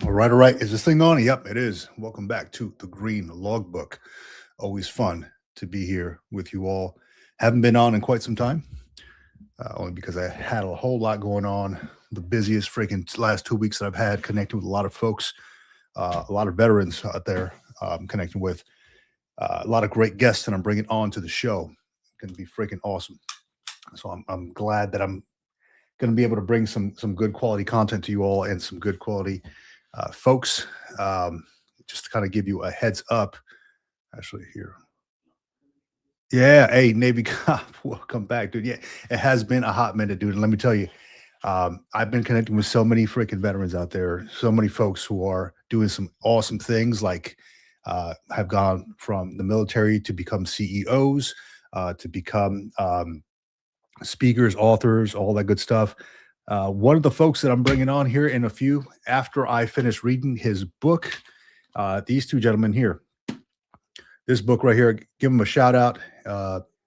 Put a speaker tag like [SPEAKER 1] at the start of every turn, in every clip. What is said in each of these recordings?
[SPEAKER 1] All right, all right. Is this thing on? Yep, it is. Welcome back to the Green Logbook. Always fun to be here with you all. Haven't been on in quite some time, only because I had a whole lot going on. The busiest freaking last 2 weeks that I've had, connecting with a lot of folks, a lot of veterans out there, connecting with a lot of great guests that I'm bringing on to the show. Going to be freaking awesome. So I'm glad that I'm going to be able to bring some good quality content to you all and some good quality folks. Um, just to kind of give you a heads up, actually here. Yeah, hey Navy cop, welcome back, dude. Yeah, it has been a hot minute, dude. And let me tell you, I've been connecting with so many freaking veterans out there, so many folks who are doing some awesome things, like have gone from the military to become CEOs, to become speakers, authors, all that good stuff. One of the folks that I'm bringing on here in a few, after I finish reading his book, these two gentlemen here, this book right here, give them a shout out.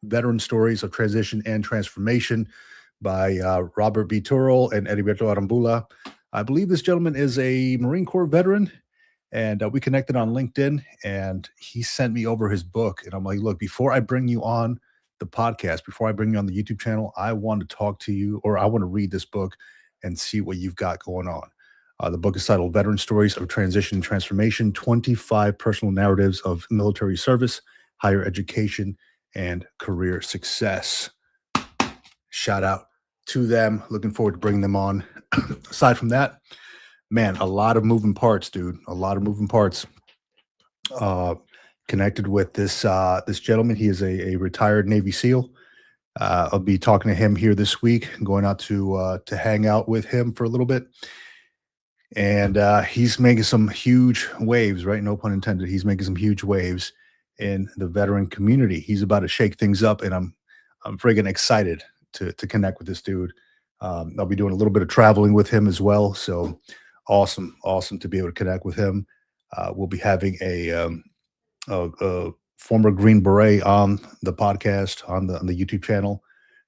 [SPEAKER 1] Veteran Stories of Transition and Transformation by Robert B. Turrell and Heriberto Arambula. I believe this gentleman is a Marine Corps veteran, and we connected on LinkedIn, and he sent me over his book. And I'm like, look, before I bring you on the podcast, before I bring you on the YouTube channel, I want to talk to you, or I want to read this book and see what you've got going on. The book is titled Veteran Stories of Transition and Transformation, 25 Personal Narratives of Military Service, Higher Education, and Career Success. Shout out to them. Looking forward to bringing them on. Aside from that, man, a lot of moving parts, dude. A lot of moving parts. Connected with this gentleman. He is a retired Navy SEAL. I'll be talking to him here this week, going out to hang out with him for a little bit. And he's making some huge waves, right? No pun intended. He's making some huge waves in the veteran community. He's about to shake things up, and I'm friggin' excited to connect with this dude. I'll be doing a little bit of traveling with him as well. So awesome to be able to connect with him. We'll be having a former Green Beret on the podcast on the YouTube channel,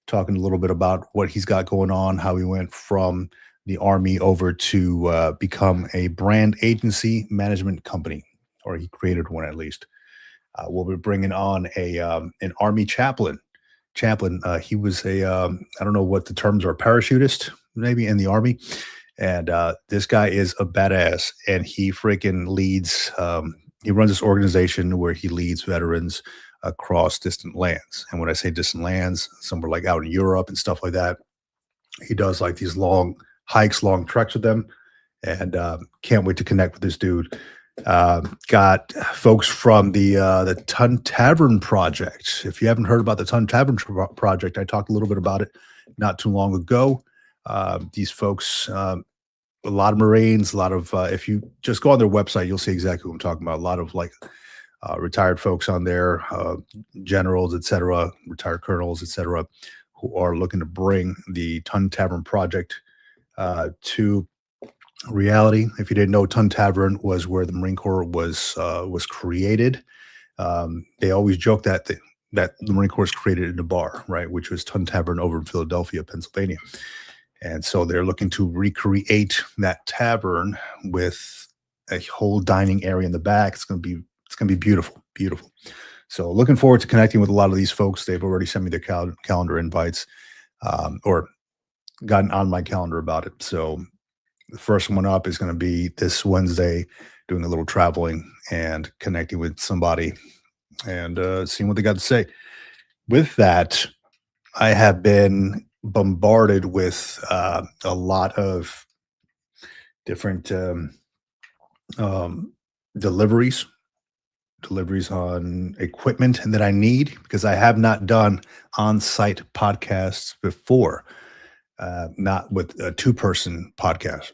[SPEAKER 1] talking a little bit about what he's got going on, how he went from the Army over to become a brand agency management company, or he created one at least. We'll be bringing on an Army chaplain. He was I don't know what the terms are, parachutist maybe in the Army, and this guy is a badass, and he freaking leads. He runs this organization where he leads veterans across distant lands, and when I say distant lands, somewhere like out in Europe and stuff like that. He does like these long hikes, long treks with them, and can't wait to connect with this dude. Got folks from the Ton Tavern Project. If you haven't heard about the Ton Tavern Project, I talked a little bit about it not too long ago. These folks, a lot of Marines, a lot of if you just go on their website, you'll see exactly what I'm talking about. A lot of like retired folks on there, generals, etc., retired colonels, etc., who are looking to bring the Ton Tavern Project to reality. If you didn't know, Ton Tavern was where the Marine Corps was created. They always joke that that the Marine Corps created in a bar, right, which was Ton Tavern over in Philadelphia, Pennsylvania. And so they're looking to recreate that tavern with a whole dining area in the back. It's gonna be beautiful, beautiful. So looking forward to connecting with a lot of these folks. They've already sent me their calendar invites, or gotten on my calendar about it. So the first one up is going to be this Wednesday, doing a little traveling and connecting with somebody and seeing what they got to say. With that, I have been bombarded with a lot of different deliveries on equipment that I need, because I have not done on-site podcasts before, not with a two-person podcast.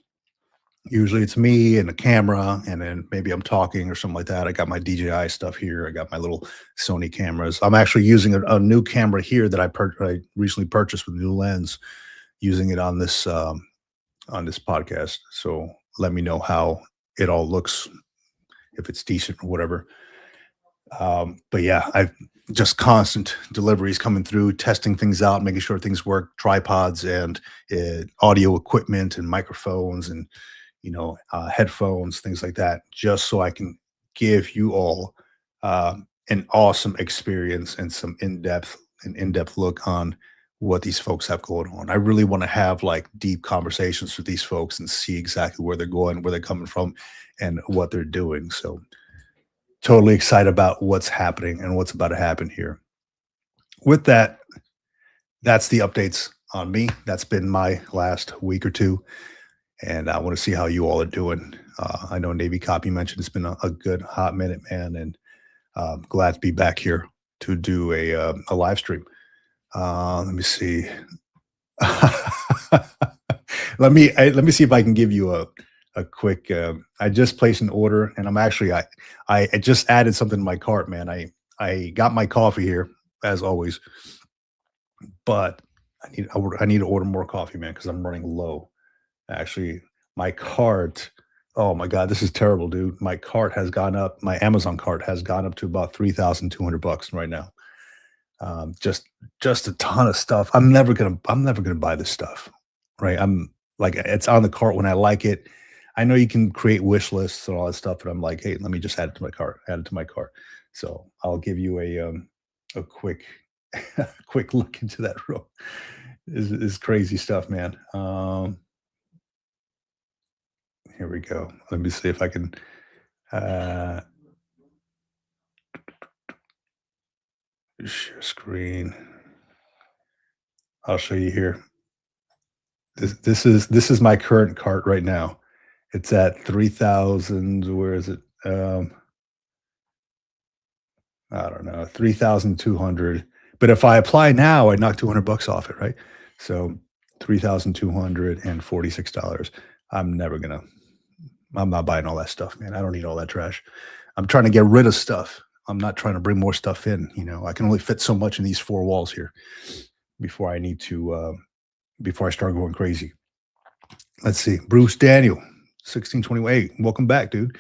[SPEAKER 1] Usually it's me and a camera, and then maybe I'm talking or something like that. I got my DJI stuff here. I got my little Sony cameras. I'm actually using a new camera here that I recently purchased with a new lens, using it on this podcast. So let me know how it all looks, if it's decent or whatever. But yeah, I've just constant deliveries coming through, testing things out, making sure things work, tripods and audio equipment and microphones and headphones, things like that, just so I can give you all an awesome experience and some in-depth look on what these folks have going on. I really want to have like deep conversations with these folks and see exactly where they're going, where they're coming from, and what they're doing. So totally excited about what's happening and what's about to happen here. With that, that's the updates on me. That's been my last week or two, and I want to see how you all are doing. I know Navy Copy mentioned it's been a good hot minute, man, and glad to be back here to do a live stream. Let me see. Let me see if I can give you a quick. I just placed an order, and I just added something to my cart, man. I got my coffee here as always, but I need to order more coffee, man, because I'm running low. Actually, my cart. Oh my God, this is terrible, dude. My cart has gone up. My Amazon cart has gone up to about $3,200 right now. Just a ton of stuff. I'm never gonna buy this stuff, right? I'm like, it's on the cart when I like it. I know you can create wish lists and all that stuff, but I'm like, hey, let me just add it to my cart. Add it to my cart. So I'll give you a quick quick look into that room. Is crazy stuff, man. Here we go. Let me see if I can uh share screen. I'll show you here. This is my current cart right now. It's at 3,000. Where is it? I don't know, 3,200. But if I apply now, I knock $200 off it, right? So $3,246. I'm never gonna. I'm not buying all that stuff, man. I don't need all that trash. I'm trying to get rid of stuff. I'm not trying to bring more stuff in. I can only fit so much in these four walls here before I need to. Before I start going crazy. Let's see. Bruce Daniel, 1628. Welcome back, dude.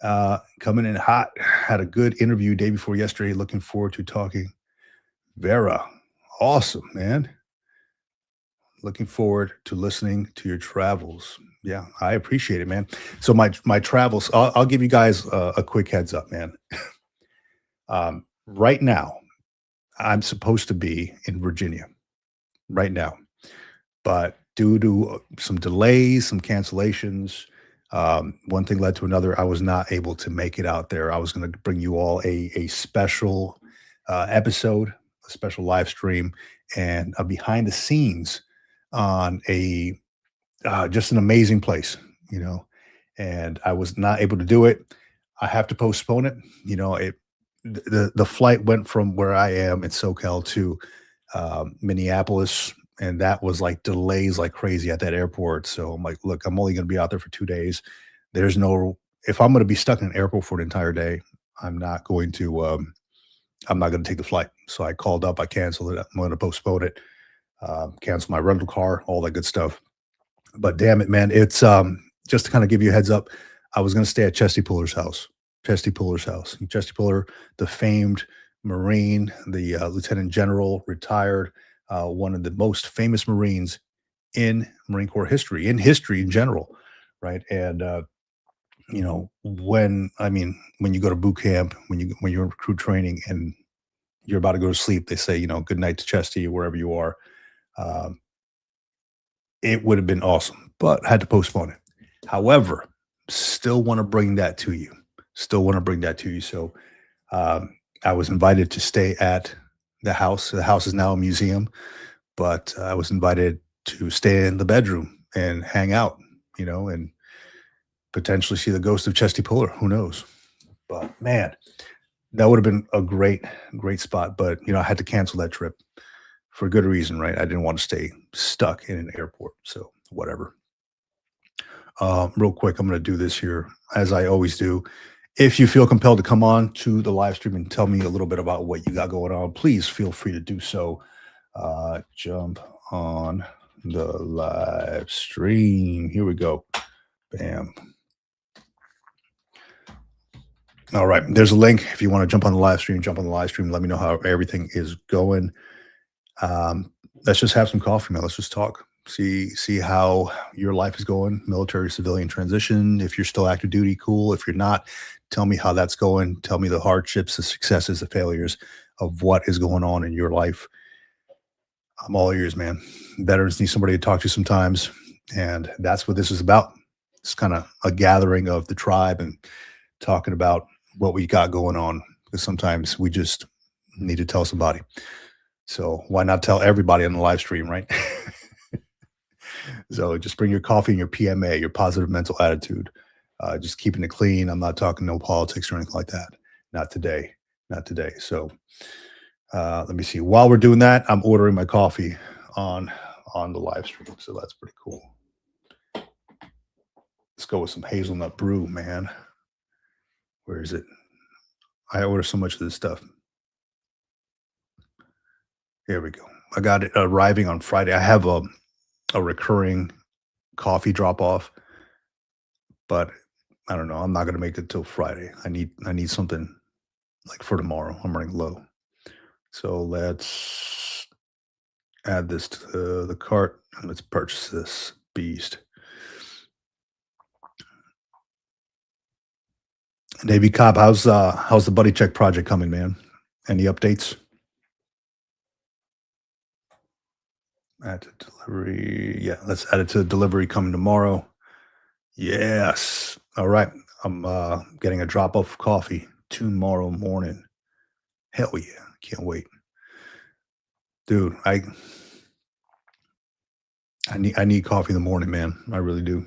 [SPEAKER 1] Coming in hot. Had a good interview day before yesterday. Looking forward to talking. Vera, awesome, man. Looking forward to listening to your travels. Yeah, I appreciate it, man. So my travels. I'll give you guys a quick heads up, man. Right now, I'm supposed to be in Virginia. Right now. But due to some delays, some cancellations, one thing led to another. I was not able to make it out there. I was going to bring you all a special episode, a special live stream, and a behind the scenes on a just an amazing place, you know. And I was not able to do it. I have to postpone it. The flight went from where I am in SoCal to Minneapolis, and that was like delays like crazy at that airport. So I'm like, look, I'm only going to be out there for 2 days. If I'm going to be stuck in an airport for an entire day, I'm not going to take the flight. So I called up, I canceled it. I'm going to postpone it, cancel my rental car, all that good stuff. But damn it, man, it's just to kind of give you a heads up. I was going to stay at Chesty Puller's house. Chesty Puller, the famed Marine, the Lieutenant General, retired, one of the most famous Marines in Marine Corps history, in general, right? And when you go to boot camp, when you're in recruit training and you're about to go to sleep, they say, good night to Chesty, wherever you are. It would have been awesome, but I had to postpone it. However, still want to bring that to you. So I was invited to stay at the house. The house is now a museum, but I was invited to stay in the bedroom and hang out, and potentially see the ghost of Chesty Puller. Who knows? But man, that would have been a great, great spot. But I had to cancel that trip for a good reason, right? I didn't want to stay stuck in an airport. So whatever. Real quick, I'm going to do this here as I always do. If you feel compelled to come on to the live stream and tell me a little bit about what you got going on, please feel free to do so. Jump on the live stream. Here we go. Bam. All right. There's a link. If you want to jump on the live stream, jump on the live stream. Let me know how everything is going. Let's just have some coffee, man. Let's just talk. See how your life is going, military civilian transition. If you're still active duty, cool. If you're not, tell me how that's going. Tell me the hardships, the successes, the failures of what is going on in your life. I'm all ears, man. Veterans need somebody to talk to sometimes, and that's what this is about. It's kind of a gathering of the tribe and talking about what we got going on, because sometimes we just need to tell somebody. So why not tell everybody on the live stream, right? So just bring your coffee and your PMA, your positive mental attitude. Just keeping it clean. I'm not talking no politics or anything like that. Not today. Not today. So let me see. While we're doing that, I'm ordering my coffee on the live stream. So that's pretty cool. Let's go with some hazelnut brew, man. Where is it? I order so much of this stuff. Here we go. I got it arriving on Friday. I have a recurring coffee drop off, but I don't know. I'm not gonna make it till Friday. I need something like for tomorrow. I'm running low. So let's add this to the cart and let's purchase this beast. Navy Cop, how's the buddy check project coming, man? Any updates? Add to delivery. Yeah, let's add it to delivery coming tomorrow. Yes. All right. I'm getting a drop off of coffee tomorrow morning. Hell yeah. Can't wait. Dude, I need coffee in the morning, man. I really do.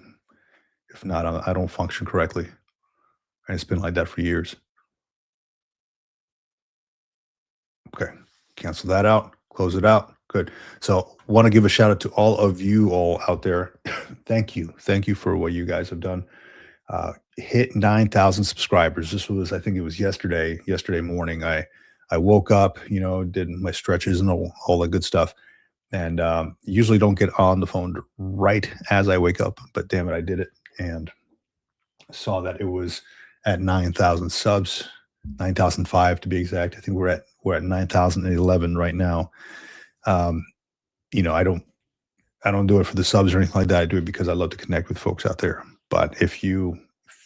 [SPEAKER 1] If not, I don't function correctly. And it's been like that for years. Okay. Cancel that out. Close it out. Good. So, want to give a shout out to all of you all out there. Thank you. Thank you for what you guys have done. Hit 9,000 subscribers. This was, I think it was yesterday morning. I woke up, did my stretches and all that good stuff. And usually don't get on the phone right as I wake up, but damn it, I did it and saw that it was at 9,000 subs, 9,005 to be exact. I think we're at 9,011 right now. Um, I don't do it for the subs or anything like that. I do it because I love to connect with folks out there. But if you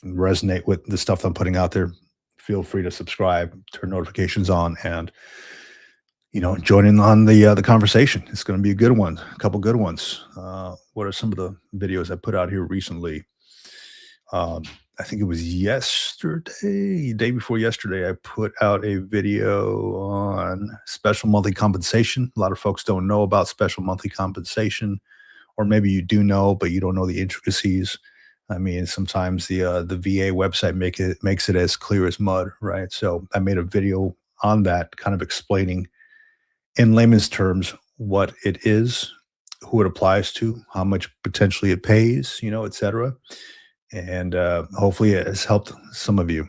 [SPEAKER 1] resonate with the stuff I'm putting out there, feel free to subscribe, turn notifications on, and join in on the conversation. It's going to be a good one, a couple good ones. What are some of the videos I put out here recently? I think it was yesterday, day before yesterday, I put out a video on special monthly compensation. A lot of folks don't know about special monthly compensation, or maybe you do know, but you don't know the intricacies. I mean, sometimes the VA website makes it as clear as mud, right? So I made a video on that, kind of explaining in layman's terms what it is, who it applies to, how much potentially it pays, et cetera. And hopefully it has helped some of you.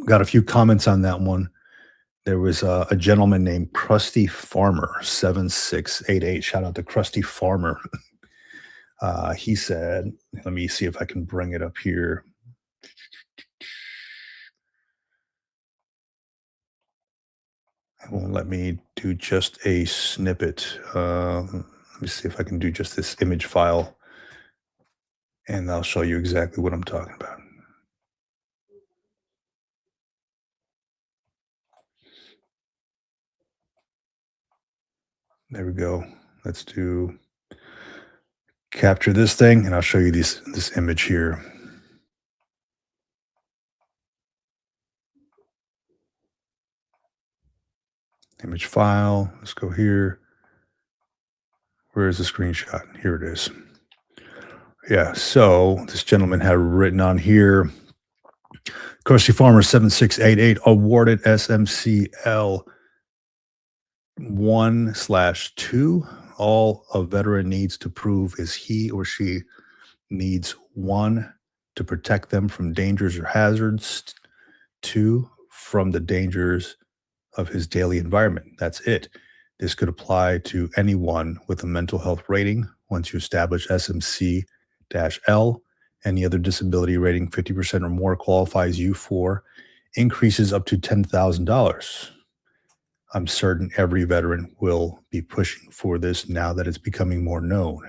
[SPEAKER 1] Got a few comments on that one. There was a gentleman named Krusty Farmer 7688. Shout out to Krusty Farmer. He said, let me see if I can bring it up here. It won't let me do just a snippet. Let me see if I can do just this image file, and I'll show you exactly what I'm talking about. There we go. Let's capture this thing, and I'll show you this image here. Image file. Let's go here. Where is the screenshot? Here it is. Yeah, so this gentleman had written on here, Krusty Farmer 7688 awarded SMCL 1/2. All a veteran needs to prove is he or she needs 1, to protect them from dangers or hazards, 2, from the dangers of his daily environment. That's it. This could apply to anyone with a mental health rating. Once you establish SMC-L, any other disability rating 50% or more qualifies you for increases up to $10,000. I'm certain every veteran will be pushing for this now that it's becoming more known.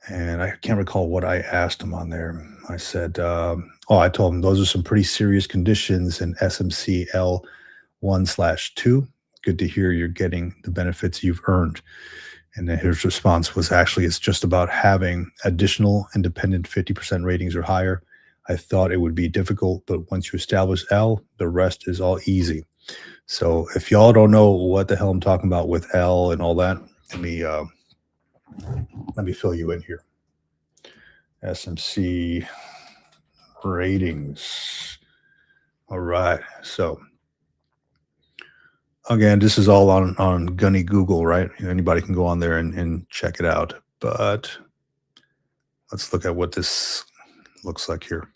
[SPEAKER 1] And I can't recall what I asked him on there. I said, I told him those are some pretty serious conditions in SMCL 1/2. Good to hear you're getting the benefits you've earned. And then his response was actually, it's just about having additional independent 50% ratings or higher. I thought it would be difficult, but once you establish L, the rest is all easy. So if y'all don't know what the hell I'm talking about with L and all that, let me fill you in here. SMC ratings. All right. So again, this is all on Gunny Google, right? Anybody can go on there and check it out. But let's look at what this looks like here.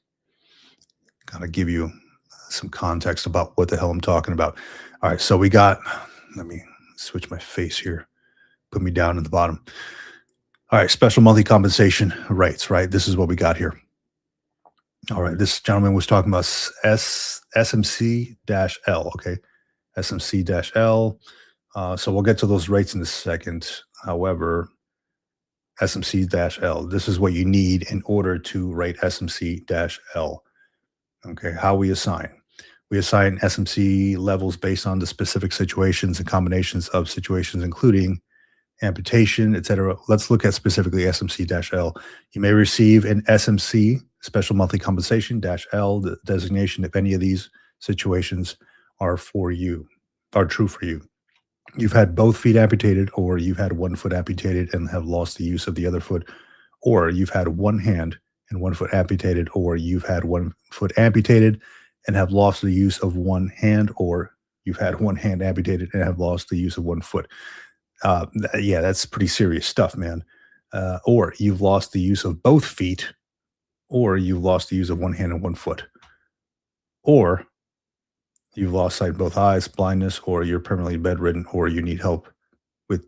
[SPEAKER 1] Kind of give you some context about what the hell I'm talking about. All right, so we got, let me switch my face here, put me down at the bottom. All right, special monthly compensation rates, right? This is what we got here. All right, this gentleman was talking about SMC-L, okay? SMC-L. So we'll get to those rates in a second. However, SMC-L, this is what you need in order to rate SMC-L. Okay, how we assign. We assign SMC levels based on the specific situations and combinations of situations, including amputation, etc. Let's look at specifically SMC-L. You may receive an SMC, special monthly compensation -L designation if any of these situations are true for you. You've had both feet amputated, or you've had one foot amputated and have lost the use of the other foot, or you've had one hand and one foot amputated, or you've had one foot amputated and have lost the use of one hand, or you've had one hand amputated and have lost the use of one foot. Yeah, that's pretty serious stuff, man. Or you've lost the use of both feet, or you've lost the use of one hand and one foot, or you've lost sight in both eyes, blindness, or you're permanently bedridden, or you need help with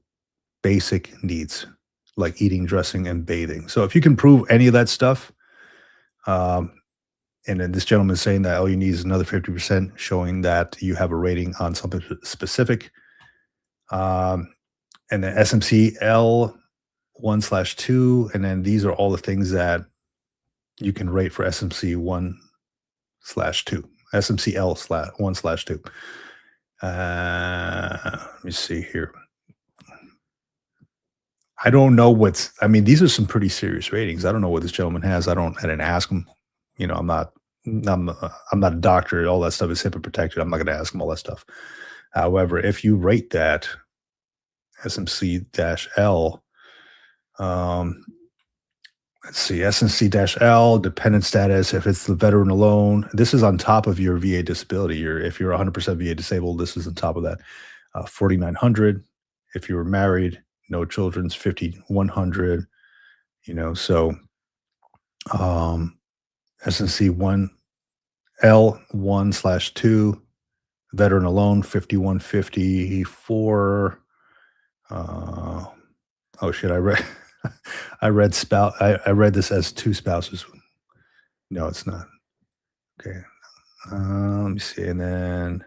[SPEAKER 1] basic needs like eating, dressing, and bathing. So if you can prove any of that stuff, um, and then this gentleman is saying that all you need is another 50% showing that you have a rating on something specific. And then SMCL 1/2, and then these are all the things that you can rate for SMC 1/2, SMCL 1/2. Let me see here. I don't know these are some pretty serious ratings. I don't know what this gentleman has. I didn't ask him. I'm not, I'm not a doctor. All that stuff is HIPAA protected. I'm not going to ask him all that stuff. However, if you rate that SMC-L, let's see, SMC-L, dependent status, if it's the veteran alone, this is on top of your VA disability. If you're 100% VA disabled, this is on top of that. 4,900. If you were married, no children's 5,100. So SNC 1L 1/2, veteran alone 5,154. Oh shit, I read I read this as two spouses. No, it's not. Okay. Let me see. And then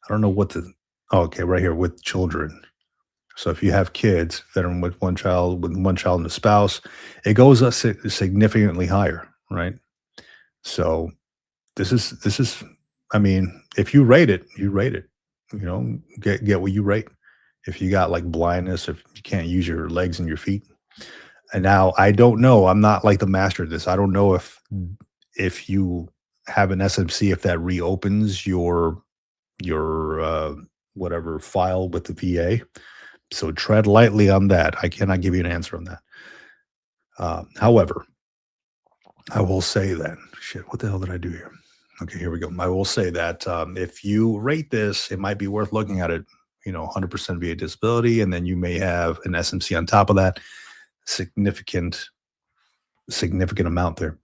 [SPEAKER 1] I don't know okay, right here with children. So if you have kids that are with one child and a spouse, it goes up significantly higher, right? So this is if you rate it, you rate it. Get what you rate. If you got like blindness, if you can't use your legs and your feet. And now I don't know. I'm not like the master of this. I don't know if you have an SMC, if that reopens your whatever file with the VA. So tread lightly on that. I cannot give you an answer on that. However, I will say that shit. What the hell did I do here? Okay, here we go. I will say that if you rate this, it might be worth looking at it. 100% VA disability, and then you may have an SMC on top of that. Significant amount there.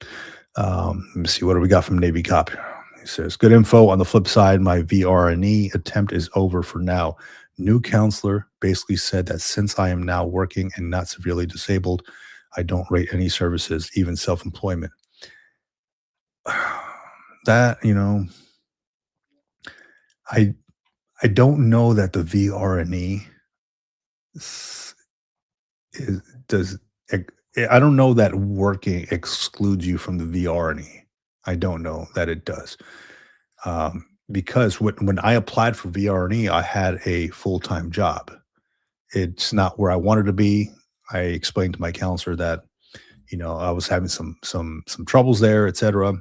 [SPEAKER 1] Let me see. What do we got from Navy Cop? He says, good info. On the flip side, my VRNE attempt is over for now. New counselor basically said that since I am now working and not severely disabled, I don't rate any services, even self-employment. That, I don't know that the VRNE s- is, does. I don't know that working excludes you from the VRNE. I don't know that it does. Because when I applied for VRNE, I had a full time job. It's not where I wanted to be. I explained to my counselor that I was having some troubles there, etc.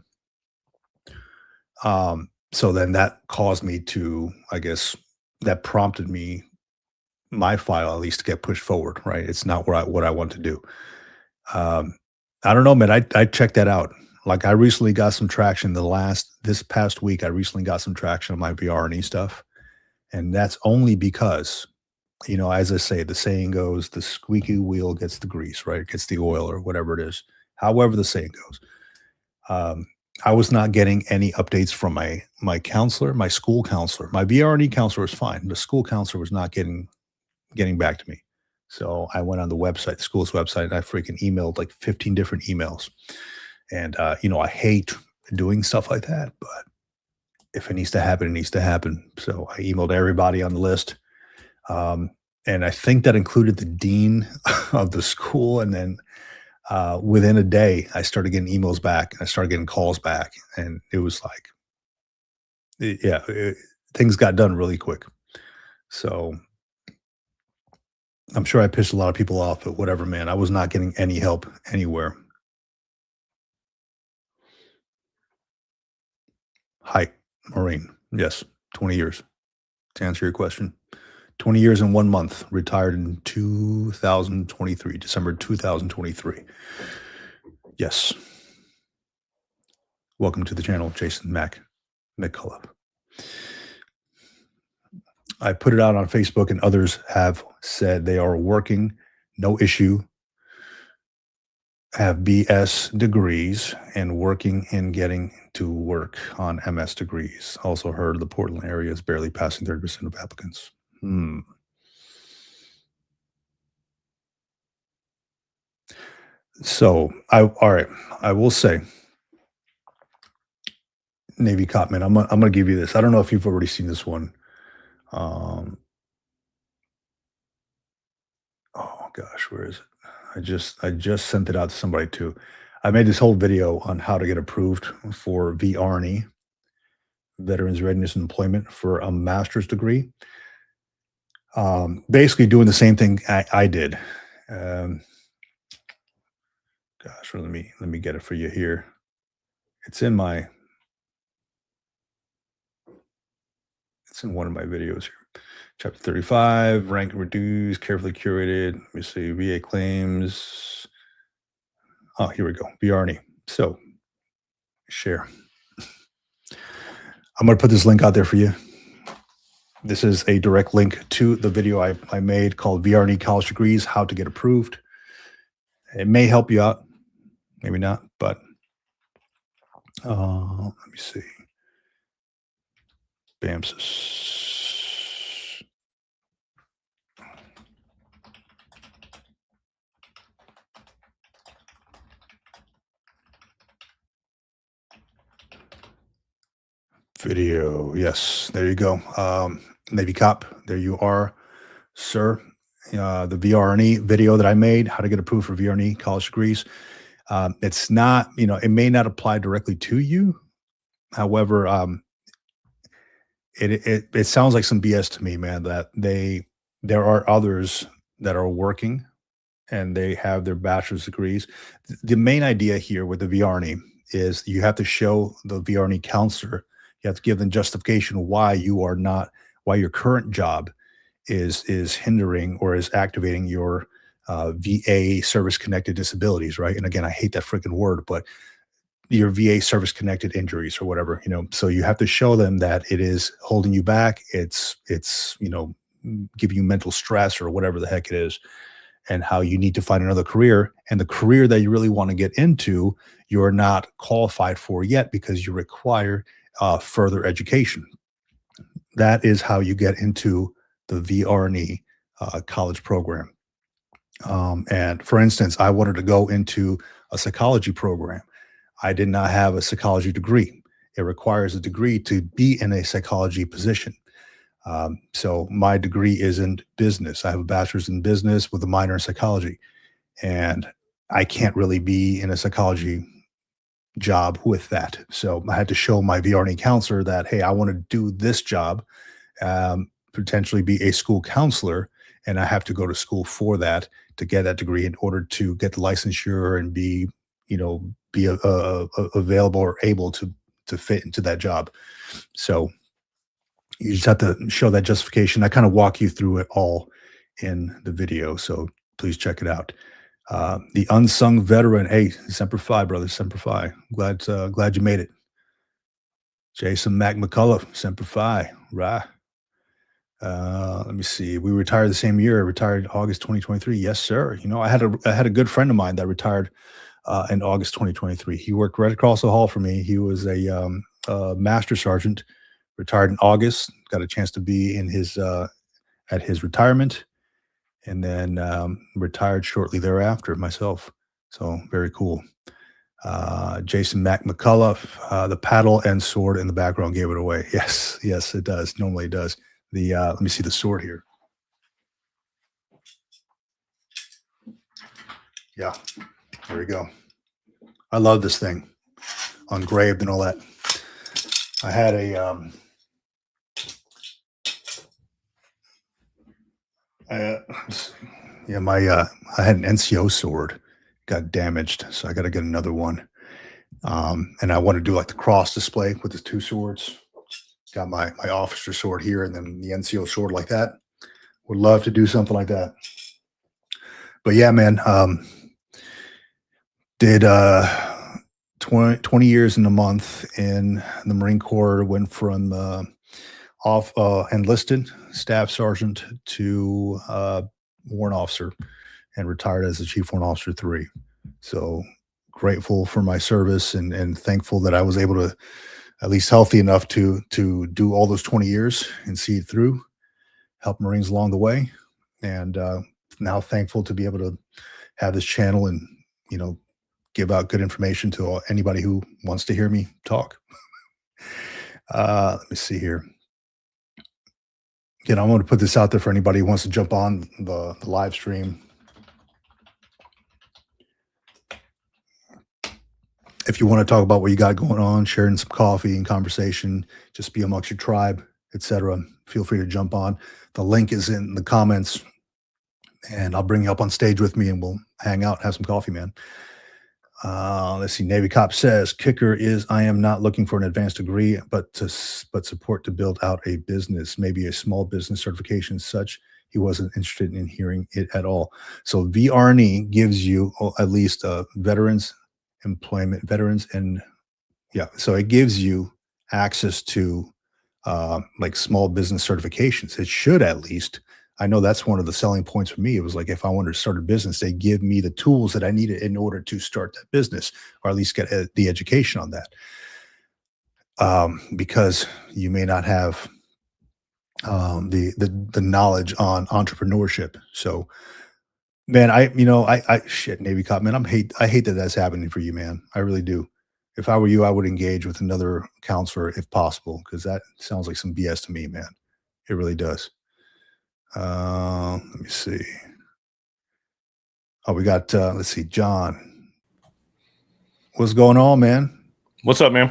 [SPEAKER 1] So then that caused me to, I guess, that prompted me my file at least to get pushed forward. Right, it's not where what I want to do. Um, I don't know, man. I checked that out. Like I recently got some traction. This past week, I recently got some traction on my VRNE stuff, and that's only because as I say, the saying goes, the squeaky wheel gets the grease, right? It gets the oil or whatever it is. However, the saying goes. Um, I was not getting any updates from my counselor, my school counselor. My VRNE counselor was fine. The school counselor was not getting back to me. So I went on the website, the school's website, and I freaking emailed like 15 different emails. And I hate doing stuff like that, but if it needs to happen, it needs to happen. So I emailed everybody on the list. Um, and I think that included the dean of the school. And then within a day, I started getting emails back. I started getting calls back, and it was like, yeah, things got done really quick. So I'm sure I pissed a lot of people off, but whatever, man. I was not getting any help anywhere. Height, Marine, yes, 20 years. To answer your question, 20 years and 1 month. Retired in 2023, December 2023. Yes. Welcome to the channel, Jason McCullough. I put it out on Facebook, and others have said they are working, no issue, have BS degrees, and working and getting to work on MS degrees. Also heard the Portland area is barely passing 30% of applicants. So all right, I will say, Navy cop man, I'm gonna give you this. I don't know if you've already seen this one. Um, oh gosh, where is it? I just sent it out to somebody too. I made this whole video on how to get approved for VRNE, Veterans Readiness and Employment, for a master's degree. Basically doing the same thing I did. Um, gosh, let me get it for you here. It's in one of my videos here. Chapter 35, rank reduced, carefully curated. Let me see, VA claims. Oh, here we go, VRNE. So, share. I'm going to put this link out there for you. This is a direct link to the video I made called VRNE College Degrees, How to Get Approved. It may help you out, maybe not, but let me see. BAMSIS. Video. Yes, there you go. Navy cop, there you are, sir. The VRNE video that I made, how to get approved for VRNE college degrees. It's not, it may not apply directly to you. However, it sounds like some BS to me, man, that there are others that are working and they have their bachelor's degrees. The main idea here with the VRNE is you have to show the VRNE counselor, you have to give them justification why your current job is hindering or is activating your VA service connected disabilities, right? And again, I hate that freaking word, but your VA service connected injuries or whatever, so you have to show them that it is holding you back. It's giving you mental stress or whatever the heck it is, and how you need to find another career, and the career that you really want to get into, you're not qualified for yet because you require further education. That is how you get into the VRNE college program. And for instance, I wanted to go into a psychology program. I did not have a psychology degree. It requires a degree to be in a psychology position. So my degree is in business. I have a bachelor's in business with a minor in psychology, and I can't really be in a psychology job with that. So I had to show my VRNA counselor that, hey, I want to do this job, potentially be a school counselor, and I have to go to school for that to get that degree in order to get the licensure and be, be available or able to fit into that job. So you just have to show that justification. I kind of walk you through it all in the video, so please check it out. The unsung veteran. Hey, Semper Fi, brother. Semper Fi. Glad you made it. Jason Mac McCullough. Semper Fi. Right. Let me see. We retired the same year. I retired August 2023. Yes, sir. I had a good friend of mine that retired in August 2023. He worked right across the hall from me. He was a master sergeant. Retired in August. Got a chance to be in his at his retirement, and then retired shortly thereafter myself. So very cool. Jason Mac McCullough, the paddle and sword in the background gave it away. Yes, yes, it does. Normally it does. Let me see the sword here. Yeah, there we go. I love this thing, engraved and all that. I had a I had an NCO sword, got damaged, so I got to get another one. And I want to do like the cross display with the two swords. Got my officer sword here, and then the NCO sword like that. Would love to do something like that. But yeah, man, did 20 years in a month in the Marine Corps. Went from enlisted staff sergeant to warrant officer, and retired as the chief warrant officer 3. So grateful for my service, and thankful that I was able to, at least healthy enough to do all those 20 years and see it through, help Marines along the way. And now thankful to be able to have this channel and, give out good information to anybody who wants to hear me talk. Let me see here. Again, I'm going to put this out there for anybody who wants to jump on the live stream. If you want to talk about what you got going on, sharing some coffee and conversation, just be amongst your tribe, etc., feel free to jump on. The link is in the comments, and I'll bring you up on stage with me, and we'll hang out and have some coffee, man. Let's see. Navy Cop says, kicker is I am not looking for an advanced degree, but support to build out a business, maybe a small business certification such. He wasn't interested in hearing it at all. So VRNE gives you at least veterans employment, veterans, and so it gives you access to like small business certifications. It should, at least. I know that's one of the selling points for me. It was like, if I wanted to start a business, they give me the tools that I needed in order to start that business, or at least get the education on that. Because you may not have the knowledge on entrepreneurship. So, man, I shit, Navy Cop, man, I hate that that's happening for you, man. I really do. If I were you, I would engage with another counselor if possible, because that sounds like some BS to me, man. It really does. Let me see. Oh, we got, let's see, John. What's going on, man?
[SPEAKER 2] What's up, man?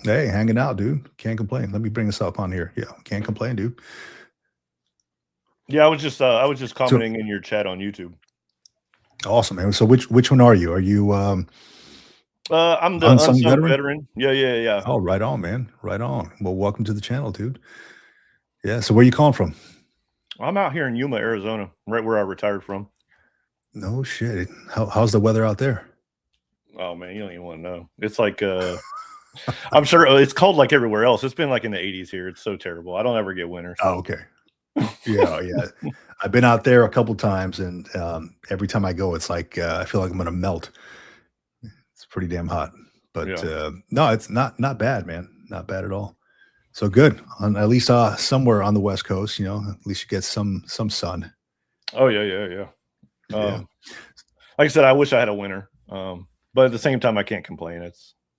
[SPEAKER 1] Hey, hanging out, dude. Can't complain. Let me bring this up on here. Yeah, can't complain, dude.
[SPEAKER 2] Yeah, I was just commenting in your chat on YouTube.
[SPEAKER 1] Awesome, man. So which one are you? Are you
[SPEAKER 2] I'm the unsung veteran. Yeah.
[SPEAKER 1] Oh, right on, man. Right on. Well, welcome to the channel, dude. Yeah. So where you calling from?
[SPEAKER 2] I'm out here in Yuma, Arizona, right where I retired from.
[SPEAKER 1] No shit. How's the weather out there?
[SPEAKER 2] Oh man, you don't even want to know. It's like I'm sure it's cold like everywhere else. It's been like in the 80s here. It's so terrible. I don't ever get winter. So.
[SPEAKER 1] Oh, okay. Yeah. I've been out there a couple times, and every time I go, it's like I feel like I'm gonna melt. It's pretty damn hot. But no, it's not bad, man. Not bad at all. So good. At least somewhere on the West Coast, at least you get some sun.
[SPEAKER 2] Oh yeah. Like I said, I wish I had a winter. But at the same time, I can't complain.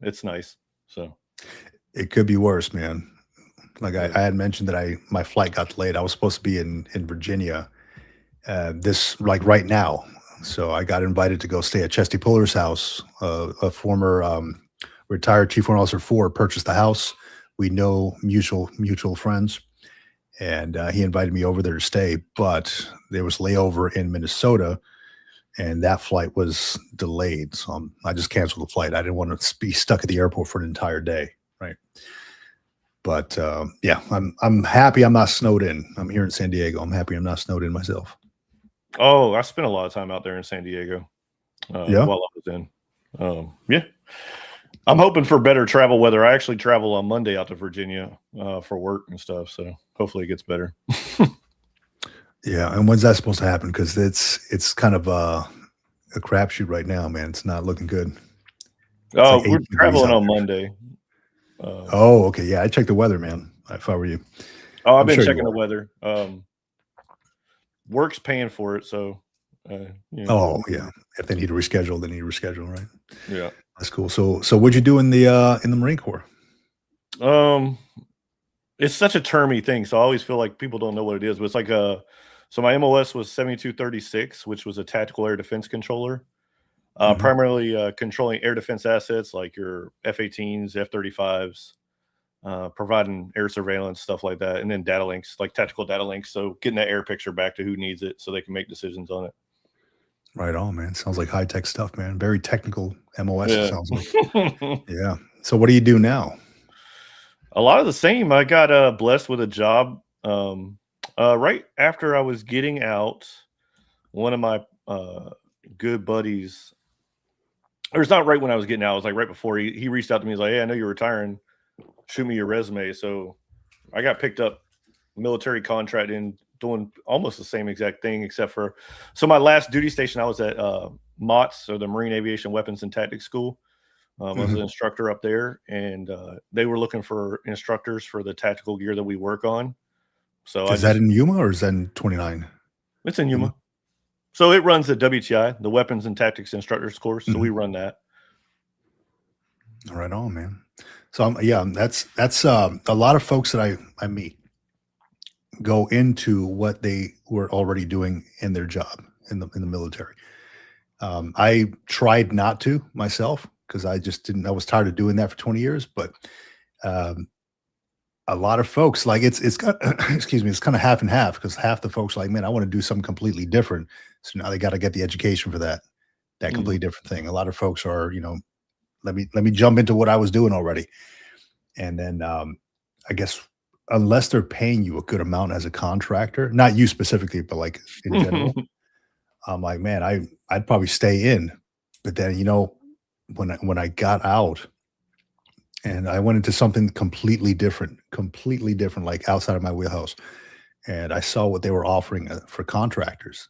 [SPEAKER 2] It's nice. So
[SPEAKER 1] it could be worse, man. Like
[SPEAKER 2] Yeah.
[SPEAKER 1] I had mentioned that my flight got delayed. I was supposed to be in Virginia this like right now. So I got invited to go stay at Chesty Puller's house. A former retired Chief Warrant Officer 4 purchased the house. We know mutual friends, and he invited me over there to stay. But there was layover in Minnesota, and that flight was delayed. So I just canceled the flight. I didn't want to be stuck at the airport for an entire day, right? But yeah, I'm happy I'm not snowed in. I'm here in San Diego. I'm happy I'm not snowed in myself.
[SPEAKER 2] Oh, I spent a lot of time out there in San Diego
[SPEAKER 1] Yeah.
[SPEAKER 2] while I was in. Yeah. I'm hoping for better travel weather. I actually travel on Monday out to Virginia for work and stuff. So hopefully it gets better.
[SPEAKER 1] Yeah. And when's that supposed to happen? Because it's kind of a crapshoot right now, man. It's not looking good.
[SPEAKER 2] Oh,
[SPEAKER 1] like
[SPEAKER 2] we're
[SPEAKER 1] 8 degrees
[SPEAKER 2] traveling
[SPEAKER 1] out
[SPEAKER 2] on
[SPEAKER 1] there.
[SPEAKER 2] Monday.
[SPEAKER 1] Oh, okay. Yeah, I checked the weather, man. If I were you.
[SPEAKER 2] Oh, I've
[SPEAKER 1] I'm
[SPEAKER 2] been
[SPEAKER 1] sure you
[SPEAKER 2] checking the
[SPEAKER 1] are.
[SPEAKER 2] weather. Work's paying for it, so yeah,
[SPEAKER 1] Oh, yeah. If they need to reschedule, they need to reschedule, right?
[SPEAKER 2] yeah.
[SPEAKER 1] That's cool. So what'd you do in the Marine Corps?
[SPEAKER 2] It's such a termy thing, so I always feel like people don't know what it is. But it's like so my MOS was 7236, which was a tactical air defense controller,
[SPEAKER 1] Mhm.
[SPEAKER 2] primarily controlling air defense assets like your F-18s, F-35s, providing air surveillance, stuff like that, and then data links, like tactical data links. So getting that air picture back to who needs it, so they can make decisions on it.
[SPEAKER 1] Right on, man. Sounds like high-tech stuff, man. Very technical MOS, it
[SPEAKER 2] Yeah.
[SPEAKER 1] sounds like. Yeah. So what do you do now?
[SPEAKER 2] A lot of the same. I got blessed with a job right after I was getting out. One of my good buddies, or it's not right when I was getting out. It was like right before he reached out to me. He's like, "Hey, I know you're retiring. Shoot me your resume." So I got picked up military contract in doing almost the same exact thing, except for my last duty station. I was at MOTS, or the Marine Aviation Weapons and Tactics School. I was an
[SPEAKER 1] Mhm.
[SPEAKER 2] instructor up there, and they were looking for instructors for the tactical gear that we work on. So
[SPEAKER 1] Is that in Yuma or is that in 29?
[SPEAKER 2] it's in Yuma. So it runs the WTI, the Weapons and Tactics Instructors course. So we
[SPEAKER 1] Mhm.
[SPEAKER 2] run that.
[SPEAKER 1] Right on, man. So yeah, that's a lot of folks that I meet go into what they were already doing in their job in the military. I tried not to myself because I just didn't. I was tired of doing that for 20 years. But um, a lot of folks like it's got excuse me, it's kind of half and half because half the folks are like, man, I want to do something completely different. So now they got to get the education for that completely different thing. A lot of folks are, let me jump into what I was doing already, and then I guess unless they're paying you a good amount as a contractor, not you specifically, but like in general, I'm like, man, I'd probably stay in. But then, when I got out and I went into something completely different, like outside of my wheelhouse, and I saw what they were offering for contractors.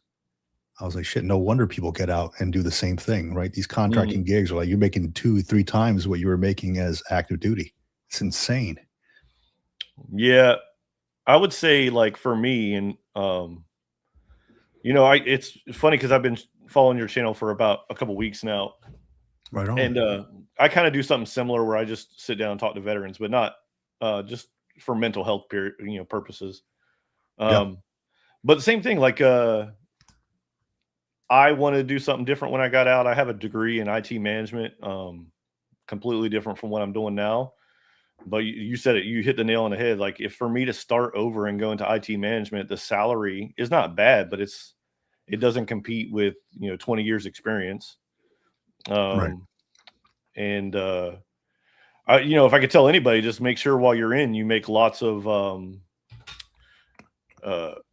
[SPEAKER 1] I was like, shit, no wonder people get out and do the same thing, right? These contracting gigs are like you're making 2, 3 times what you were making as active duty. It's insane.
[SPEAKER 2] Yeah, I would say, like, for me, and it's funny because I've been following your channel for about a couple weeks now,
[SPEAKER 1] Right on.
[SPEAKER 2] and I kind of do something similar where I just sit down and talk to veterans, but not just for mental health purposes.
[SPEAKER 1] Yeah.
[SPEAKER 2] But the same thing, like I wanted to do something different when I got out. I have a degree in IT management, completely different from what I'm doing now. But you said it, you hit the nail on the head. Like, if for me to start over and go into IT management, the salary is not bad, but it doesn't compete with 20 years experience.
[SPEAKER 1] Right.
[SPEAKER 2] And if I could tell anybody, just make sure while you're in, you make lots of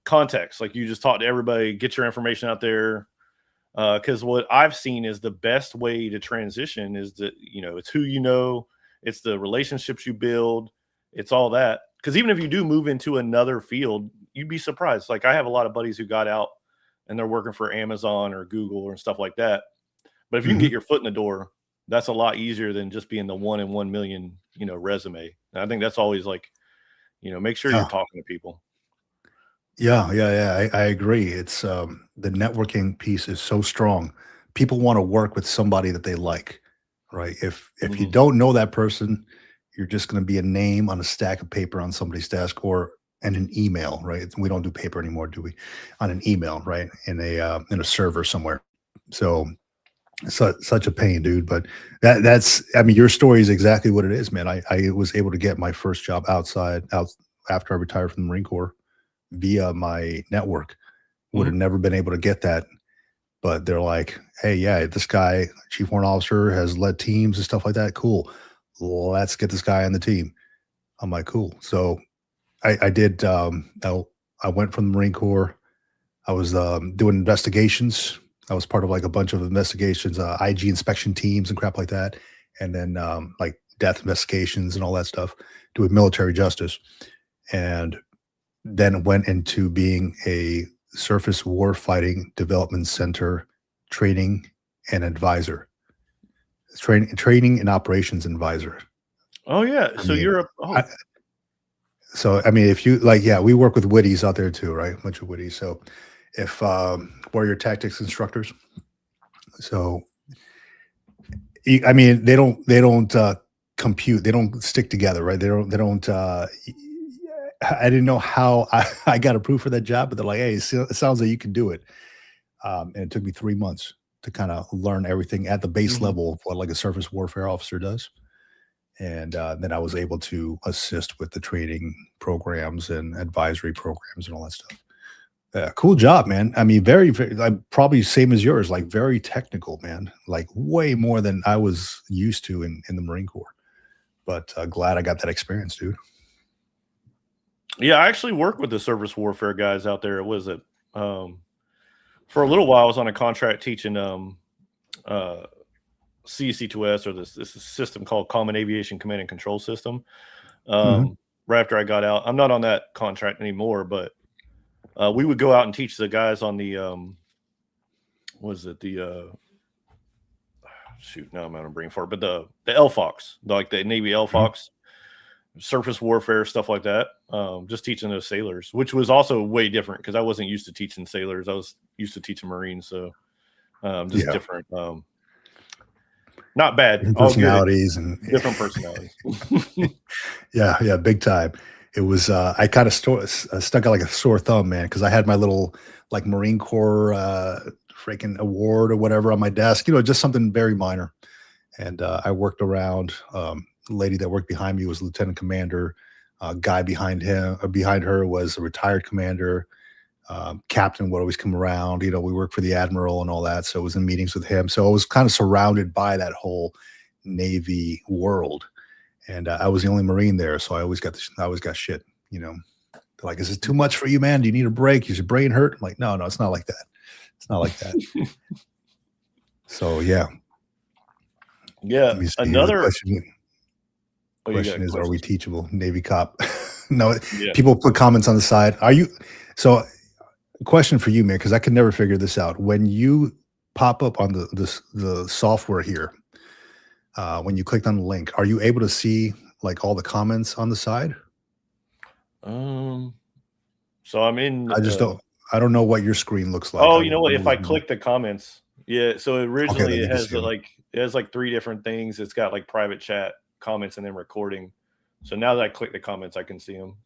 [SPEAKER 2] contacts. Like, you just talk to everybody, get your information out there. Because what I've seen is the best way to transition is that, it's who you know, it's the relationships you build, it's all that. Because even if you do move into another field, you'd be surprised. Like, I have a lot of buddies who got out and they're working for Amazon or Google and stuff like that. But if you can
[SPEAKER 1] Mhm.
[SPEAKER 2] get your foot in the door, that's a lot easier than just being the 1 in 1 million, resume. And I think that's always like, make sure you're
[SPEAKER 1] Yeah.
[SPEAKER 2] talking to people.
[SPEAKER 1] Yeah. I agree. It's the networking piece is so strong. People want to work with somebody that they like, right? If you
[SPEAKER 2] Mhm.
[SPEAKER 1] don't know that person you're just going to be a name on a stack of paper on somebody's desk or and an email, right? We don't do paper anymore, do we? On an email, right? In a server somewhere. So such a pain, dude. But that's I mean, your story is exactly what it is, man. I was able to get my first job out after I retired from the Marine Corps via my network. Would have never been able to get that. But they're like, hey, yeah, this guy, chief warrant officer, has led teams and stuff like that. Cool. Let's get this guy on the team. I'm like, cool. So I did. I went from the Marine Corps. I was doing investigations. I was part of like a bunch of investigations, IG inspection teams and crap like that. And then like death investigations and all that stuff, doing military justice. And then went into being a Surface Warfighting Development Center training and advisor. Training and operations advisor.
[SPEAKER 2] Oh yeah. So you're
[SPEAKER 1] so I mean, if you like, yeah, we work with Witties out there too, right? A bunch of Witties. So if warrior tactics instructors. So I mean, they don't compute, they don't stick together, right? They don't I didn't know how I got approved for that job, but they're like, hey, it sounds like you can do it. And it took me 3 months to kind of learn everything at the base level of what like a surface warfare officer does. And then I was able to assist with the training programs and advisory programs and all that stuff. Yeah, cool job, man. I mean, very, probably same as yours, like very technical, man. Like way more than I was used to in the Marine Corps. But glad I got that experience, dude.
[SPEAKER 2] Yeah, I actually work with the surface warfare guys out there. For a little while, I was on a contract teaching CEC2S, or this system called Common Aviation Command and Control System. Right after I got out, I'm not on that contract anymore, but we would go out and teach the guys on the shoot, now I'm out of brain fart, but the LFOX, like the Navy LFOX, surface warfare, stuff like that. Just teaching those sailors, which was also way different because I wasn't used to teaching sailors. I was used to teaching Marines, so just different. Not bad.
[SPEAKER 1] Different personalities
[SPEAKER 2] and different personalities.
[SPEAKER 1] Yeah, big time. It was I kind of stuck out like a sore thumb, man, because I had my little like Marine Corps freaking award or whatever on my desk, just something very minor. And I worked around. The lady that worked behind me was lieutenant commander. Guy behind her was a retired commander. Captain would always come around. We worked for the admiral and all that, so I was in meetings with him. So I was kind of surrounded by that whole Navy world. And I was the only Marine there, so I always got shit. They're like, "Is it too much for you, man? Do you need a break? Is your brain hurt?" I'm like, "No, it's not like that. It's not like that." So yeah.
[SPEAKER 2] Another
[SPEAKER 1] question is, are we teachable? Navy cop? No. Yeah. People put comments on the side. Are you? So, question for you, man, because I can never figure this out. When you pop up on the software here. When you clicked on the link, are you able to see like all the comments on the side?
[SPEAKER 2] So I'm in.
[SPEAKER 1] I don't know what your screen looks like.
[SPEAKER 2] Oh, you know what? If I click the comments, yeah. So originally it has like 3 different things. It's got like private chat, comments, and then recording. So now that I click the comments, I can see them.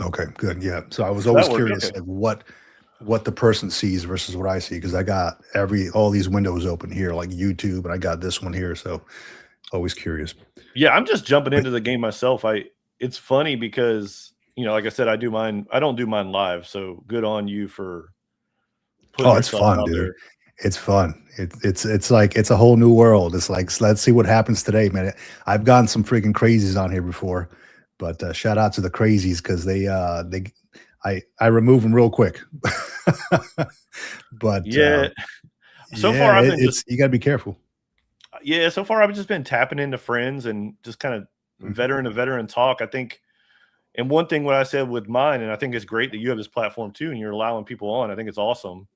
[SPEAKER 1] Okay, good. Yeah. So I was always curious, like what the person sees versus what I see, because I got all these windows open here, like YouTube, and I got this one here, so always curious.
[SPEAKER 2] Yeah, I'm just jumping into the game myself. It's funny because like I said, I don't do mine live, so good on you for putting
[SPEAKER 1] it's fun, dude. There. It's fun. It's like it's a whole new world. It's like, let's see what happens today, man. I've gotten some freaking crazies on here before, but shout out to the crazies, because I remove them real quick. But
[SPEAKER 2] yeah, so far I've been
[SPEAKER 1] you got to be careful.
[SPEAKER 2] Yeah, so far I've just been tapping into friends and just kind of veteran to veteran talk. I think, and one thing what I said with mine, and I think it's great that you have this platform too, and you're allowing people on. I think it's awesome.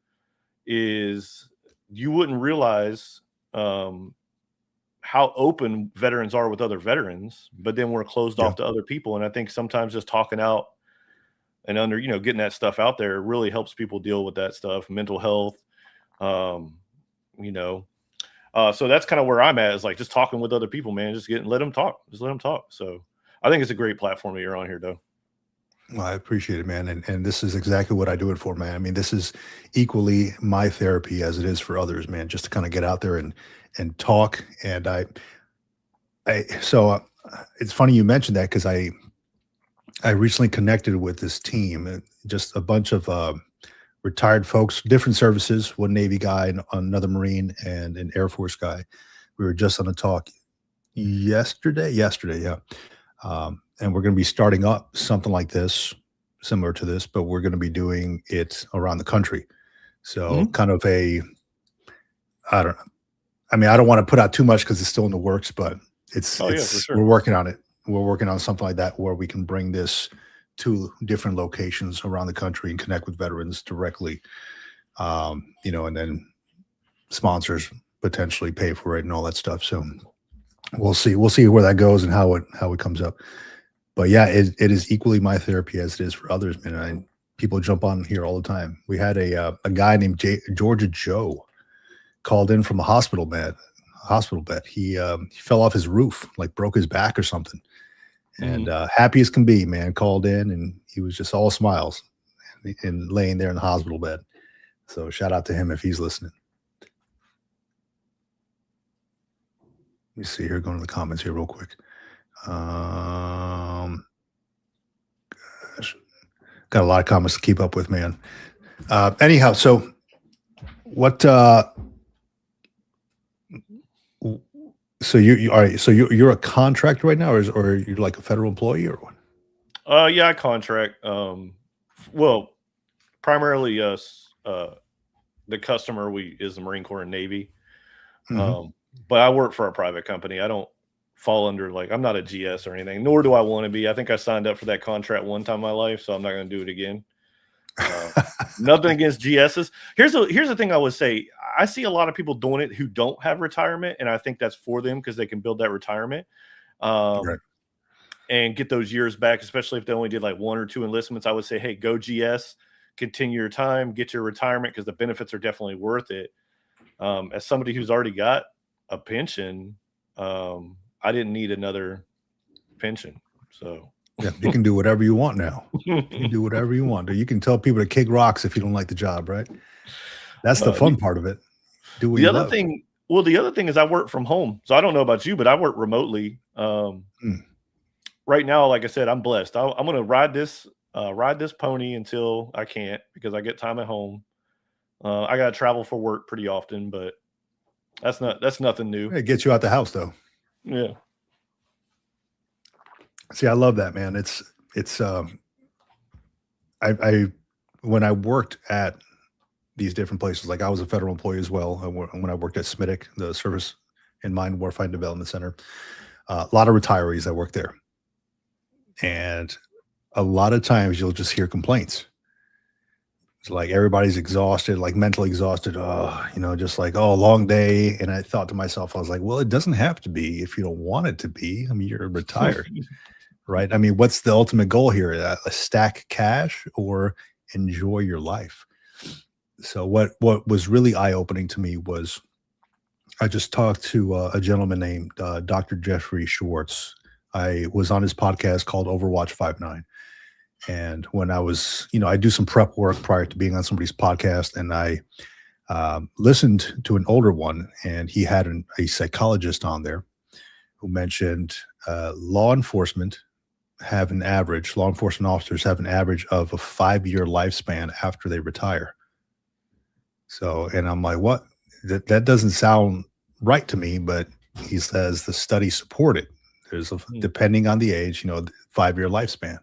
[SPEAKER 2] Is you wouldn't realize how open veterans are with other veterans, but then we're closed off to other people. And I think sometimes just talking out and getting that stuff out there really helps people deal with that stuff, mental health. So that's kind of where I'm at, is like just talking with other people, man. Let them talk. Just let them talk. So I think it's a great platform that you're on here, though.
[SPEAKER 1] Well, I appreciate it, man. And this is exactly what I do it for, man. I mean, this is equally my therapy as it is for others, man, just to kind of get out there and talk. And it's funny you mentioned that, because I recently connected with this team, just a bunch of retired folks, different services, one Navy guy, and another Marine, and an Air Force guy. We were just on a talk yesterday, yeah. And we're going to be starting up something like this, similar to this, but we're going to be doing it around the country. So kind of I don't know. I mean, I don't want to put out too much because it's still in the works, but
[SPEAKER 2] Yeah, for sure.
[SPEAKER 1] we're working on it. We're working on something like that where we can bring this to different locations around the country and connect with veterans directly. And then sponsors potentially pay for it and all that stuff. So we'll see where that goes and how it comes up. But yeah, it is equally my therapy as it is for others, man. People jump on here all the time. We had a guy named Georgia Joe called in from a hospital bed. He fell off his roof, like broke his back or something. And happy as can be, man, called in, and he was just all smiles and laying there in the hospital bed. So shout out to him if he's listening. Let me see here, going to the comments here real quick. Gosh, got a lot of comments to keep up with, man. Anyhow, so what? So you all right? So you're a contractor right now, or you're like a federal employee, or what?
[SPEAKER 2] Yeah, I contract. Well, primarily the customer is the Marine Corps and Navy. But I work for a private company. I don't fall under, like, I'm not a GS or anything, nor do I want to be. I think I signed up for that contract one time in my life, so I'm not going to do it again. Nothing against GSs. Here's the thing I would say. I see a lot of people doing it who don't have retirement, and I think that's for them because they can build that retirement
[SPEAKER 1] Right.
[SPEAKER 2] and get those years back, especially if they only did like 1 or 2 enlistments. I would say, hey, go GS, continue your time, get your retirement, because the benefits are definitely worth it. As somebody who's already got a pension, I didn't need another pension. So
[SPEAKER 1] yeah, you can do whatever you want now. You can do whatever you want. You can tell people to kick rocks if you don't like the job, right? That's the fun part of it. Do what you love.
[SPEAKER 2] The other thing is I work from home. So I don't know about you, but I work remotely. Right now, like I said, I'm blessed. I'm going to ride this pony until I can't, because I get time at home. I got to travel for work pretty often, but that's nothing new.
[SPEAKER 1] It gets you out the house, though.
[SPEAKER 2] Yeah.
[SPEAKER 1] See, I love that, man. When I worked at these different places, like I was a federal employee as well. When I worked at SMIDC, the Service and Mine Warfighting Development Center, a lot of retirees that work there. And a lot of times you'll just hear complaints. It's like everybody's exhausted, like mentally exhausted. Just like, long day. And I thought to myself, I was like, well, it doesn't have to be if you don't want it to be. I mean, you're retired, right? I mean, what's the ultimate goal here? A stack cash or enjoy your life? So what was really eye-opening to me was I just talked to a gentleman named Dr. Jeffrey Schwartz. I was on his podcast called Overwatch 5-9. And when I was, I do some prep work prior to being on somebody's podcast, and I listened to an older one, and he had a psychologist on there who mentioned law enforcement officers have an average of a 5-year lifespan after they retire. So, and I'm like, what? That doesn't sound right to me, but he says the studies support it. There's depending on the age, 5-year lifespan.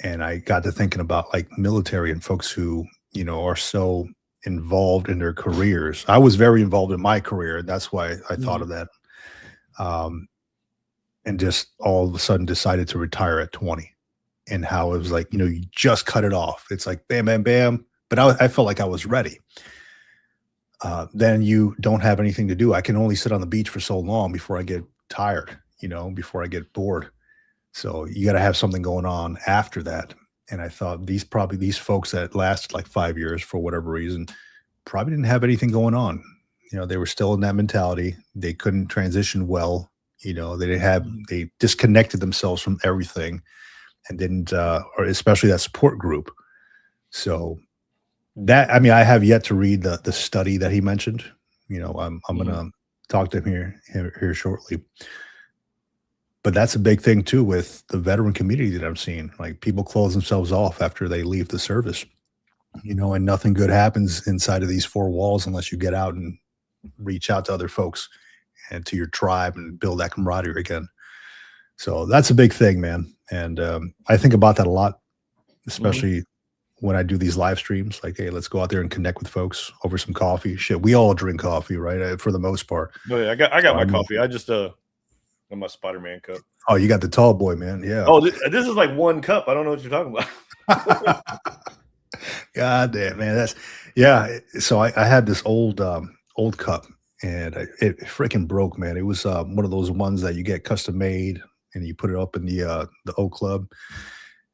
[SPEAKER 1] And I got to thinking about like military and folks who, are so involved in their careers. I was very involved in my career. And that's why I thought of that. And just all of a sudden decided to retire at 20, and how it was like, you just cut it off. It's like, bam, bam, bam. But I felt like I was ready. Then you don't have anything to do. I can only sit on the beach for so long before I get tired, before I get bored. So you got to have something going on after that. And I thought these folks that lasted like 5 years for whatever reason probably didn't have anything going on. they were still in that mentality. They couldn't transition well. They didn't have, they disconnected themselves from everything and didn't, or especially that support group. So that, I mean, I have yet to read the study that he mentioned. I'm
[SPEAKER 2] Mhm.
[SPEAKER 1] gonna talk to him here shortly. But that's a big thing too with the veteran community that I'm seeing. Like people close themselves off after they leave the service, and nothing good happens inside of these four walls unless you get out and reach out to other folks and to your tribe and build that camaraderie again. So that's a big thing, man. And I think about that a lot,
[SPEAKER 2] Mhm.
[SPEAKER 1] especially when I do these live streams. Like, hey, let's go out there and connect with folks over some coffee. Shit, we all drink coffee, right? For the most part.
[SPEAKER 2] Oh yeah, I got
[SPEAKER 1] So
[SPEAKER 2] my
[SPEAKER 1] I know.
[SPEAKER 2] coffee. I just got my Spider-Man cup.
[SPEAKER 1] Oh, you got the tall boy, man. Yeah.
[SPEAKER 2] Oh, this is like one cup. I don't know what you're talking about.
[SPEAKER 1] God damn, man. Yeah. So I had this old cup and it freaking broke, man. It was one of those ones that you get custom made and you put it up in the Oak Club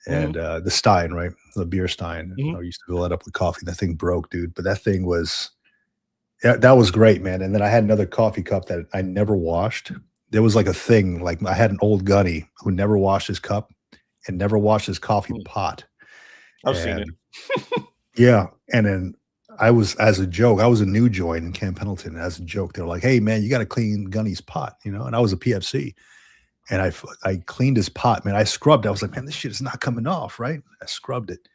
[SPEAKER 1] and
[SPEAKER 2] Mhm.
[SPEAKER 1] the Stein, right? The beer Stein. I
[SPEAKER 2] Mhm.
[SPEAKER 1] used to fill that up with coffee. That thing broke, dude. But that thing was, yeah, that was great, man. And then I had another coffee cup that I never washed. There was like a thing, like I had an old gunny who never washed his cup and never washed his coffee
[SPEAKER 2] Mm.
[SPEAKER 1] pot.
[SPEAKER 2] I've seen it.
[SPEAKER 1] And yeah, and then I was as a joke, I was a new join in Camp Pendleton. As a joke, they're like, "Hey, man, you got to clean Gunny's pot," and I was a PFC, and I cleaned his pot, man. I scrubbed. I was like, "Man, this shit is not coming off." Right? I scrubbed it,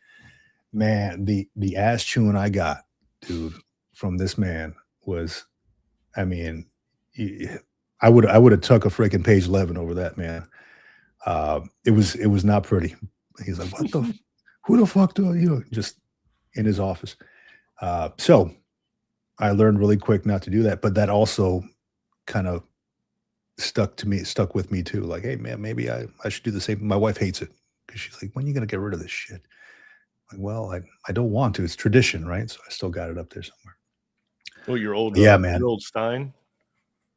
[SPEAKER 1] man. The ass chewing I got, dude, from this man was, I mean, y- I would have took a freaking page 11 over that, man. It was not pretty. He's like, "What the? Who the fuck do you?" Just in his office. So I learned really quick not to do that, but that also kind of stuck with me too. Like, hey man, maybe I should do the same. My wife hates it because she's like, when are you gonna get rid of this shit? Like, well, I don't want to. It's tradition, right? So I still got it up there somewhere.
[SPEAKER 2] Oh,
[SPEAKER 1] But yeah,
[SPEAKER 2] your
[SPEAKER 1] man.
[SPEAKER 2] old Stein.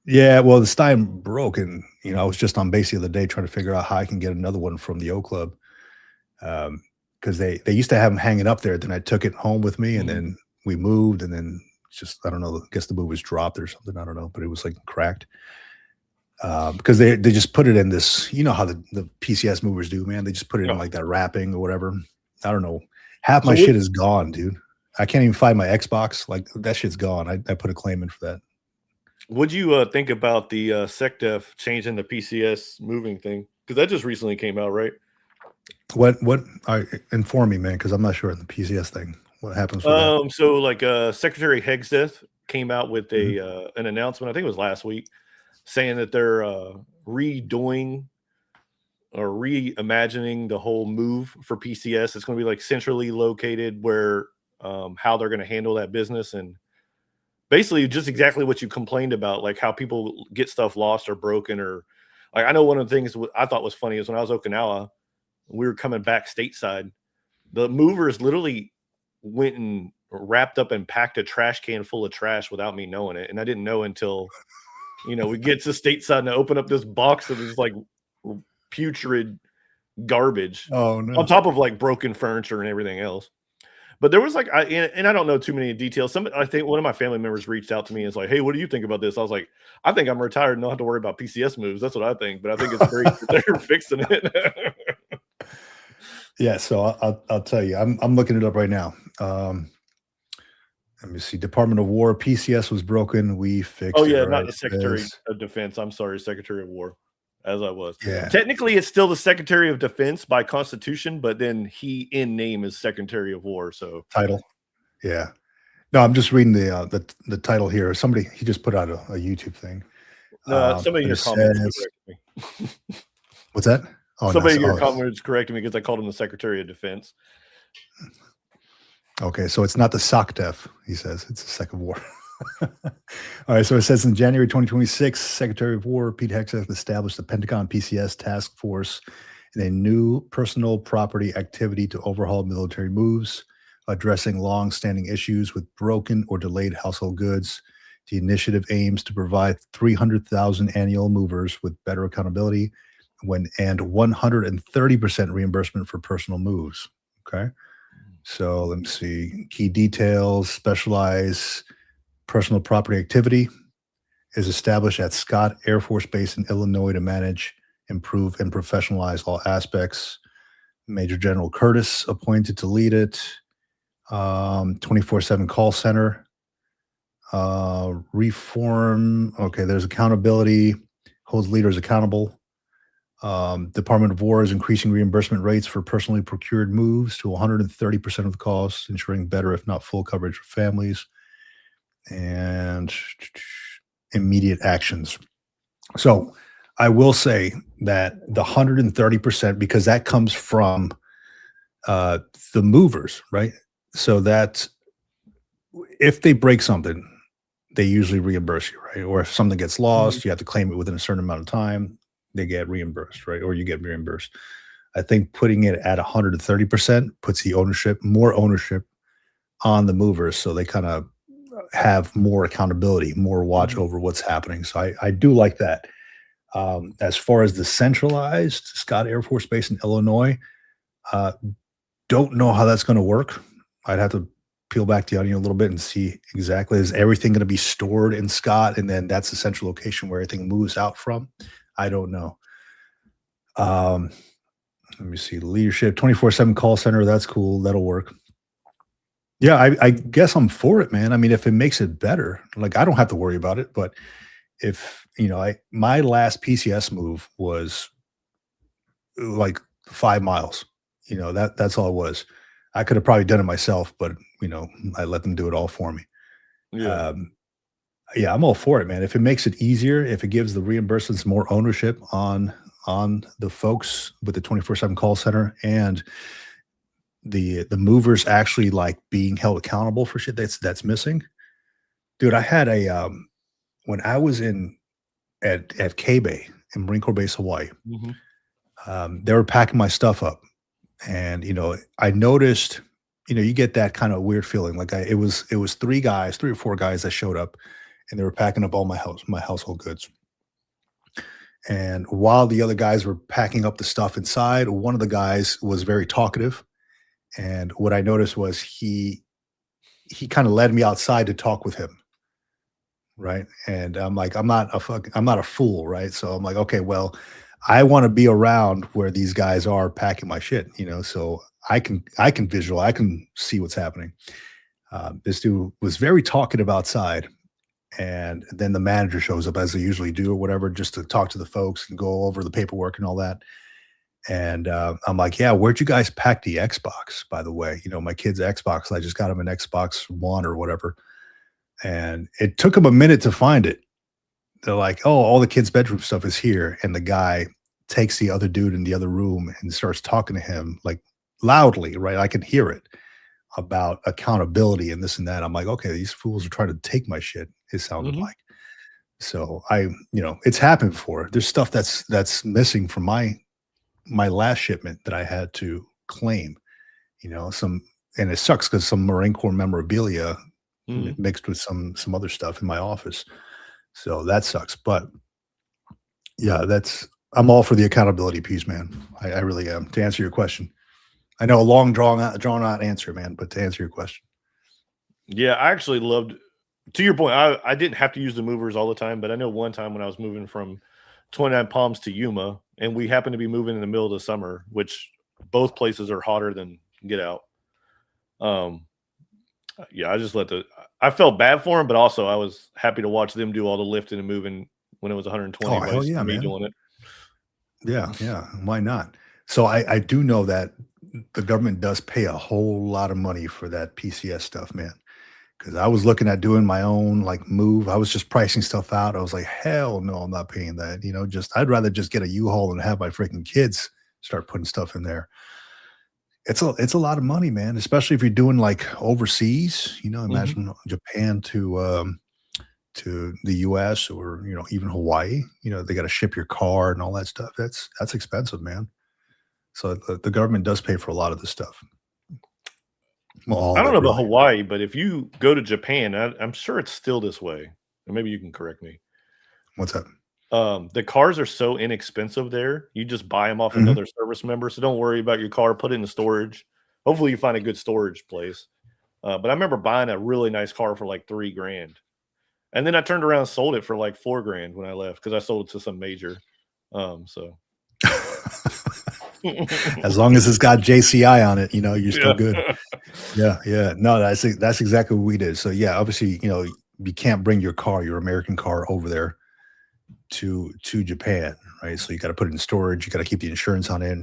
[SPEAKER 1] Yeah, well, the Stein broke, and I was just on base the other day trying to figure out how I can get another one from the O Club. Because they used to have them hanging up there. Then I took it home with me, and
[SPEAKER 2] Mhm.
[SPEAKER 1] then we moved, and then it's just I don't know. I guess the move was dropped or something. I don't know, but it was like cracked. Because they just put it in this, how the PCS movers do, man. They just put it in
[SPEAKER 2] Yeah.
[SPEAKER 1] like that wrapping or whatever. I don't know. Half
[SPEAKER 2] So
[SPEAKER 1] my
[SPEAKER 2] what
[SPEAKER 1] shit is gone, dude. I can't even find my Xbox. Like that shit's gone. I put a claim in for that.
[SPEAKER 2] what'd you think about the SecDef changing the PCS moving thing? Because that just recently came out, right?
[SPEAKER 1] What? I inform me, man, because I'm not sure on the PCS thing. What happens with that?
[SPEAKER 2] So like Secretary Hegseth came out with
[SPEAKER 1] Mhm.
[SPEAKER 2] a an announcement, I think it was last week, saying that they're redoing or reimagining the whole move for PCS. It's going to be like centrally located where how they're going to handle that business and basically just exactly what you complained about, like how people get stuff lost or broken or like I know one of the things I thought was funny is when I was Okinawa, we were coming back stateside. The movers literally went and wrapped up and packed a trash can full of trash without me knowing it, and I didn't know until we get to stateside and I open up this box of this like putrid garbage
[SPEAKER 1] Oh
[SPEAKER 2] on
[SPEAKER 1] no.
[SPEAKER 2] top of like broken furniture and everything else. But there was like and I don't know too many details. Some I think one of my family members reached out to me and is like, "Hey, what do you think about this?" I was like, "I think I'm retired and don't have to worry about PCS moves." That's what I think, but I think it's great that they're fixing it.
[SPEAKER 1] Yeah, so I'll tell you, I'm looking it up right now. Let me see. Department of War PCS was broken. We
[SPEAKER 2] Oh
[SPEAKER 1] fixed it.
[SPEAKER 2] yeah,
[SPEAKER 1] All
[SPEAKER 2] not
[SPEAKER 1] right.
[SPEAKER 2] the
[SPEAKER 1] Says
[SPEAKER 2] Secretary of Defense. I'm sorry, Secretary of War, as I was.
[SPEAKER 1] yeah.
[SPEAKER 2] Technically, it's still the Secretary of Defense by Constitution, but then he in name is Secretary of War. So
[SPEAKER 1] Title. Yeah. No, I'm just reading the title here. Somebody he just put out a YouTube thing.
[SPEAKER 2] no, somebody in
[SPEAKER 1] But it
[SPEAKER 2] your comments
[SPEAKER 1] says
[SPEAKER 2] corrected me.
[SPEAKER 1] what's that? Oh,
[SPEAKER 2] Somebody
[SPEAKER 1] nice.
[SPEAKER 2] in your
[SPEAKER 1] Oh,
[SPEAKER 2] comments corrected me because I called him the Secretary of Defense.
[SPEAKER 1] okay. So it's not the SOCDEF, he says. It's the second war. All right. So it says in January 2026, Secretary of War Pete Hegseth established the Pentagon PCS task force in a new personal property activity to overhaul military moves, addressing long-standing issues with broken or delayed household goods. The initiative aims to provide 300,000 annual movers with better accountability and 130% reimbursement for personal moves. Okay. So let me see. Key details, specialize. Personal property activity is established at Scott Air Force Base in Illinois to manage, improve, and professionalize all aspects. Major General Curtis appointed to lead it. 24/7 call center. Reform. Okay, there's accountability, holds leaders accountable. Department of War is increasing reimbursement rates for personally procured moves to 130% of the cost, ensuring better, if not full, coverage for families. And immediate actions. So I will say that the 130%, because that comes from the movers, right? So that if they break something, they usually reimburse you, right? Or if something gets lost, you have to claim it within a certain amount of time, they get reimbursed, right? Or you get reimbursed. I think putting it at 130% puts the more ownership on the movers. So they kind of have more accountability, more watch over what's happening. So I do like that. As far as the centralized Scott Air Force Base in Illinois, don't know how that's going to work. I'd have to peel back the onion a little bit and see exactly, is everything going to be stored in Scott and then that's the central location where everything moves out from? I don't know. Let me see. Leadership 24/7 call center. That's cool. That'll work. Yeah, I guess I'm for it, man. I mean, if it makes it better, like I don't have to worry about it. But if my last PCS move was like 5 miles, that's all it was. I could have probably done it myself, but I let them do it all for me.
[SPEAKER 2] Yeah.
[SPEAKER 1] Yeah, I'm all for it, man. If it makes it easier, if it gives the reimbursements more ownership on the folks with the 24/7 call center and the movers actually like being held accountable for shit that's missing. Dude, I had when I was at K-Bay in Marine Corps Base, Hawaii, they were packing my stuff up. And I noticed, you get that kind of weird feeling. Like it was 3 or 4 guys that showed up and they were packing up all my household goods. And while the other guys were packing up the stuff inside, one of the guys was very talkative. And what I noticed was he kind of led me outside to talk with him. Right. And I'm like, I'm not a fool. Right. So I'm like, okay, well, I want to be around where these guys are packing my shit, so I can I can see what's happening. This dude was very talkative outside. And then the manager shows up as they usually do or whatever, just to talk to the folks and go over the paperwork and all that. And I'm like, yeah, where'd you guys pack the Xbox, by the way? My kid's Xbox. I just got him an Xbox One or whatever. And it took him a minute to find it. They're like, oh, all the kids' bedroom stuff is here. And the guy takes the other dude in the other room and starts talking to him like loudly, right? I can hear it about accountability and this and that. I'm like, okay, these fools are trying to take my shit. It sounded like. So it's happened before. There's stuff that's missing from my last shipment that I had to claim, and it sucks because some Marine Corps memorabilia mixed with some other stuff in my office. So that sucks. But yeah, I'm all for the accountability piece, man. I really am. To answer your question, I know a long drawn out answer, man, but to answer your question.
[SPEAKER 2] Yeah, I actually loved, to your point, I didn't have to use the movers all the time, but I know one time when I was moving from 29 Palms to Yuma, and we happened to be moving in the middle of the summer, which both places are hotter than get out. Yeah, I felt bad for them, but also I was happy to watch them do all the lifting and moving when it was 120.
[SPEAKER 1] Oh, hell yeah,
[SPEAKER 2] me
[SPEAKER 1] man.
[SPEAKER 2] doing it.
[SPEAKER 1] Yeah. Why not? So I do know that the government does pay a whole lot of money for that PCS stuff, man. Because I was looking at doing my own like move. I was just pricing stuff out. I was like, hell no, I'm not paying that. I'd rather just get a U-Haul and have my freaking kids start putting stuff in there. It's a lot of money, man, especially if you're doing like overseas, imagine Japan to the US or, even Hawaii, they got to ship your car and all that stuff. That's expensive, man. So the government does pay for a lot of this stuff. Well,
[SPEAKER 2] I don't know about Hawaii, but if you go to Japan, I'm sure it's still this way. Or maybe you can correct me.
[SPEAKER 1] What's that?
[SPEAKER 2] The cars are so inexpensive there. You just buy them off another service member. So don't worry about your car. Put it in the storage. Hopefully you find a good storage place. But I remember buying a really nice car for like $3,000. And then I turned around and sold it for like $4,000 when I left because I sold it to some major. So
[SPEAKER 1] As long as it's got JCI on it, you're still
[SPEAKER 2] yeah.
[SPEAKER 1] good. Yeah, yeah. No, that's exactly what we did. So yeah, obviously, you can't bring your American car over there to Japan, right? So you got to put it in storage. You got to keep the insurance on it.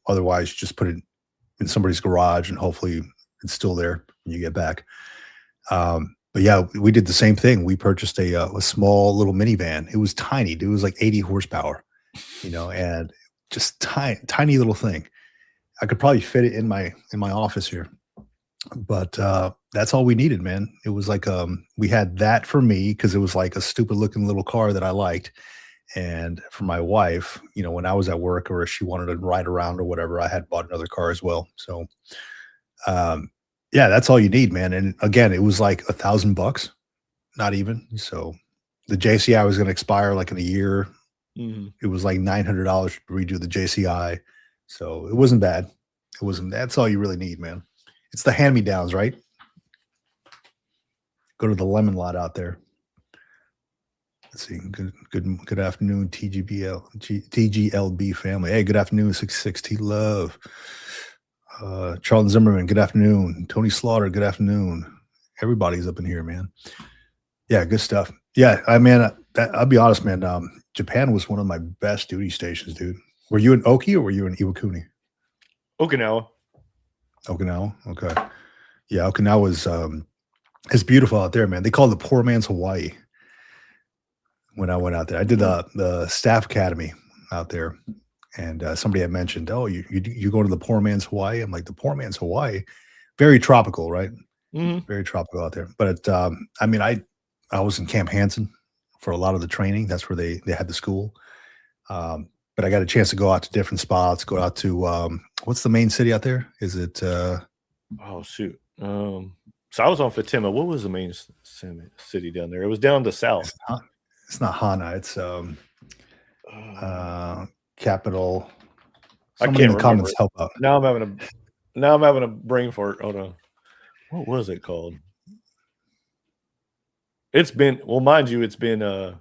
[SPEAKER 1] Otherwise, you just put it in somebody's garage and hopefully it's still there when you get back. But yeah, we did the same thing. We purchased a small little minivan. It was tiny. Dude. It was like 80 horsepower, and just tiny little thing. I could probably fit it in my office here, but that's all we needed, man. It was like we had that for me because it was like a stupid looking little car that I liked, and for my wife, when I was at work or if she wanted to ride around or whatever, I had bought another car as well. So, yeah, that's all you need, man. And again, it was like $1,000, not even. So the JCI was going to expire like in a year.
[SPEAKER 2] Mhm.
[SPEAKER 1] It was like $900 to redo the JCI. So it wasn't bad. That's all you really need, man. It's the hand-me-downs, right? Go to the lemon lot out there. Let's see. Good afternoon, TGLB family. Hey, good afternoon, 66 T Love. Charlton Zimmerman, good afternoon. Tony Slaughter, good afternoon. Everybody's up in here, man. Yeah, good stuff. Yeah, I'll be honest, man. Japan was one of my best duty stations, dude. Were you in Oki or were you in Iwakuni?
[SPEAKER 2] Okinawa.
[SPEAKER 1] Okinawa. Okay. Yeah, Okinawa is it's beautiful out there, man. They call it the poor man's Hawaii. When I went out there, I did the staff academy out there, and somebody had mentioned, "Oh, you go to the poor man's Hawaii." I'm like, "The poor man's Hawaii, very tropical, right?
[SPEAKER 2] Mhm.
[SPEAKER 1] Very tropical out there." But I was in Camp Hansen for a lot of the training. That's where they had the school. But I got a chance to go out to different spots. Go out to what's the main city out there? Is it?
[SPEAKER 2] Oh shoot. So I was on Fatima. What was the main city down there? It was down the south.
[SPEAKER 1] It's not Hana. It's capital. Somebody in the comments help out.
[SPEAKER 2] Now I'm having a brain fart. Hold on. What was it called? It's been mind you, it's been I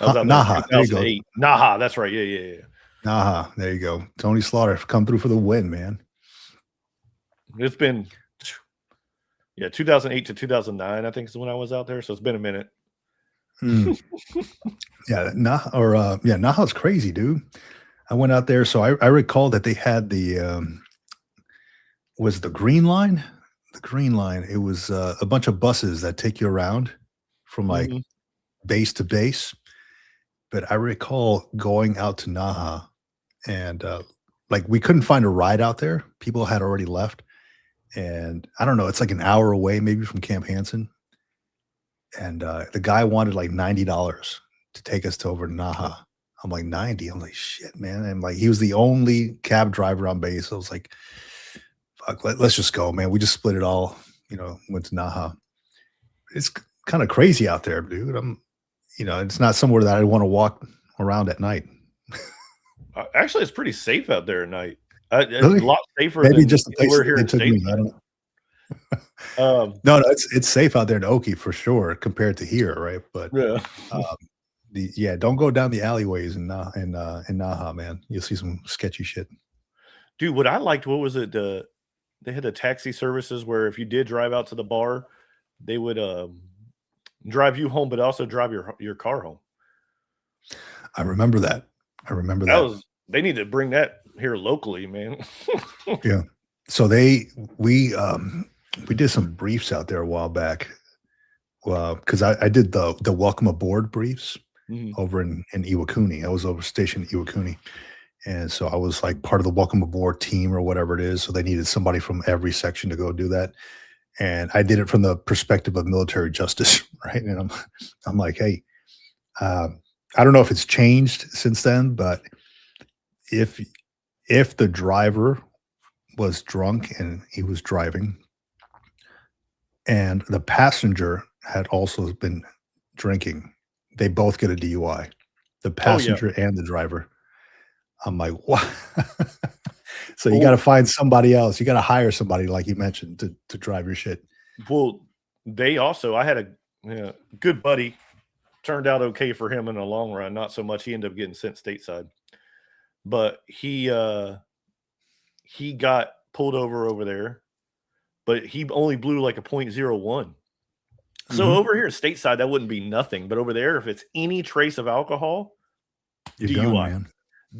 [SPEAKER 2] was out
[SPEAKER 1] Naha.
[SPEAKER 2] there in 2008. Naha, that's right. Yeah.
[SPEAKER 1] Naha. There you go. Tony Slaughter come through for the win, man.
[SPEAKER 2] It's been 2008 to 2009, I think is when I was out there. So it's been a minute.
[SPEAKER 1] Yeah, Naha's crazy, dude. I went out there, so I recall that they had the was the Green Line. The Green Line. It was a bunch of buses that take you around from like base to base. But I recall going out to Naha, and like we couldn't find a ride out there. People had already left, and I don't know. It's like an hour away, maybe from Camp Hansen. And the guy wanted like $90 to take us to over to Naha. I'm like 90. I'm like, shit, man. And like he was the only cab driver on base. I was like, fuck, let's just go, man. We just split it all, went to Naha. It's kind of crazy out there, dude. It's not somewhere that I want to walk around at night.
[SPEAKER 2] Actually, it's pretty safe out there at night.
[SPEAKER 1] Really?
[SPEAKER 2] It's a lot safer
[SPEAKER 1] Maybe
[SPEAKER 2] than
[SPEAKER 1] just the place
[SPEAKER 2] we're
[SPEAKER 1] that
[SPEAKER 2] here
[SPEAKER 1] they
[SPEAKER 2] in
[SPEAKER 1] took me. I don't know. No, it's safe out there in Oki for sure compared to here, right? But don't go down the alleyways in Naha, man. You'll see some sketchy shit.
[SPEAKER 2] Dude, what I liked, what was it? They had the taxi services where if you did drive out to the bar, they would drive you home, but also drive your car home.
[SPEAKER 1] I remember that.
[SPEAKER 2] They need to bring that here locally, man.
[SPEAKER 1] Yeah. So we did some briefs out there a while back. Because I did the welcome aboard briefs over in Iwakuni. I was over stationed in Iwakuni. And so I was like part of the welcome aboard team or whatever it is. So they needed somebody from every section to go do that. And I did it from the perspective of military justice, right? And I'm like, hey, I don't know if it's changed since then, but if the driver was drunk and he was driving and the passenger had also been drinking, they both get a DUI, the passenger and the driver. I'm like, what? So you got to find somebody else. You got to hire somebody, like you mentioned, to drive your shit.
[SPEAKER 2] Well, I had a Yeah, good buddy. Turned out okay for him in the long run. Not so much. He ended up getting sent stateside, but he got pulled over there, but he only blew like a .01. So
[SPEAKER 1] Mhm.
[SPEAKER 2] over here stateside, that wouldn't be nothing. But over there, if it's any trace of alcohol,
[SPEAKER 1] You're done,
[SPEAKER 2] DUI,
[SPEAKER 1] man.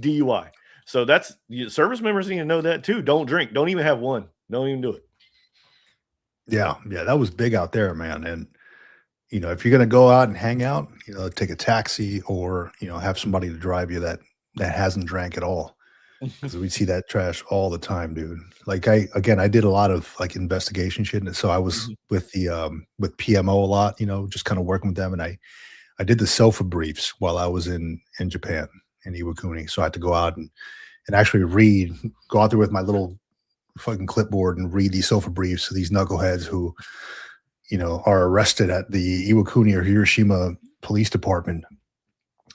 [SPEAKER 2] DUI. So service members need to know that too. Don't drink. Don't even have one. Don't even do it.
[SPEAKER 1] Yeah, yeah, that was big out there, man. And if you're gonna go out and hang out, take a taxi or have somebody to drive you that hasn't drank at all, because we see that trash all the time, dude. Like I did a lot of like investigation shit, and so I was
[SPEAKER 2] Mhm.
[SPEAKER 1] with PMO a lot, just kind of working with them, and I did the SOFA briefs while I was in Japan in Iwakuni, so I had to go out and actually go out there with my little fucking clipboard and read these SOFA briefs to these knuckleheads who are arrested at the Iwakuni or Hiroshima police department.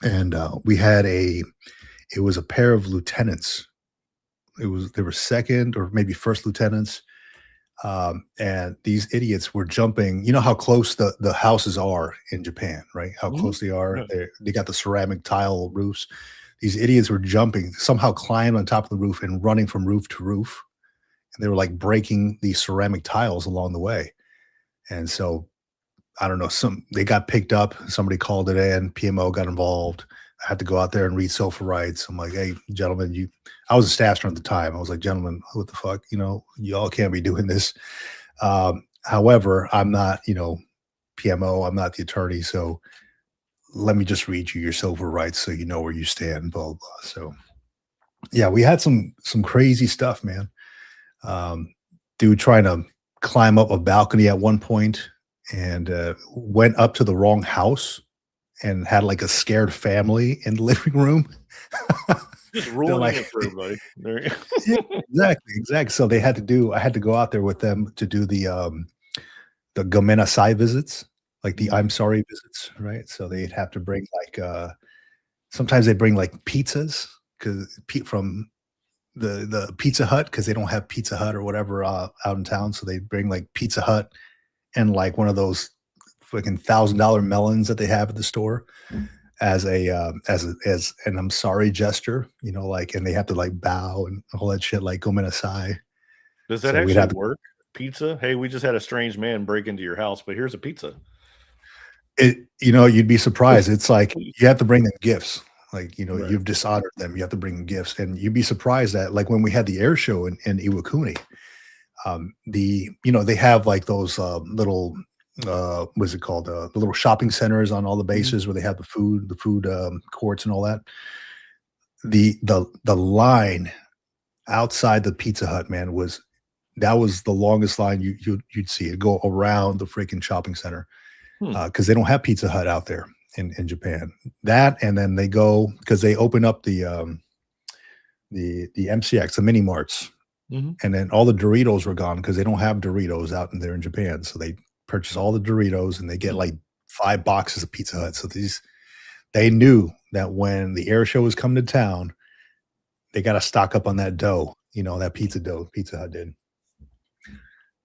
[SPEAKER 1] And it was a pair of lieutenants. They were second or maybe first lieutenants. And these idiots were jumping. You know how close the houses are in Japan, right? How
[SPEAKER 2] Mhm.
[SPEAKER 1] close they are.
[SPEAKER 2] Yeah.
[SPEAKER 1] They got the ceramic tile roofs. These idiots were jumping, somehow climbed on top of the roof and running from roof to roof. And they were like breaking these ceramic tiles along the way. And so I don't know, they got picked up. Somebody called it in. PMO got involved. I had to go out there and read SOFA rights. I'm like, hey, gentlemen, I was a staff sergeant at the time. I was like, gentlemen, what the fuck? Y'all can't be doing this. However, I'm not, PMO. I'm not the attorney. So let me just read you your SOFA rights so you know where you stand, blah, blah, blah. So yeah, we had some crazy stuff, man. Um, Dude trying to climb up a balcony at one point and went up to the wrong house and had like a scared family in the living room.
[SPEAKER 2] Just
[SPEAKER 1] They're
[SPEAKER 2] ruining
[SPEAKER 1] like,
[SPEAKER 2] it for everybody.
[SPEAKER 1] yeah, exactly, exactly. So I had to go out there with them to do the Gomenasai visits, like the
[SPEAKER 2] Mhm.
[SPEAKER 1] I'm sorry visits, right? So they'd have to bring like sometimes they bring like pizzas because from the Pizza Hut because they don't have Pizza Hut or whatever out in town. So they bring like Pizza Hut and like one of those fucking $1,000 melons that they have at the store as an I'm sorry gesture, like, and they have to like bow and all that shit, like go aside.
[SPEAKER 2] Does that
[SPEAKER 1] So we'd
[SPEAKER 2] actually
[SPEAKER 1] have to,
[SPEAKER 2] work? Pizza? Hey, we just had a strange man break into your house, but here's a pizza.
[SPEAKER 1] you'd be surprised. It's like you have to bring them gifts. Like,
[SPEAKER 2] Right.
[SPEAKER 1] you've dishonored them. You have to bring them gifts. And you'd be surprised that like when we had the air show in Iwakuni, they have like those little what's it called the little shopping centers on all the
[SPEAKER 2] Mhm.
[SPEAKER 1] bases where they have the food courts and all that. The line outside the Pizza Hut, man, was the longest line you'd see it go around the freaking shopping center
[SPEAKER 2] Hmm.
[SPEAKER 1] because they don't have Pizza Hut out there in Japan. That and then they go because they open up the MCX, the mini marts,
[SPEAKER 2] Mhm.
[SPEAKER 1] and then all the Doritos were gone because they don't have Doritos out in there in Japan. So they purchase all the Doritos and they get
[SPEAKER 2] Hmm.
[SPEAKER 1] like 5 boxes of Pizza Hut. So they knew that when the air show was coming to town, they got to stock up on that dough, that pizza dough Pizza Hut did.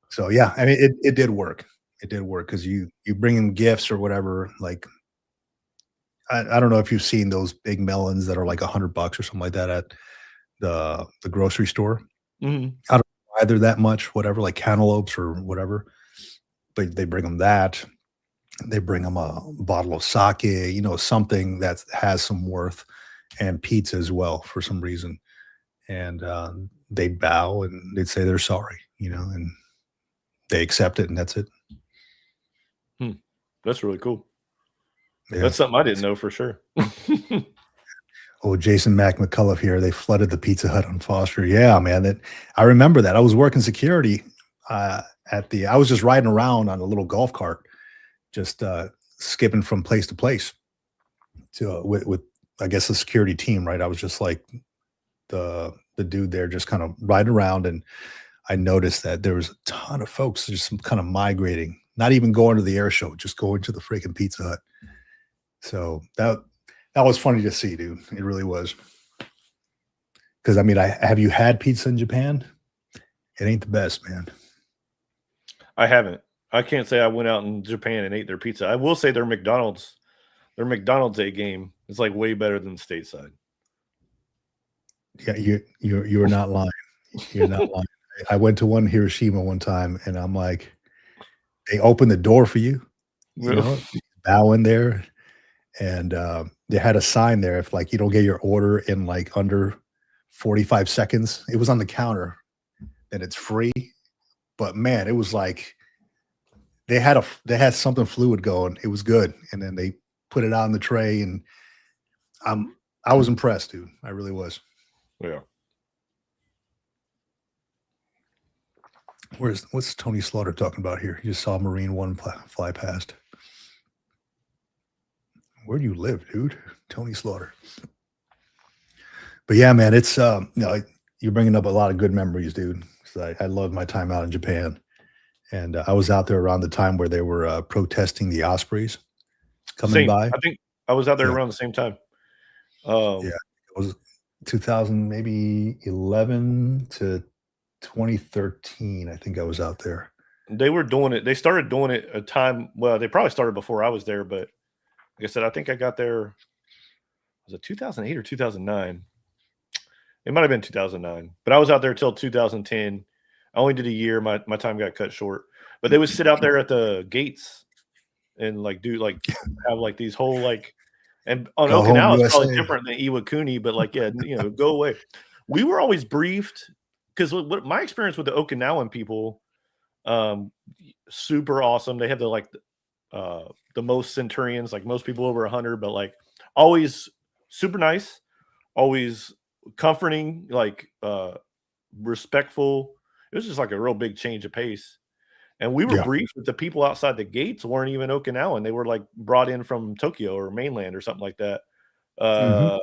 [SPEAKER 1] So yeah, I mean it did work. It did work because you bring in gifts or whatever. Like I don't know if you've seen those big melons that are like $100 or something like that at the grocery store.
[SPEAKER 2] Mhm.
[SPEAKER 1] I don't know either that much, whatever, like cantaloupes or whatever. But they bring them that. They bring them a bottle of sake, something that has some worth, and pizza as well for some reason. And they'd bow and they'd say they're sorry, and they accept it, and that's it.
[SPEAKER 2] Hmm. That's really cool.
[SPEAKER 1] Yeah.
[SPEAKER 2] That's something I didn't know for sure.
[SPEAKER 1] Oh, Jason Mac McCullough here. They flooded the Pizza Hut on Foster. Yeah, man. I remember that. I was working security I was just riding around on a little golf cart, just skipping from place to place to with I guess the security team, right? I was just like the dude there, just kind of riding around, and I noticed that there was a ton of folks just kind of migrating, not even going to the air show, just going to the freaking Pizza Hut. So that was funny to see, dude. It really was. Because I mean, I have you had pizza in Japan? It ain't the best, man.
[SPEAKER 2] I haven't. I can't say I went out in Japan and ate their pizza. I will say their McDonald's A game is like way better than stateside.
[SPEAKER 1] Yeah, you're not lying. You're not lying. I went to one Hiroshima one time, and I'm like, they open the door for you, you know, bow in there, and they had a sign there if like you don't get your order in like under 45 seconds, it was on the counter, and it's free. But man, it was like they had something fluid going. It was good, and then they put it on the tray, and I was impressed, dude. I really was.
[SPEAKER 2] Yeah.
[SPEAKER 1] What's Tony Slaughter talking about here? You just saw Marine One fly past. Where do you live, dude? Tony Slaughter. But yeah, man, it's you know, you're bringing up a lot of good memories, dude. 'Cause I loved my time out in Japan, and I was out there around the time where they were protesting the Ospreys coming
[SPEAKER 2] Same.
[SPEAKER 1] by.
[SPEAKER 2] I think I was out there
[SPEAKER 1] Yeah,
[SPEAKER 2] around the same time.
[SPEAKER 1] yeah, it was 2000, maybe 11 to 2013. I think I was out there.
[SPEAKER 2] They were doing it. They started doing it a time. Well, they probably started before I was there, but like I said, I think I got there. Was it 2008 or 2009? It might have been 2009, but I was out there till 2010. I only did a year. My time got cut short. But they would sit out there at the gates and like do like have like these whole like, and on
[SPEAKER 1] Go home,
[SPEAKER 2] Okinawa it's probably
[SPEAKER 1] USA.
[SPEAKER 2] different than Iwakuni, but like yeah, you know, go away. We were always briefed because what my experience with the Okinawan people, um, super awesome. They have the most centurions, like most people over 100, but like always super nice, always comforting, like respectful. It was just like a real big change of pace. And we were
[SPEAKER 1] Yeah.
[SPEAKER 2] briefed that the people outside the gates weren't even Okinawan. They were like brought in from Tokyo or mainland or something like that.
[SPEAKER 1] Hmm.
[SPEAKER 2] Uh,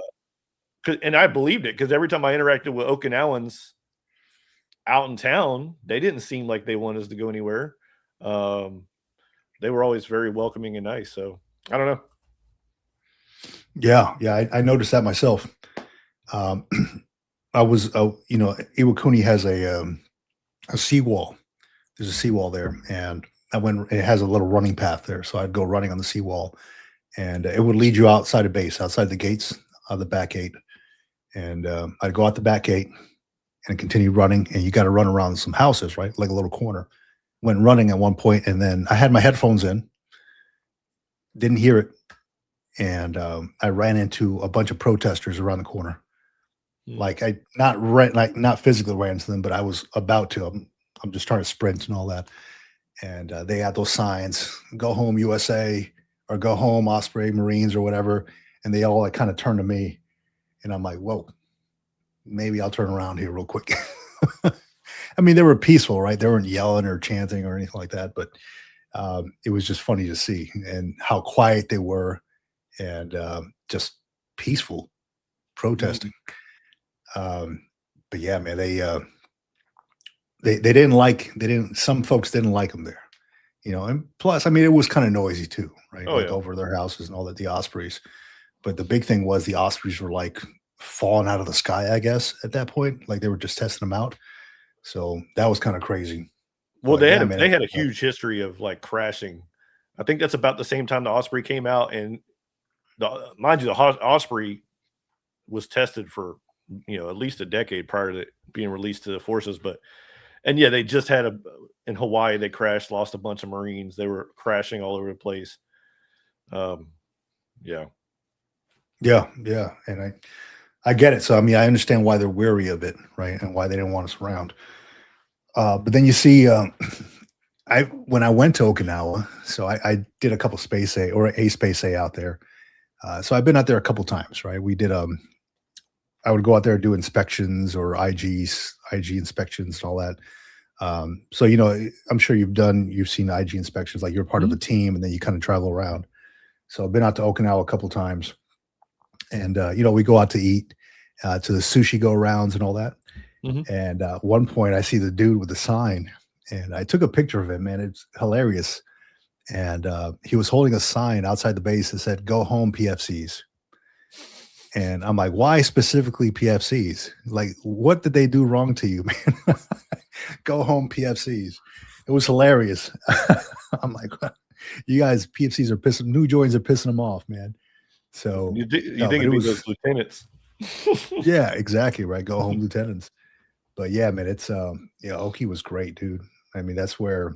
[SPEAKER 2] and I believed it because every time I interacted with Okinawans out in town, they didn't seem like they wanted us to go anywhere. Um, they were always very welcoming and nice. So I don't know.
[SPEAKER 1] Yeah, yeah, I noticed that myself. Um, I was, you know, Iwakuni has a seawall. There's a seawall there, and I went. It has a little running path there, so I'd go running on the seawall, and it would lead you outside of base, outside the gates, of the back gate, and I'd go out the back gate and continue running, and you got to run around some houses, right, like a little corner. Went running at one point, and then I had my headphones in, didn't hear it, and I ran into a bunch of protesters around the corner.
[SPEAKER 2] Mm.
[SPEAKER 1] Like I not ran, like not physically ran to them, but I was about to. I'm just trying to sprint and all that. And they had those signs: "Go home, USA," or "Go home, Osprey Marines," or whatever. And they all like kind of turned to me, and I'm like, "Whoa, maybe I'll turn around here real quick." I mean, they were peaceful, right? They weren't yelling or chanting or anything like that, but it was just funny to see and how quiet they were, and just peaceful
[SPEAKER 2] Mm.
[SPEAKER 1] protesting. Um, but yeah, man, they didn't like they didn't some folks didn't like them there, you know. And plus, I mean, it was kind of noisy too, right?
[SPEAKER 2] Oh
[SPEAKER 1] Like
[SPEAKER 2] yeah.
[SPEAKER 1] over their houses and all that. The Ospreys, but the big thing was the Ospreys were like falling out of the sky, I guess, at that point. Like they were just testing them out. So that was kind of crazy.
[SPEAKER 2] Well,
[SPEAKER 1] But yeah,
[SPEAKER 2] they
[SPEAKER 1] man,
[SPEAKER 2] had a huge history of like crashing. I think that's about the same time the Osprey came out, and mind you, the Osprey was tested for at least a decade prior to it being released to the forces. But and yeah, they just had a in Hawaii. They crashed, lost a bunch of Marines. They were crashing all over the place. Um, yeah,
[SPEAKER 1] yeah, yeah, and I get it. So I mean, I understand why they're wary of it, right, and why they didn't want us around. But then you see, I when I went to Okinawa, so I did a couple space A or a space A out there. So I've been out there a couple times, right? We did I would go out there and do inspections or IG inspections and all that. So I'm sure you've seen IG inspections, like you're part of
[SPEAKER 2] Mhm.
[SPEAKER 1] a team and then you kind of travel around. So I've been out to Okinawa a couple times, and we go out to eat, to the sushi go rounds and all that.
[SPEAKER 2] Mhm.
[SPEAKER 1] And one point I see the dude with the sign, and I took a picture of him, man. It's hilarious. And he was holding a sign outside the base that said "Go home, PFCs." And I'm like, why specifically PFCs? Like, what did they do wrong to you, man? Go home, PFCs. It was hilarious. I'm like, you guys, PFCs are pissing, new joins are pissing them off, man. So
[SPEAKER 2] You
[SPEAKER 1] no,
[SPEAKER 2] think
[SPEAKER 1] but it
[SPEAKER 2] it'd be
[SPEAKER 1] was,
[SPEAKER 2] those lieutenants?
[SPEAKER 1] yeah, exactly right. Go home, lieutenants. But yeah, man, it's yeah, Oki was great, dude. I mean, that's where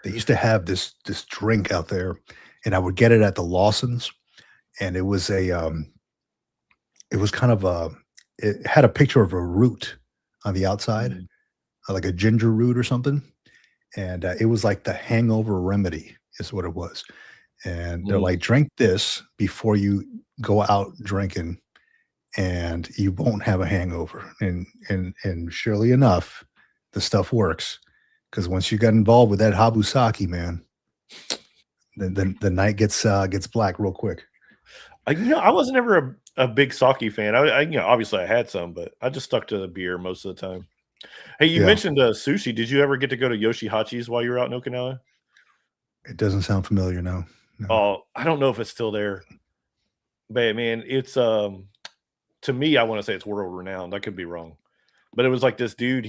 [SPEAKER 1] they used to have this drink out there, and I would get it at the Lawsons, and it was kind of a it had a picture of a root on the outside,
[SPEAKER 2] Mm,
[SPEAKER 1] like a ginger root or something, and it was like the hangover remedy is what it was. And they're
[SPEAKER 2] mm.
[SPEAKER 1] like, drink this before you go out drinking, and you won't have a hangover. And surely enough, the stuff works because once you got involved with that habusaki, man, then the night gets black real quick.
[SPEAKER 2] I wasn't ever a big sake fan. Obviously I had some, but I just stuck to the beer most of the time. Hey, you
[SPEAKER 1] Yeah,
[SPEAKER 2] mentioned sushi. Did you ever get to go to Yoshihachi's while you were out in Okinawa?
[SPEAKER 1] it doesn't sound familiar. No, no.
[SPEAKER 2] Oh, I don't know if it's still there, but man, it's to me, I want to say it's world renowned. I could be wrong, but it was like this dude.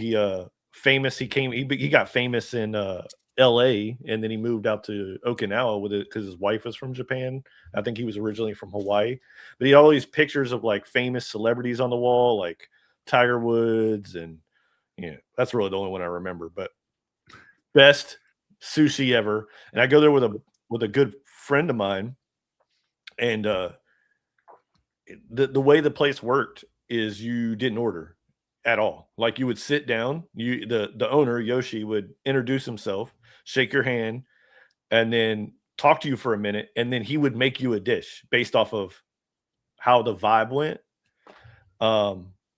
[SPEAKER 2] Famous. He got famous in L.A. and then he moved out to Okinawa with it because his wife was from Japan. I think he was originally from Hawaii, but he had all these pictures of like famous celebrities on the wall, like Tiger Woods, and that's really the only one I remember. But best sushi ever, and I go there with a good friend of mine, and the way the place worked is you didn't order at all. Like you would sit down, the owner Yoshi would introduce himself, shake your hand, and then talk to you for a minute, and then he would make you a dish based off of how the vibe went.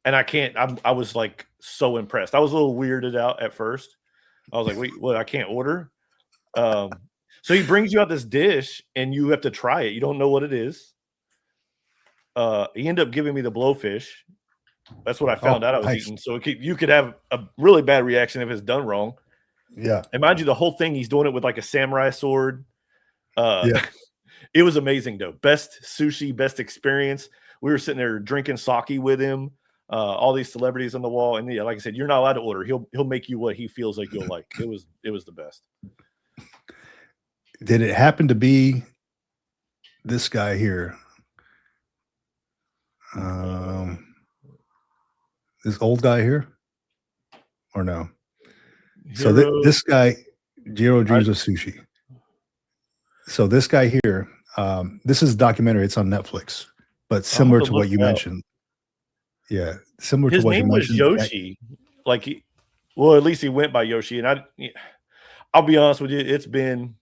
[SPEAKER 2] And I was like so impressed. I was a little weirded out at first. I was like, wait, what? I can't order. Um, so he brings you out this dish, and you have to try it. You don't know what it is. He ended up giving me the blowfish. That's what I found
[SPEAKER 1] Oh,
[SPEAKER 2] out I was
[SPEAKER 1] nice.
[SPEAKER 2] eating. So you could have a really bad reaction if it's done wrong.
[SPEAKER 1] Yeah,
[SPEAKER 2] And mind you, the whole thing, he's doing it with like a samurai sword. Uh,
[SPEAKER 1] yeah.
[SPEAKER 2] it was amazing though. Best sushi, best experience. We were sitting there drinking sake with him. All these celebrities on the wall, and yeah, like I said, you're not allowed to order. He'll make you what he feels like you'll like. It was the best.
[SPEAKER 1] Did it happen to be this guy here?
[SPEAKER 2] Uh,
[SPEAKER 1] Um, this old guy here, or no? So
[SPEAKER 2] Hero,
[SPEAKER 1] this guy, Jiro
[SPEAKER 2] I,
[SPEAKER 1] Dreams of Sushi. So this guy here, this is a documentary. It's on Netflix, but
[SPEAKER 2] I'll have
[SPEAKER 1] similar
[SPEAKER 2] to
[SPEAKER 1] to
[SPEAKER 2] look
[SPEAKER 1] what you
[SPEAKER 2] it up.
[SPEAKER 1] mentioned. Yeah, similar to
[SPEAKER 2] His
[SPEAKER 1] what you
[SPEAKER 2] name was
[SPEAKER 1] mentioned.
[SPEAKER 2] Yoshi. Like well, at least he went by Yoshi. And I'll be honest with you, it's been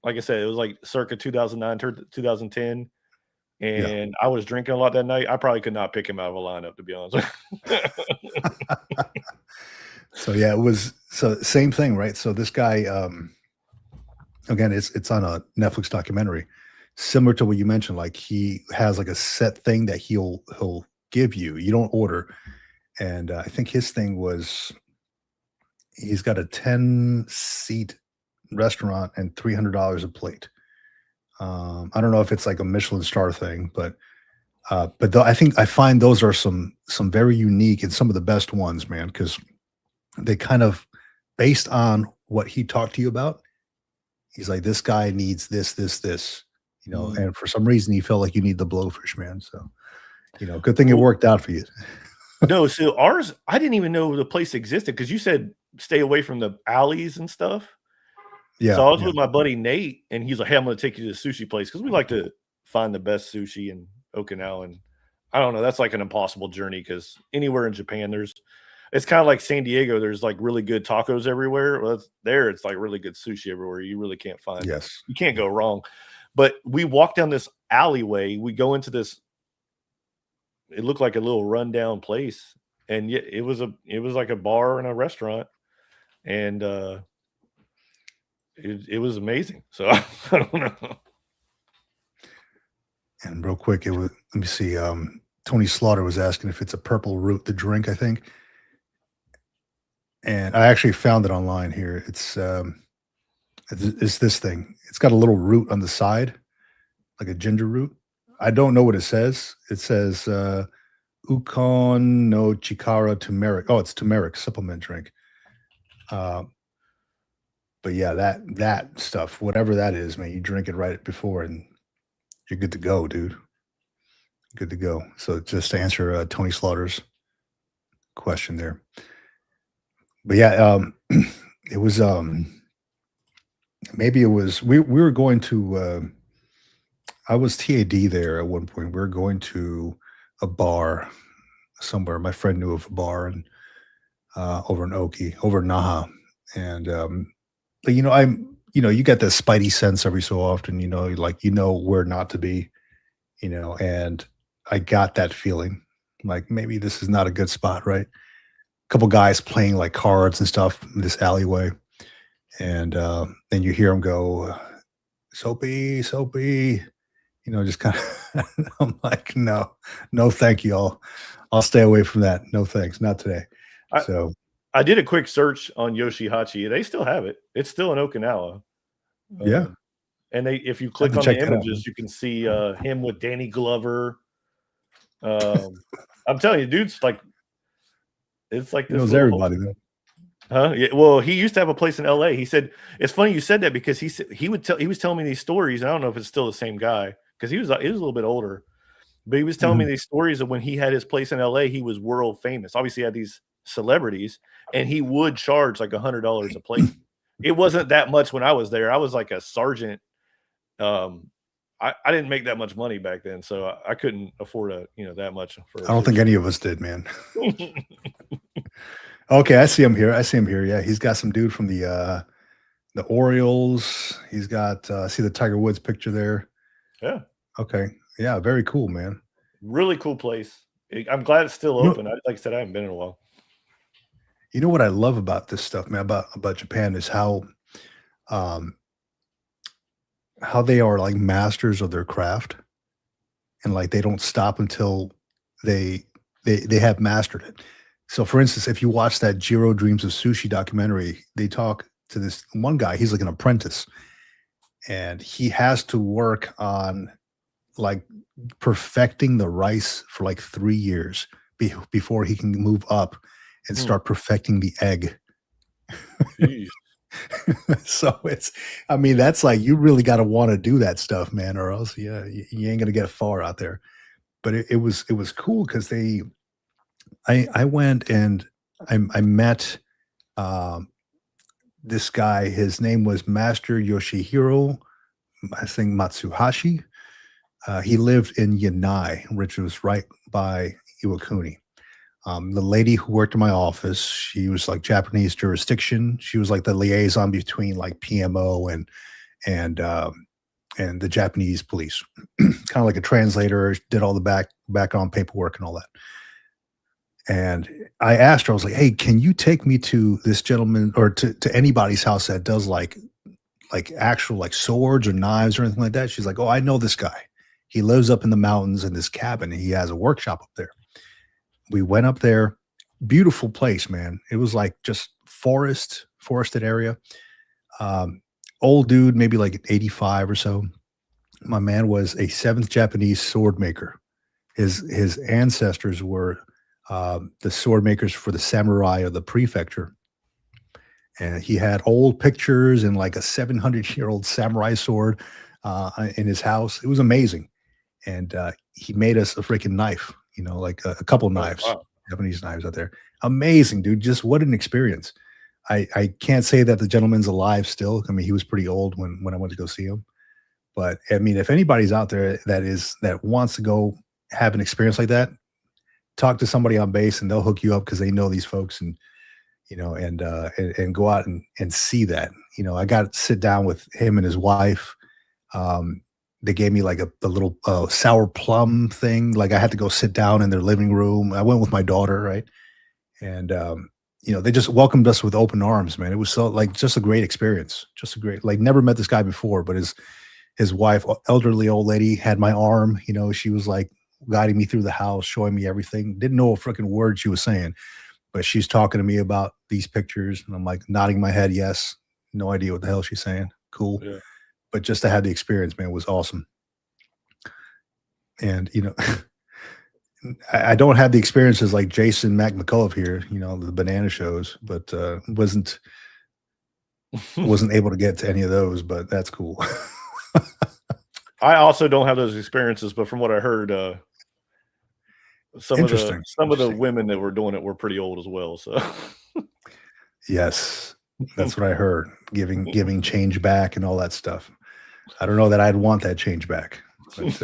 [SPEAKER 2] like I said, it was like circa 2009, 2010,
[SPEAKER 1] Yeah.
[SPEAKER 2] and I was drinking a lot that night. I probably could not pick him out of a lineup, to be honest.
[SPEAKER 1] So yeah, it was so same thing, right? So this guy, again, it's on a Netflix documentary, similar to what you mentioned. Like he has like a set thing that he'll give you. You don't order, and I think his thing was he's got a 10-seat restaurant and $300 a plate. I don't know if it's like a Michelin star thing, but I think I find those are some very unique and some of the best ones, man, because they kind of based on what he talked to you about. He's like, this guy needs this,
[SPEAKER 2] Mm.
[SPEAKER 1] and for some reason he felt like you need the blowfish, man. So, good thing it
[SPEAKER 2] Well,
[SPEAKER 1] worked out for you.
[SPEAKER 2] no, so ours, I didn't even know the place existed because you said stay away from the alleys and stuff. So
[SPEAKER 1] Yeah,
[SPEAKER 2] I was
[SPEAKER 1] yeah,
[SPEAKER 2] with my buddy Nate, and he's like, "Hey, I'm going to take you to the sushi place because we like to find the best sushi in Okinawa." And I don't know, that's like an impossible journey because anywhere in Japan, it's kind of like San Diego. There's like really good tacos everywhere. Well, it's like really good sushi everywhere.
[SPEAKER 1] yes.
[SPEAKER 2] You can't go wrong. But we walk down this alleyway. We go into this. It looked like a little rundown place, and yet it was like a bar and a restaurant, and it was amazing. So I don't know.
[SPEAKER 1] And real quick, it was. Let me see. Tony Slaughter was asking if it's a purple root, the drink, I think, and I actually found it online here. It's this thing. It's got a little root on the side, like a ginger root. I don't know what it says. It says Ukon no Chikara turmeric. Oh, it's turmeric supplement drink. Uh, But yeah, that stuff, whatever that is, man, you drink it right before and you're good to go, dude. Good to go. So just to answer Tony Slaughter's question there. But yeah, it was maybe it was we were going to I was TAD there at one point. We were going to a bar somewhere. My friend knew of a bar and over in Oki, over in Naha. And but you get this spidey sense every so often, like where not to be, and I got that feeling like maybe this is not a good spot, right? A couple guys playing like cards and stuff in this alleyway, and then you hear them go, "Soapy, soapy," just kind of. I'm like, no, no, thank you. I'll stay away from that. No thanks, not today.
[SPEAKER 2] I,
[SPEAKER 1] So
[SPEAKER 2] I did a quick search on Yoshihachi. They still have it. It's still in Okinawa.
[SPEAKER 1] yeah,
[SPEAKER 2] And if you
[SPEAKER 1] have
[SPEAKER 2] click
[SPEAKER 1] to
[SPEAKER 2] on the
[SPEAKER 1] check that out, man.
[SPEAKER 2] images, you can see him with Danny Glover. I'm telling you, dude's like, it's like
[SPEAKER 1] He
[SPEAKER 2] this
[SPEAKER 1] knows
[SPEAKER 2] little
[SPEAKER 1] everybody though.
[SPEAKER 2] Huh? Yeah. Well, he used to have a place in LA. He said it's funny you said that because he was telling me these stories. I don't know if it's still the same guy because he was a little bit older, but he was telling me
[SPEAKER 1] Mhm.
[SPEAKER 2] these stories of when he had his place in LA. He was world famous. Obviously, he had these celebrities, and he would charge like $100 a plate. It wasn't that much when I was there. I was like a sergeant. I didn't make that much money back then, so I couldn't afford that much for a
[SPEAKER 1] I don't think
[SPEAKER 2] sushi.
[SPEAKER 1] any of us did, man. Okay, I see him here. I see him here. Yeah, he's got some dude from the Orioles. He's got see the Tiger Woods picture there.
[SPEAKER 2] Yeah,
[SPEAKER 1] Okay. Yeah, very cool, man.
[SPEAKER 2] really cool place. I'm glad it's still
[SPEAKER 1] You know,
[SPEAKER 2] open. Like I said, I haven't been in a while.
[SPEAKER 1] you know what I love about this stuff, man, about Japan is um how they are like masters of their craft and like they don't stop until they they have mastered it. So for instance, if you watch that Jiro Dreams of Sushi documentary, they talk to this one guy, he's like an apprentice and he has to work on like perfecting the rice for like 3 years before he can move up and
[SPEAKER 2] Hmm.
[SPEAKER 1] start perfecting the egg.
[SPEAKER 2] Jeez.
[SPEAKER 1] So I mean, that's like you really got to want to do that stuff, man, or else yeah, you ain't gonna get far out there. But it was cool because I went and I met um, this guy. His name was Master Yoshihiro, I think Matsuhashi. He lived in Yanai, which was right by Iwakuni. The lady who worked in my office, she was like Japanese jurisdiction. She was like the liaison between like PMO and and the Japanese police, kind of like a translator. Did all the background paperwork and all that. And I asked her, I was like, "Hey, can you take me to this gentleman or to anybody's house that does like actual like swords or knives or anything like that?" She's like, "Oh, I know this guy. He lives up in the mountains in this cabin. And he has a workshop up there." We went up there. Beautiful place, man. It was like just forested area. Um, Old dude, maybe like 85 or so. My man was a seventh Japanese sword maker. His ancestors were the sword makers for the samurai of the prefecture. And he had old pictures and like a 700-year-old samurai sword in his house. It was amazing. And he made us a freaking knife, like a couple
[SPEAKER 2] Oh
[SPEAKER 1] knives,
[SPEAKER 2] wow.
[SPEAKER 1] Japanese knives out there. Amazing, dude. Just what an experience. I can't say that the gentleman's alive still. I mean, he was pretty old when I went to go see him. But I mean, if anybody's out there that wants to go have an experience like that, talk to somebody on base and they'll hook you up because they know these folks and and go out and see that. I got to sit down with him and his wife. Um, they gave me like a little sour plum thing. Like I had to go sit down in their living room. I went with my daughter, right? And they just welcomed us with open arms, man. It was so like just a great experience. Just a great like never met this guy before, but his wife, elderly old lady, had my arm. She was like guiding me through the house, showing me everything. Didn't know a freaking word she was saying, but she's talking to me about these pictures, and I'm like nodding my head, yes. No idea what the hell she's saying. Cool,
[SPEAKER 2] Yeah.
[SPEAKER 1] but just to have the experience, man, was awesome. And I don't have the experiences like Jason McMullough here, the banana shows, but wasn't Wasn't able to get to any of those, but that's cool.
[SPEAKER 2] I also don't have those experiences, but from what I heard,
[SPEAKER 1] Interesting,
[SPEAKER 2] some of the
[SPEAKER 1] interesting.
[SPEAKER 2] women that were doing it were pretty old as well. So
[SPEAKER 1] Yes, that's what I heard. Giving change back and all that stuff. I don't know that I'd want that change back, but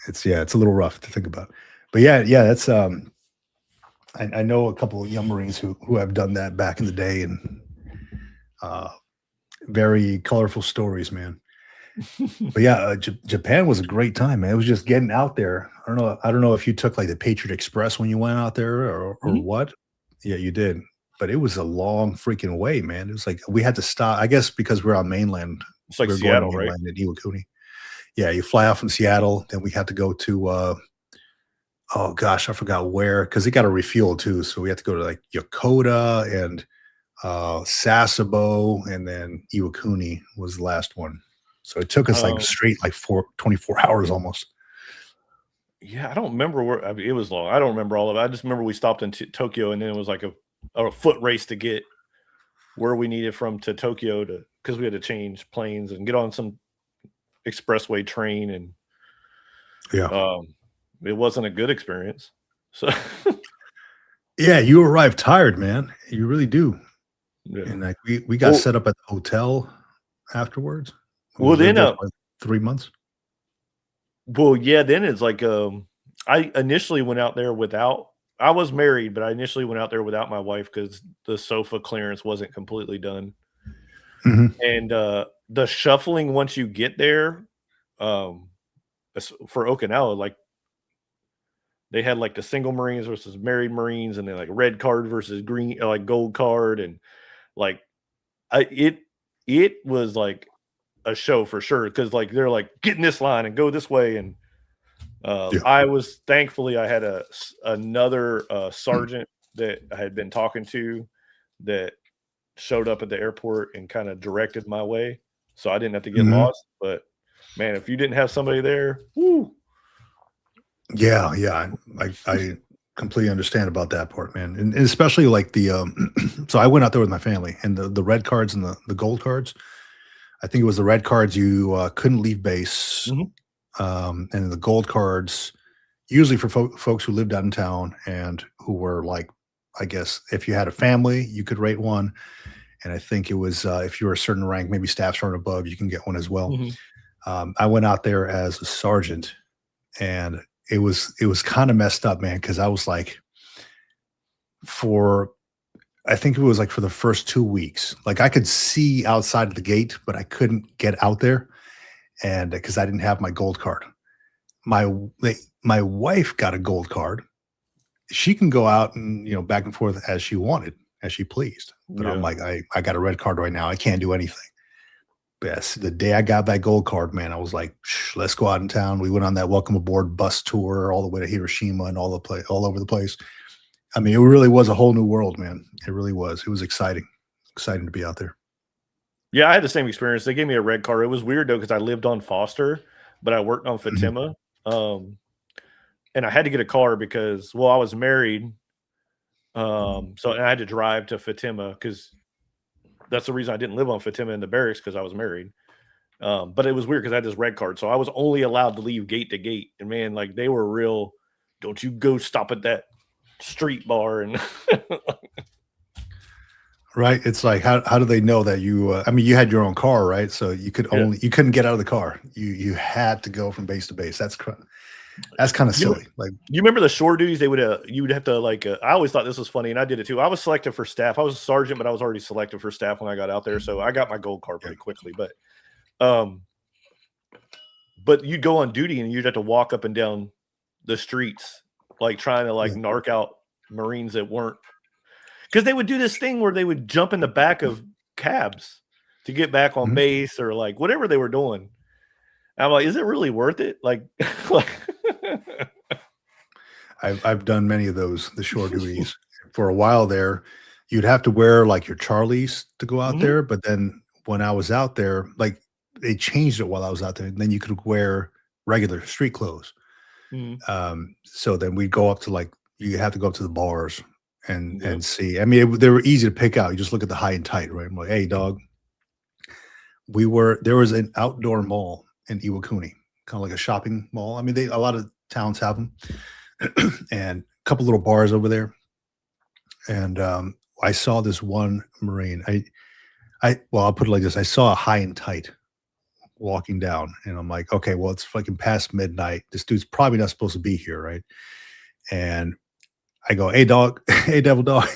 [SPEAKER 1] it's a little rough to think about. But yeah, that's I know a couple of young Marines who have done that back in the day, and uh, very colorful stories, man. But yeah, Japan was a great time, man. It was just getting out there. I don't know if you took like the Patriot Express when you went out there or
[SPEAKER 2] Mhm.
[SPEAKER 1] what. Yeah, you did. But it was a long freaking way, man. It was like we had to stop. I guess because we're on mainland,
[SPEAKER 2] It's like
[SPEAKER 1] we are going
[SPEAKER 2] Seattle, right?
[SPEAKER 1] mainland in Iwakuni. Yeah, you fly out from Seattle, then we had to go to oh gosh, I forgot where because it got a refuel too. So we had to go to like Yokota and Sasebo, and then Iwakuni was the last one. So it took us like
[SPEAKER 2] Um,
[SPEAKER 1] straight like 24 hours almost.
[SPEAKER 2] yeah, I don't remember where. I mean, it was long. I don't remember all of it. I just remember we stopped in Tokyo, and then it was like a foot race to get where we needed from to Tokyo to because we had to change planes and get on some expressway train, and
[SPEAKER 1] Yeah.
[SPEAKER 2] um, it wasn't a good experience. So
[SPEAKER 1] Yeah, you arrive tired, man. You really do.
[SPEAKER 2] yeah.
[SPEAKER 1] And like we got
[SPEAKER 2] Well,
[SPEAKER 1] set up at the hotel afterwards. We
[SPEAKER 2] well then
[SPEAKER 1] lived there for like 3 months.
[SPEAKER 2] Well, yeah, then it's like, I initially went out there without I was married, but I initially went out there without my wife because the sofa clearance wasn't completely done.
[SPEAKER 1] Mhm.
[SPEAKER 2] And, the shuffling once you get there, um, for Okinawa, like, they had, like, the single Marines versus married Marines, and then, like, red card versus green like, gold card, and, like, I it was, like, a show for sure because like, they're like, "Get in this line and go this way," and
[SPEAKER 1] Yeah.
[SPEAKER 2] I was thankfully I had another sergeant that I had been talking to that showed up at the airport and kind of directed my way, so I didn't have to get
[SPEAKER 1] Mhm.
[SPEAKER 2] lost. But man, if you didn't have somebody there, whoo,
[SPEAKER 1] Yeah, yeah. I completely understand about that part, man. And especially like the so I went out there with my family and the red cards and the gold cards. I think it was the red cards you couldn't leave base,
[SPEAKER 2] mhm,
[SPEAKER 1] and the gold cards usually for folks who lived out in town and who were like, I guess if you had a family, you could rate one. And I think it was if you were a certain rank, maybe staff sergeant above, you can get one as well.
[SPEAKER 2] mhm,
[SPEAKER 1] I went out there as a sergeant, and it was kind of messed up, man, because I was like, for I think it was like for the first 2 weeks, like I could see outside of the gate, but I couldn't get out there, and because I didn't have my gold card. Like, my wife got a gold card. She can go out and back and forth as she wanted, as she pleased. But I'm
[SPEAKER 2] yeah,
[SPEAKER 1] like, I got a red card right now. I can't do anything. Yes, the day I got that gold card, man, I was like, let's go out in town. We went on that welcome aboard bus tour all the way to Hiroshima and all over the place. I mean, it really was a whole new world, man. It really was. It was exciting to be out there.
[SPEAKER 2] yeah. I had the same experience. They gave me a red card. It was weird though because I lived on Foster, but I worked on
[SPEAKER 1] Mhm,
[SPEAKER 2] Fatima, um, and I had to get a car because I was married. So and I had to drive to Fatima because that's the reason I didn't live on Fatima in the barracks because I was married. But it was weird because I had this red card, so I was only allowed to leave gate to gate. And man, like they were real. Don't you go stop at that street bar and
[SPEAKER 1] right? It's like how do they know that you? I mean, you had your own car, right? So
[SPEAKER 2] yeah.
[SPEAKER 1] you couldn't get out of the car. You had to go from base to base. That's kind of
[SPEAKER 2] You
[SPEAKER 1] silly. Like,
[SPEAKER 2] you remember the shore duties? They would you would have to like. I always thought this was funny, and I did it too. I was selected for staff. I was a sergeant, but I was already selected for staff when I got out there, so I got my gold card
[SPEAKER 1] yeah.
[SPEAKER 2] pretty quickly. Um, but you'd go on duty and you'd have to walk up and down the streets, like trying to like
[SPEAKER 1] Yeah.
[SPEAKER 2] narc out Marines that weren't because they would do this thing where they would jump in the back of cabs to get back on
[SPEAKER 1] Mhm.
[SPEAKER 2] base or like whatever they were doing. And I'm like, is it really worth it? Like, like
[SPEAKER 1] I've done many of those, the shore duties. For a while there, you'd have to wear like your Charlies to go out
[SPEAKER 2] mhm,
[SPEAKER 1] there, but then when I was out there, like they changed it while I was out there, and then you could wear regular street clothes.
[SPEAKER 2] mhm.
[SPEAKER 1] So then we'd go up to like you have to go up to the bars and see. I mean, they were easy to pick out. You just look at the high and tight, right? I'm like, hey, dog. There was an outdoor mall in Iwakuni, kind of like a shopping mall. I mean, a lot of towns have them, and a couple little bars over there. And I saw this one Marine. Well, I'll put it like this: I saw a high and tight walking down, and I'm like, okay, well, it's fucking past midnight. This dude's probably not supposed to be here, right? And I go, hey, dog, hey, devil dog,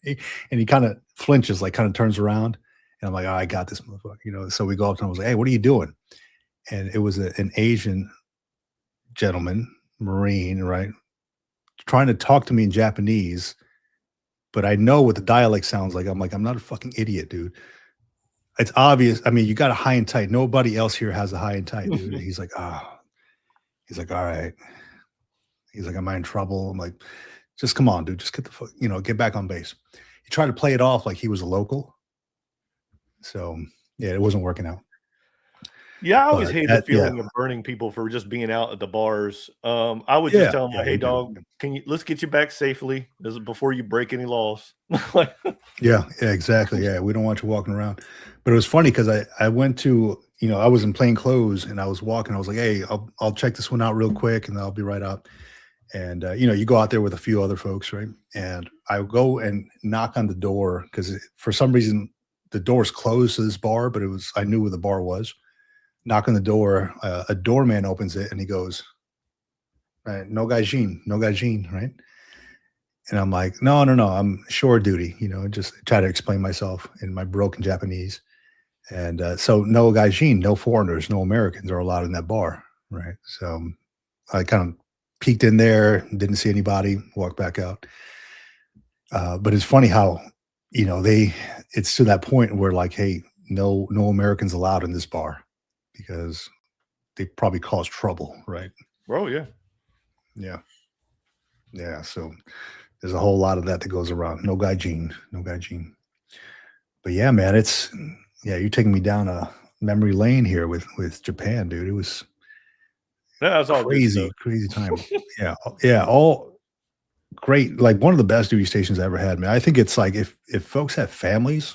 [SPEAKER 1] and he kind of flinches, like kind of turns around, and I'm like, oh, I got this motherfucker, you know. So we go up to him. I was like, hey, what are you doing? And it was an Asian gentleman, Marine, right, trying to talk to me in Japanese, but I know what the dialect sounds like. I'm like, I'm not a fucking idiot, dude. It's obvious. I mean, you got a high and tight. Nobody else here has a high and tight, dude. He's like, he's like, all right. He's like, am I in trouble? I'm like, just come on, dude. Just get the fuck, get back on base. He tried to play it off like he was a local. So yeah, it wasn't working out.
[SPEAKER 2] Yeah, I always hate the feeling of burning people for just being out at the bars. I would just tell them, hey, dog, let's get you back safely before you break any laws.
[SPEAKER 1] yeah, exactly. Yeah, we don't want you walking around. But it was funny because I went to, I was in plain clothes and I was walking. I was like, hey, I'll check this one out real quick and I'll be right up. And, you go out there with a few other folks, right? And I go and knock on the door because for some reason the door's closed to this bar, but I knew where the bar was. Knock on the door, a doorman opens it and he goes, right, no gaijin, right? And I'm like, no, I'm shore duty, just try to explain myself in my broken Japanese. And so no gaijin, no foreigners, no Americans are allowed in that bar, right? So I kind of peeked in there, didn't see anybody, walked back out. But it's funny how, it's to that point where like, hey, no Americans allowed in this bar because they probably cause trouble, right?
[SPEAKER 2] Oh, yeah.
[SPEAKER 1] Yeah. Yeah. So there's a whole lot of that goes around. No gaijin. But yeah, man, you're taking me down a memory lane here with Japan, dude. It was
[SPEAKER 2] all
[SPEAKER 1] crazy time. Yeah. All great. Like one of the best duty stations I ever had, man. I think it's like if folks have families,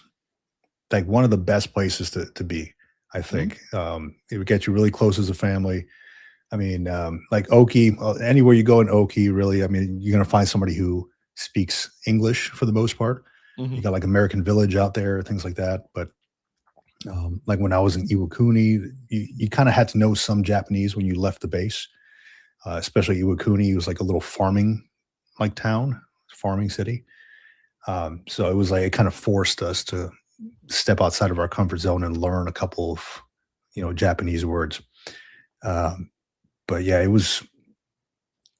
[SPEAKER 1] like one of the best places to be. I think it would get you really close as a family. I mean, like Oki, anywhere you go in Oki, really, I mean, you're going to find somebody who speaks English for the most part. You got like American Village out there, things like that. But like when I was in Iwakuni, you kind of had to know some Japanese when you left the base, especially Iwakuni. It was like a little farming like town, farming city. So it was like, it kind of forced us to step outside of our comfort zone and learn a couple of, Japanese words. But yeah,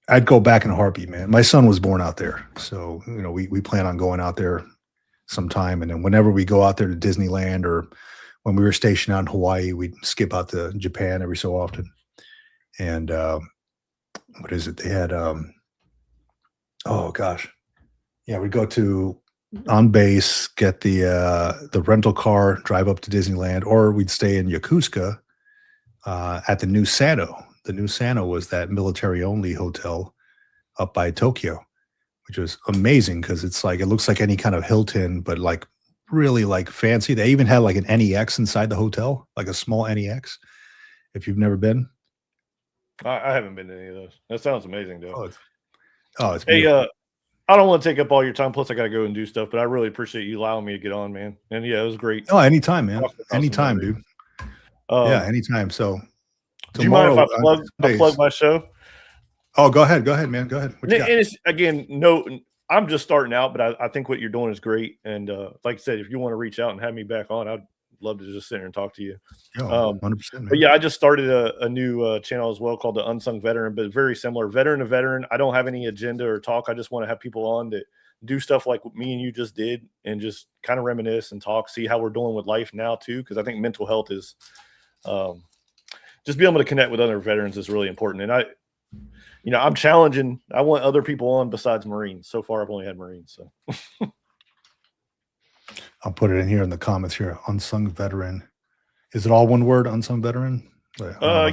[SPEAKER 1] I'd go back in a heartbeat, man. My son was born out there. So, we plan on going out there sometime. And then whenever we go out there to Disneyland or when we were stationed out in Hawaii, we'd skip out to Japan every so often. And what is it? They had, oh gosh. Yeah, we'd go to on base, get the rental car, drive up to Disneyland, or we'd stay in Yokosuka at the New Sano. The New Sano was that military-only hotel up by Tokyo, which was amazing because it looks like any kind of Hilton, but like really like fancy. They even had like an NEX inside the hotel, like a small NEX. If you've never been,
[SPEAKER 2] I haven't been to any of those. That sounds amazing, though.
[SPEAKER 1] It's beautiful.
[SPEAKER 2] Hey, I don't want to take up all your time. Plus, I got to go and do stuff, but I really appreciate you allowing me to get on, man. And yeah, it was great.
[SPEAKER 1] Oh, anytime, man. Anytime, dude. Yeah, anytime. So,
[SPEAKER 2] do you mind if I plug my show?
[SPEAKER 1] Oh, go ahead, man. Go ahead.
[SPEAKER 2] And it's, again, I'm just starting out, but I think what you're doing is great. And like I said, if you want to reach out and have me back on, I'd love to just sit here and talk to you.
[SPEAKER 1] 100%. Man.
[SPEAKER 2] But yeah, I just started a new channel as well called the Unsung Veteran, but very similar, veteran to veteran. I don't have any agenda or talk. I just want to have people on that do stuff like what me and you just did and just kind of reminisce and talk, see how we're doing with life now too. Because I think mental health is just being able to connect with other veterans is really important. And I'm challenging. I want other people on besides Marines. So far, I've only had Marines. So
[SPEAKER 1] I'll put it in here in the comments here. Unsung veteran. Is it all one word? Unsung veteran.
[SPEAKER 2] I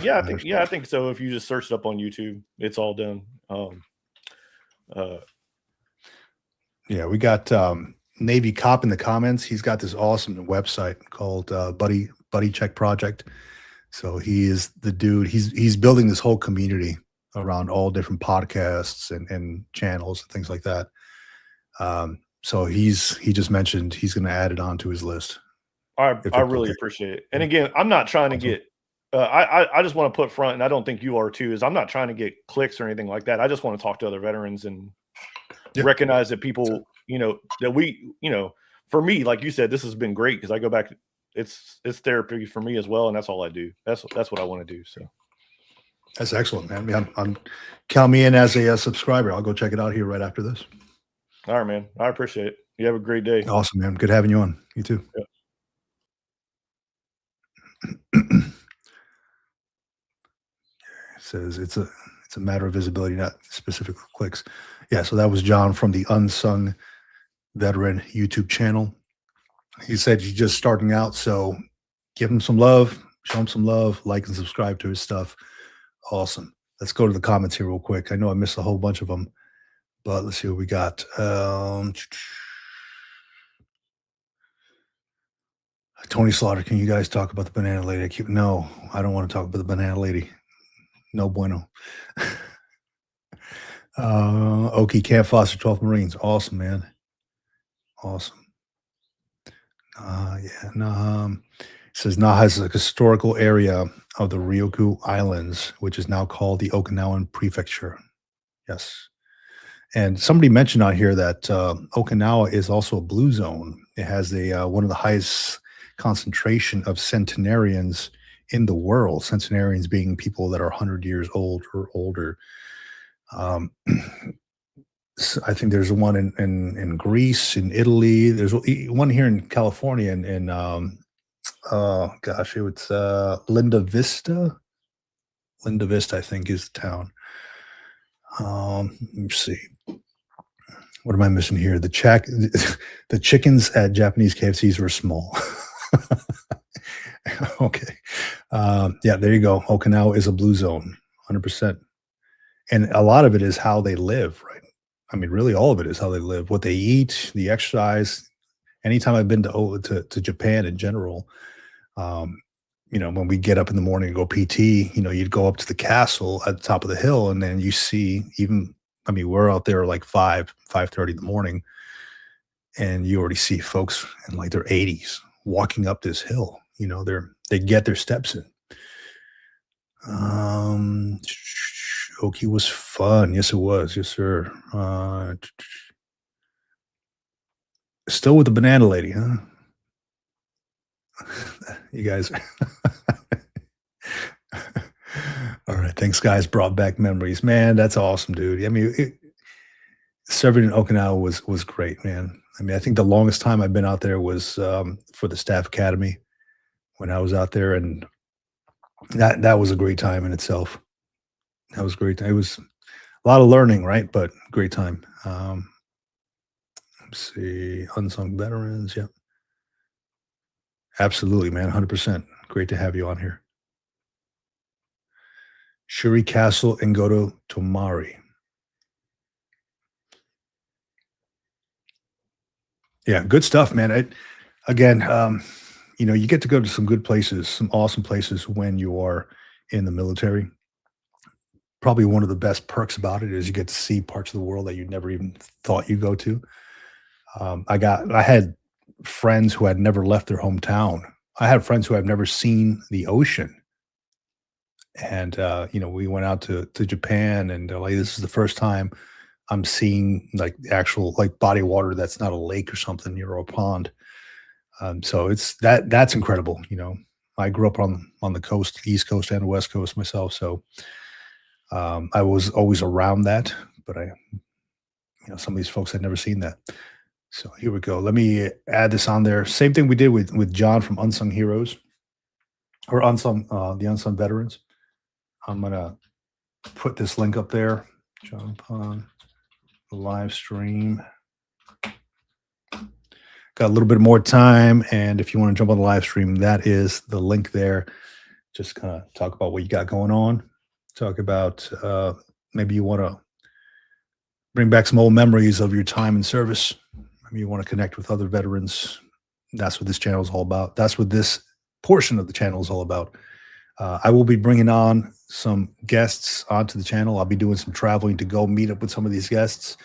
[SPEAKER 2] think so. If you just search it up on YouTube, it's all done.
[SPEAKER 1] Yeah, we got Navy Cop in the comments. He's got this awesome website called Buddy Check Project. So he is the dude. He's building this whole community around all different podcasts and channels and things like that. So he just mentioned he's going to add it onto his list if
[SPEAKER 2] I
[SPEAKER 1] it's
[SPEAKER 2] really
[SPEAKER 1] okay.
[SPEAKER 2] appreciate it. And
[SPEAKER 1] Yeah.
[SPEAKER 2] again, I'm not trying to
[SPEAKER 1] Awesome.
[SPEAKER 2] get I just want to put front, and I don't think you are too, is I'm not trying to get clicks or anything like that. I just want to talk to other veterans and
[SPEAKER 1] Yeah.
[SPEAKER 2] recognize that people, that we, for me, like you said, this has been great because I go back, it's therapy for me as well, and that's all I do. That's what I want to do. So
[SPEAKER 1] That's excellent, man. Yeah, count me in as a subscriber. I'll go check it out here right after this.
[SPEAKER 2] all right, man. I appreciate it. You have a great day.
[SPEAKER 1] Awesome, man. Good having you on. You too.
[SPEAKER 2] Yeah.
[SPEAKER 1] Says it's a matter of visibility, not specific clicks. Yeah, so that was John from the Unsung Veteran YouTube channel. He said he's just starting out, so give him some love, show him some love, like and subscribe to his stuff. Awesome. Let's go to the comments here real quick. I know I missed a whole bunch of them, but let's see what we got. Tony Slaughter, can you guys talk about the banana lady? No, I don't want to talk about the banana lady. No bueno. Okie Camp Foster 12th Marines. Awesome, man. Awesome. Yeah. It says Naha is a historical area of the Ryukyu Islands, which is now called the Okinawan Prefecture. Yes. And somebody mentioned out here that Okinawa is also a blue zone. It has one of the highest concentration of centenarians in the world. Centenarians being people that are 100 years old or older. I think there's one in Greece, in Italy. There's one here in California, and oh gosh, it's Linda Vista. Linda Vista, I think, is the town. Let me see. What am I missing here? The chickens at Japanese KFCs were small. Okay. Yeah, there you go. Okinawa is a blue zone, 100%. And a lot of it is how they live, right? I mean, really, all of it is how they live, what they eat, the exercise. Anytime I've been to Japan in general, when we get up in the morning and go PT, you'd go up to the castle at the top of the hill, and then you see we're out there like 5:30 in the morning, and you already see folks in like their 80s walking up this hill. They get their steps in. Oki was fun. Yes, it was. Yes, sir. Still with the banana lady, huh? You guys. All right. Thanks, guys. Brought back memories. Man, that's awesome, dude. I mean, serving in Okinawa was great, man. I mean, I think the longest time I've been out there was for the Staff Academy when I was out there, and that was a great time in itself. That was great. It was a lot of learning, right? But great time. Let's see, unsung veterans. Yeah, absolutely, man. 100%. Great to have you on here. Shuri Castle and go to Tomari. Yeah, good stuff, man. Again, you get to go to some good places, some awesome places when you are in the military. Probably one of the best perks about it is you get to see parts of the world that you never even thought you'd go to. I had friends who had never left their hometown. I had friends who had never seen the ocean. And we went out to Japan, and they're like, this is the first time I'm seeing like actual like body of water that's not a lake or something or a pond. So that's incredible. I grew up on the coast, East Coast and West Coast myself. So I was always around that, but some of these folks had never seen that. So here we go. Let me add this on there. Same thing we did with John from Unsung Heroes or the Unsung Veterans. I'm gonna put this link up there. Jump on the live stream. Got a little bit more time, and if you want to jump on the live stream, that is the link there. Just kind of talk about what you got going on. Talk about maybe you want to bring back some old memories of your time in service. Maybe you want to connect with other veterans. That's what this channel is all about. That's what this portion of the channel is all about. I will be bringing on some guests onto the channel. I'll be doing some traveling to go meet up with some of these guests.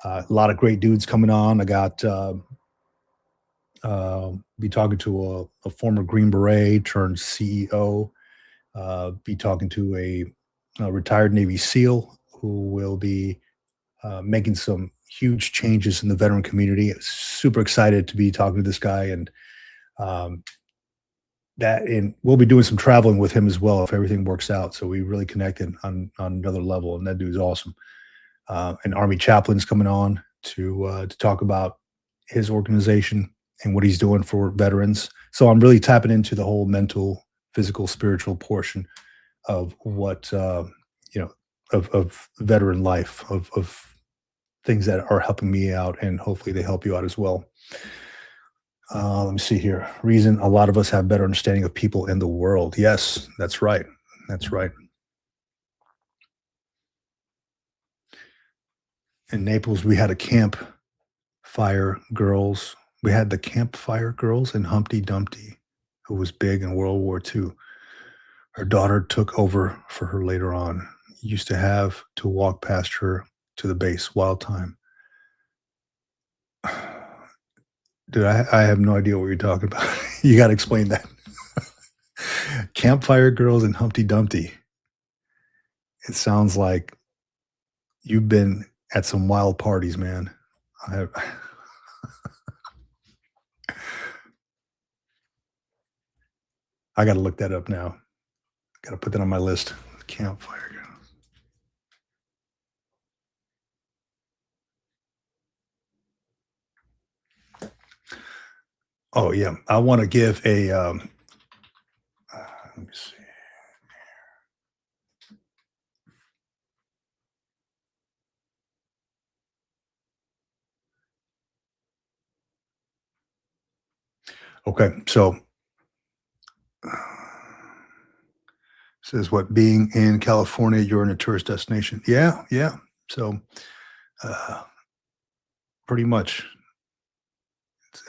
[SPEAKER 1] A lot of great dudes coming on. I got be talking to a former Green Beret turned CEO. Be talking to a retired Navy SEAL who will be making some huge changes in the veteran community. Super excited to be talking to this guy, and um, and we'll be doing some traveling with him as well if everything works out. So we really connected on another level, and that dude's awesome. An Army chaplain's coming on to talk about his organization and what he's doing for veterans. So I'm really tapping into the whole mental, physical, spiritual portion of what of veteran life, of things that are helping me out, and hopefully they help you out as well. Let me see here. Reason a lot of us have better understanding of people in the world. Yes, that's right. That's right. In Naples, we had a campfire girls. We had the campfire girls and Humpty Dumpty, who was big in World War II. Her daughter took over for her later on. Used to have to walk past her to the base. Wild time. Dude, I have no idea what you're talking about. You got to explain that. Campfire girls and Humpty Dumpty. It sounds like you've been at some wild parties, man. I I got to look that up now. Got to put that on my list. Campfire girls. Oh yeah, I want to give a. Let me see. Okay, so says what being in California, you're in a tourist destination. Yeah, yeah. So uh, pretty much,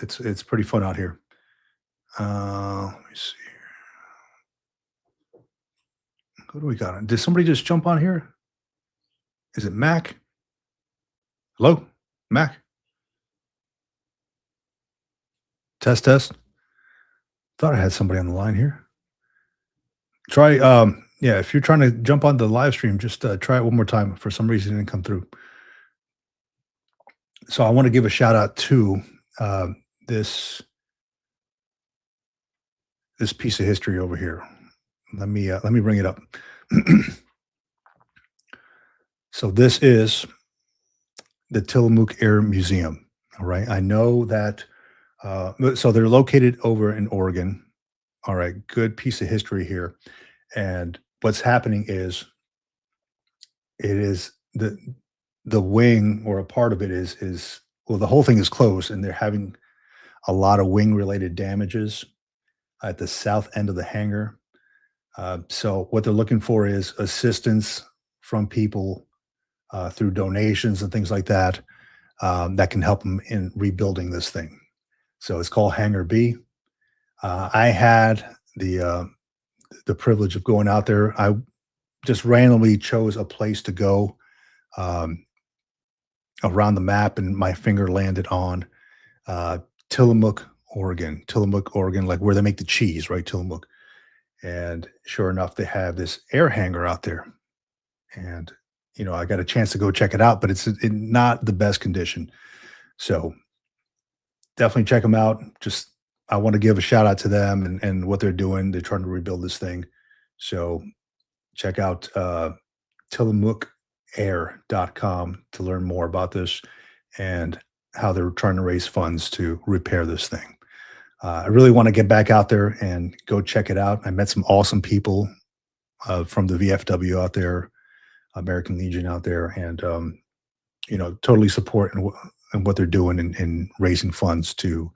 [SPEAKER 1] it's pretty fun out here. Let me see. What do we got? Did somebody just jump on here? Is it Mac? Hello, Mac. Test test. Thought I had somebody on the line here. Try. Yeah, if you're trying to jump on the live stream, just try it one more time. For some reason, it didn't come through. So I want to give a shout out to uh, this this piece of history over here. Let me bring it up. So this is the Tillamook Air Museum. All right, I know that. So they're located over in Oregon. All right, good piece of history here. And what's happening is it is the wing, or a part of it is well, the whole thing is closed, and they're having a lot of wing related damages at the south end of the hangar. So what they're looking for is assistance from people through donations and things like that, that can help them in rebuilding this thing. So it's called Hangar B. I had the privilege of going out there. I just randomly chose a place to go um, around the map, and my finger landed on uh, Tillamook, Oregon. Tillamook, Oregon, like where they make the cheese, right? Tillamook. And sure enough, they have this air hangar out there. And, I got a chance to go check it out, but it's in not the best condition. So definitely check them out. Just, I want to give a shout out to them and what they're doing. They're trying to rebuild this thing. So check out tillamookair.com to learn more about this and how they're trying to raise funds to repair this thing. I really want to get back out there and go check it out. I met some awesome people from the VFW out there, American Legion out there, and totally support and what they're doing in raising funds to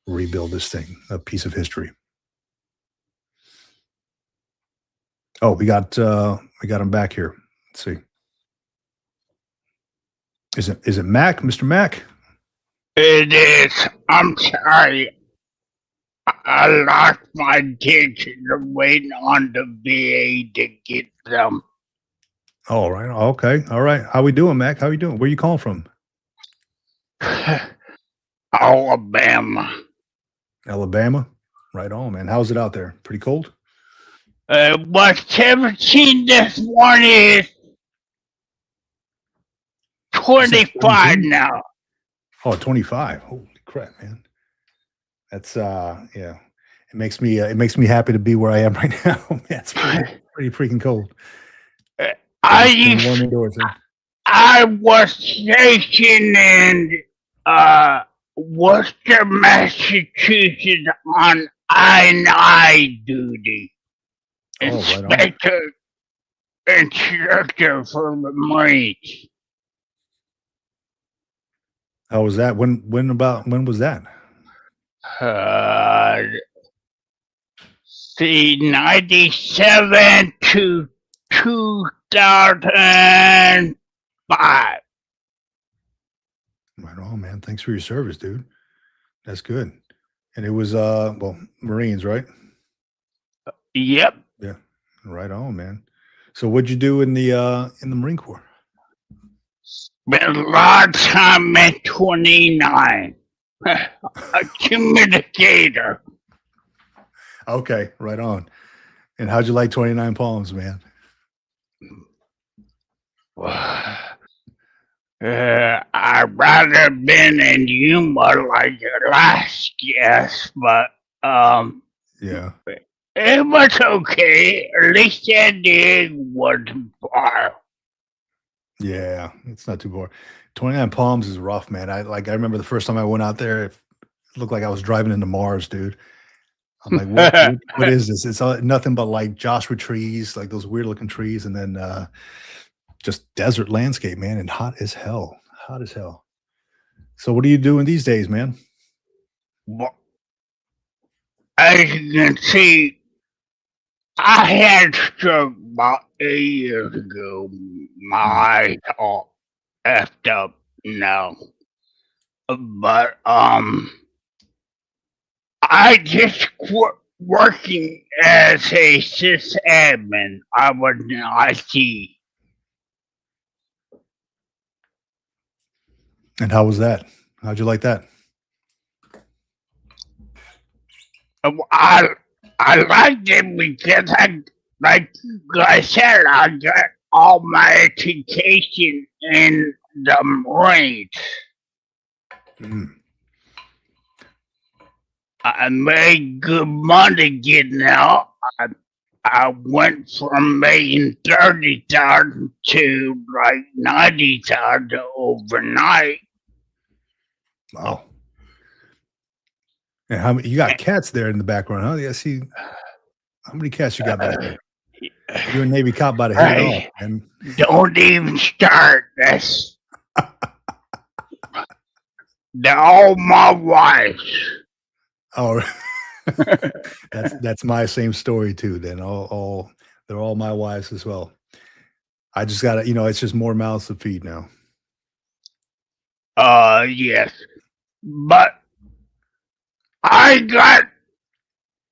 [SPEAKER 1] rebuild this thing, a piece of history. Oh, we got them back here. Let's see. Is it Mac, Mr. Mac?
[SPEAKER 3] It is. I'm sorry. I lost my digits waiting on the VA to get them.
[SPEAKER 1] All right. Okay. All right. How we doing, Mac? How you doing? Where you calling from?
[SPEAKER 3] Alabama.
[SPEAKER 1] Alabama. Right on, man. How's it out there? Pretty cold?
[SPEAKER 3] It was 17 this morning. It's 25
[SPEAKER 1] 17?
[SPEAKER 3] now.
[SPEAKER 1] Oh, 25. Holy crap, man. That's yeah. It makes me happy to be where I am right now. Man, it's pretty freaking cold.
[SPEAKER 3] I was stationed in Worcester, Massachusetts on I duty.
[SPEAKER 1] Oh, right on.
[SPEAKER 3] Instructor for the Marines.
[SPEAKER 1] How was that? When was that?
[SPEAKER 3] 97 to 2005.
[SPEAKER 1] Right on, man. Thanks for your service, dude. That's good. And it was Marines, right?
[SPEAKER 3] Yep.
[SPEAKER 1] Yeah. Right on, man. So what'd you do in the Marine Corps?
[SPEAKER 3] Spent a lot of time at 29. A communicator.
[SPEAKER 1] Okay, right on. And how'd you like 29 Palms, man?
[SPEAKER 3] I'd rather been in Yuma like your last guest, but
[SPEAKER 1] yeah,
[SPEAKER 3] it was okay. At least that dig wasn't far.
[SPEAKER 1] Yeah, it's not too far. 29 Palms is rough, man. I remember the first time I went out there, it looked like I was driving into Mars, dude. I'm like, what is this? It's nothing but like Joshua trees, like those weird looking trees, and then just desert landscape, man, and hot as hell. Hot as hell. So what are you doing these days, man?
[SPEAKER 3] Well, as you can see, I had stroke about 8 years ago. My eyes all effed up now. But I just quit working as a sysadmin. I was in IT.
[SPEAKER 1] And how was that? How'd you like that?
[SPEAKER 3] I liked it because like I said, I got all my education in the Marines. I made good money getting out. I went from making 30,000 to like 90,000 overnight.
[SPEAKER 1] Wow. And how many you got cats there in the background, huh? Yeah, see how many cats you got back there? You're a Navy cop by the head off, man.
[SPEAKER 3] Don't even start this. They're all my wives.
[SPEAKER 1] Oh, that's my same story too. Then they're all my wives as well. I just gotta, it's just more mouths to feed now.
[SPEAKER 3] Yes, but I got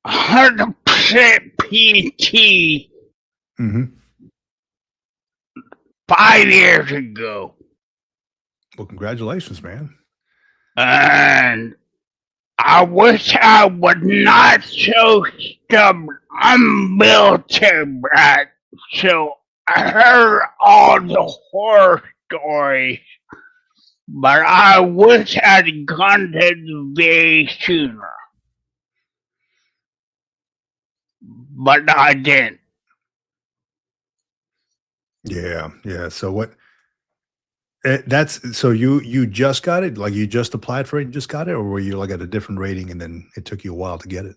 [SPEAKER 3] 100% PT 5 years ago.
[SPEAKER 1] Well, congratulations, man.
[SPEAKER 3] And I wish I was not so stubborn. I'm a military brat, so I heard all the horror stories, but I wish I'd gone to the VA sooner. But I didn't.
[SPEAKER 1] Yeah. So what? So you just got it? Like you just applied for it and just got it, or were you like at a different rating and then it took you a while to get it?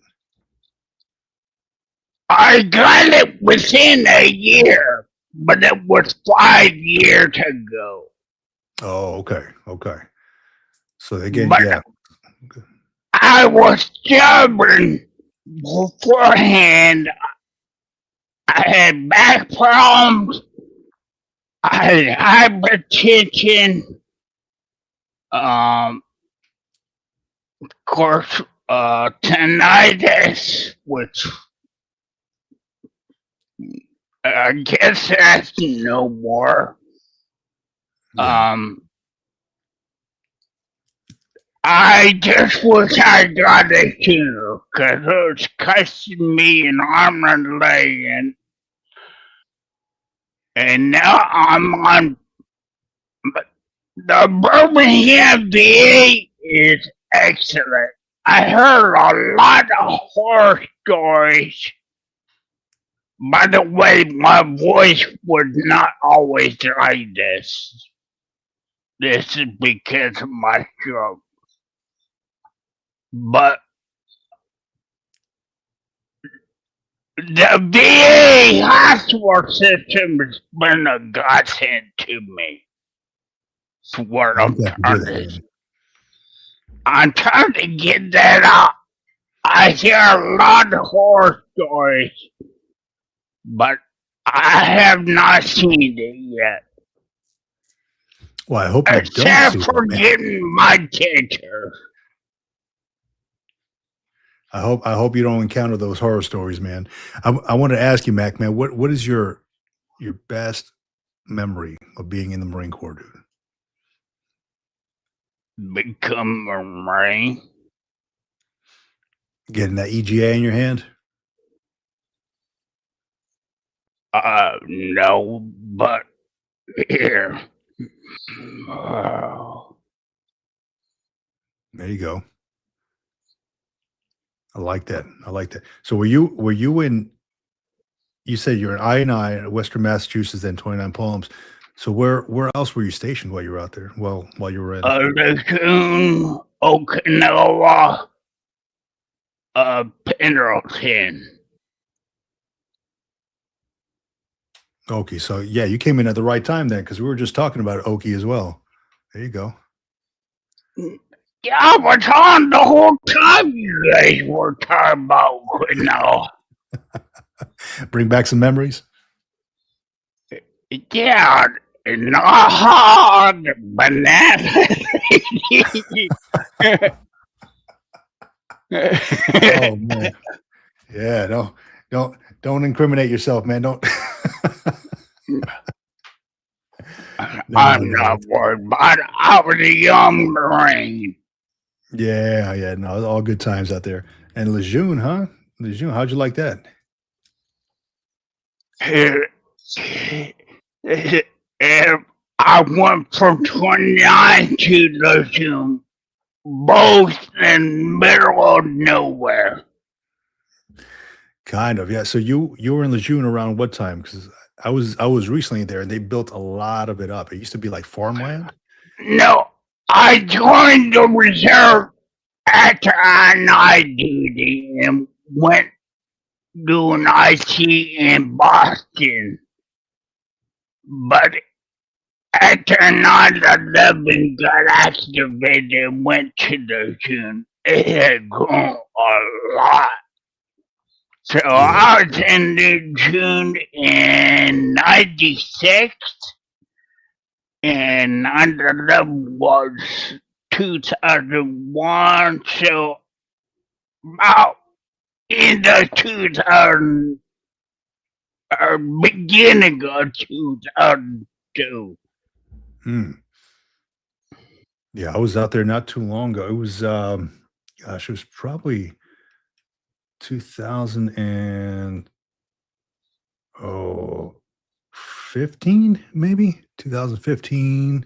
[SPEAKER 3] I got it within a year, but it was 5 years ago.
[SPEAKER 1] Oh, okay. So again,
[SPEAKER 3] But
[SPEAKER 1] yeah.
[SPEAKER 3] I was stubborn beforehand. I had back problems. I had hypertension. Of course, tinnitus, which I guess that's no more.
[SPEAKER 1] Yeah.
[SPEAKER 3] I just wish I got it sooner, because it was costing me an arm and a leg, and now I'm on. The Birmingham VA is excellent. I heard a lot of horror stories. By the way, my voice was not always like this. This is because of my stroke. But the VA hospital system has been a godsend to me. That's what I'm trying to. I'm trying to get that out. I hear a lot of horror stories, but I have not seen it yet.
[SPEAKER 1] Well, I hope you don't see
[SPEAKER 3] Except
[SPEAKER 1] it,
[SPEAKER 3] for
[SPEAKER 1] man.
[SPEAKER 3] getting my cancer.
[SPEAKER 1] I hope you don't encounter those horror stories, man. I want to ask you, Mac, man, what is your best memory of being in the Marine Corps, dude?
[SPEAKER 3] Become a Marine.
[SPEAKER 1] Getting that EGA in your hand?
[SPEAKER 3] No, but here. Oh.
[SPEAKER 1] There you go. I like that. I like that. So were you in? You said you're in I Western Massachusetts, then 29 Palms. So where else were you stationed while you were out there? Well, while you were in
[SPEAKER 3] Lagoon, Okinawa, Pendleton.
[SPEAKER 1] Okie. So yeah, you came in at the right time then, because we were just talking about Okie as well. There you go.
[SPEAKER 3] Yeah, I was on the whole time you guys were talking about Okinawa.
[SPEAKER 1] Bring back some memories.
[SPEAKER 3] Yeah, the banana.
[SPEAKER 1] Oh man. Yeah, don't incriminate yourself, man. Don't.
[SPEAKER 3] I'm not worried about it. I was a young Marine.
[SPEAKER 1] Yeah. No, all good times out there. And Lejeune, huh? Lejeune, how'd you like that?
[SPEAKER 3] I went from 29 to Lejeune, both in the middle of nowhere.
[SPEAKER 1] Kind of, yeah. So you were in Lejeune around what time? Because I was recently there, and they built a lot of it up. It used to be like farmland.
[SPEAKER 3] No, I joined the reserve after night duty and went doing IT in Boston. But after 9/11 got activated and went to Lejeune, it had grown a lot. So I was in Lejeune in 96, and 9/11 was 2001, so about in the 2000 or beginning of 2002.
[SPEAKER 1] Yeah, I was out there not too long ago. It was gosh, it was probably 2015, maybe 2015.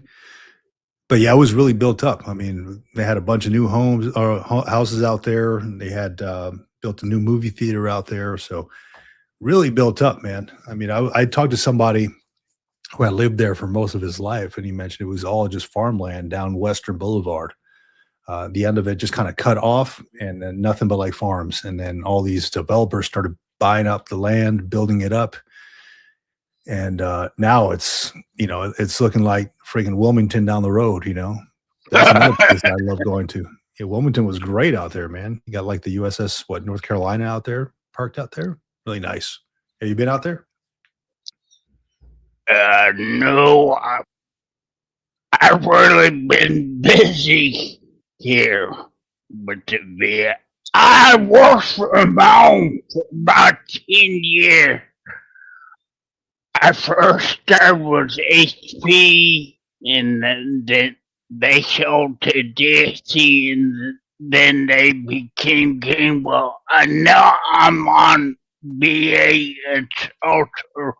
[SPEAKER 1] But yeah, it was really built up. I mean, they had a bunch of new homes or houses out there, and they had built a new movie theater out there. So really built up, man. I mean, I talked to somebody who had lived there for most of his life, and he mentioned it was all just farmland down Western Boulevard. The end of it just kind of cut off, and then nothing but like farms. And then all these developers started buying up the land, building it up. And now it's looking like freaking Wilmington down the road. That's another place I love going to. Yeah, Wilmington was great out there, man. You got like the USS North Carolina out there, parked out there. Really nice. Have you been out there?
[SPEAKER 3] No, I've really been busy here with the vet. I worked from home for about 10 years. I first started with HP, and then they sold to DC, and then they became Gamewell. And now I'm on BA and Ultra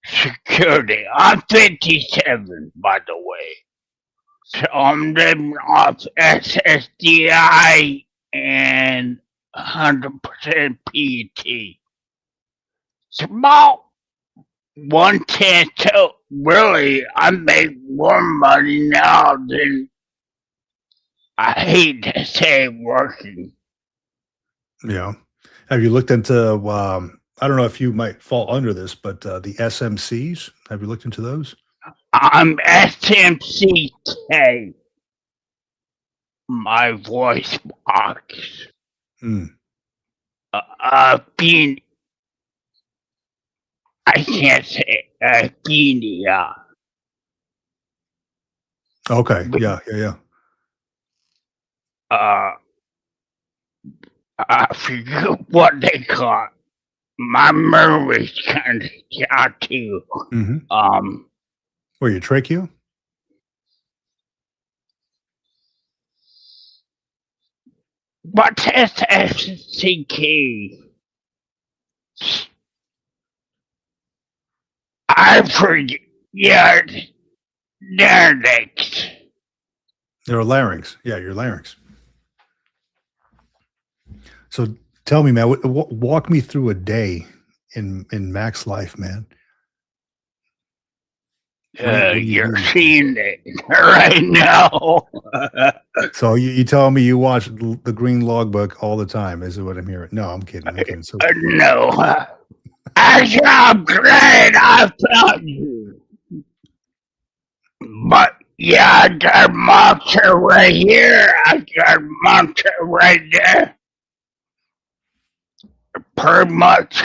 [SPEAKER 3] Security. I'm 57, by the way. So I'm living off SSDI and 100% PET. It's about 1/10. So really, I make more money now than I hate to say working.
[SPEAKER 1] Yeah. Have you looked into? I don't know if you might fall under this, but the SMCs. Have you looked into those?
[SPEAKER 3] I'm SMCK. My voice box.
[SPEAKER 1] Hmm.
[SPEAKER 3] Being, I can't say beanie.
[SPEAKER 1] Okay. Yeah.
[SPEAKER 3] I forget what they call it. My memory's kind of shot too.
[SPEAKER 1] Mm-hmm. Were you trachea?
[SPEAKER 3] What's SSCK? I forget. Yeah, larynx.
[SPEAKER 1] They're larynx. Yeah, your larynx. So tell me, man, walk me through a day in Mac's life, man. What do you
[SPEAKER 3] You're
[SPEAKER 1] do?
[SPEAKER 3] seeing it right now.
[SPEAKER 1] So you telling me you watch the Green Logbook all the time? Is what I'm hearing? No, I'm kidding. I'm kidding. So
[SPEAKER 3] No. Actually, I'm glad I found you. But yeah, I got a monster right here. I got a monster right there. Pretty much,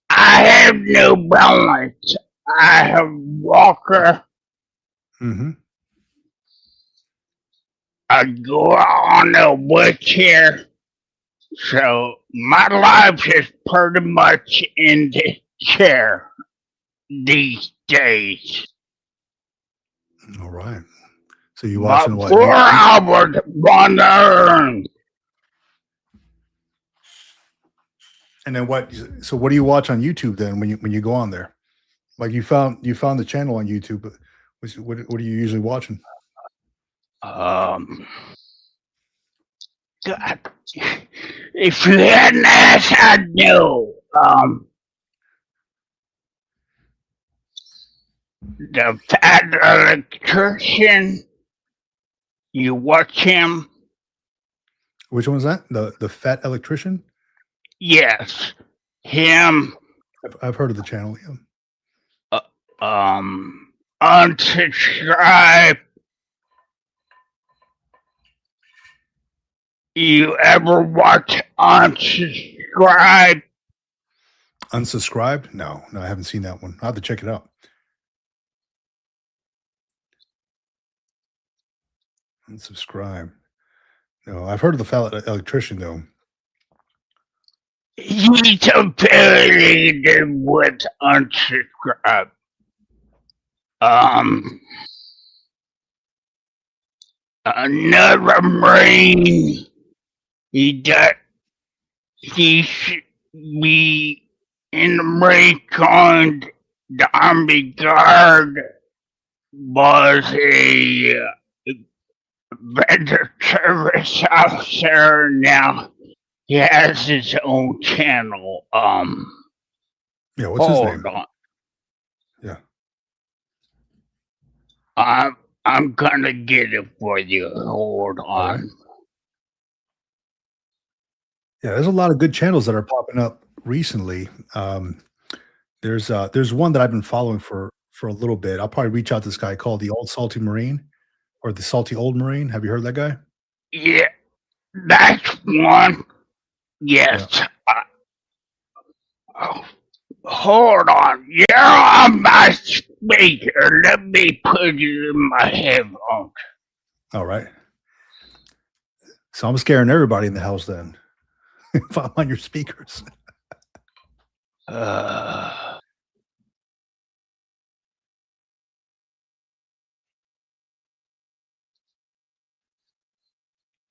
[SPEAKER 3] I have no balance. I have walker.
[SPEAKER 1] mm-hmm.
[SPEAKER 3] I go on a wheelchair. So my life is pretty much in the chair these days.
[SPEAKER 1] All right. So you watching
[SPEAKER 3] But
[SPEAKER 1] what?
[SPEAKER 3] 4 hours on the earn.
[SPEAKER 1] And then what? So what do you watch on YouTube then when you go on there? Like you found the channel on YouTube, but what are you usually watching?
[SPEAKER 3] God, if you hadn't asked, I'd know. The fat electrician. You watch him?
[SPEAKER 1] Which one was that? The fat electrician?
[SPEAKER 3] Yes, him.
[SPEAKER 1] I've heard of the channel. Yeah.
[SPEAKER 3] Unsubscribe. You ever watch Unsubscribe?
[SPEAKER 1] Unsubscribed? No, I haven't seen that one. I'll have to check it out. Unsubscribe. No, I've heard of the fat electrician though.
[SPEAKER 3] He's affiliated with Unsubscribe. Another Marine. He should be in the Marine Corps. The Army Guard was a veteran service officer. Now he has his own channel.
[SPEAKER 1] Yeah, what's his name?
[SPEAKER 3] On.
[SPEAKER 1] Yeah.
[SPEAKER 3] I'm gonna get it for you. Hold on.
[SPEAKER 1] Right. Yeah, there's a lot of good channels that are popping up recently. There's one that I've been following for a little bit. I'll probably reach out to this guy called the Old Salty Marine or the Salty Old Marine. Have you heard that guy?
[SPEAKER 3] Yeah, that's one. Yes. Yeah. Hold on. Yeah, I'm speaker. Let me put it in my headphones.
[SPEAKER 1] All right. So I'm scaring everybody in the house then. If I'm on your speakers.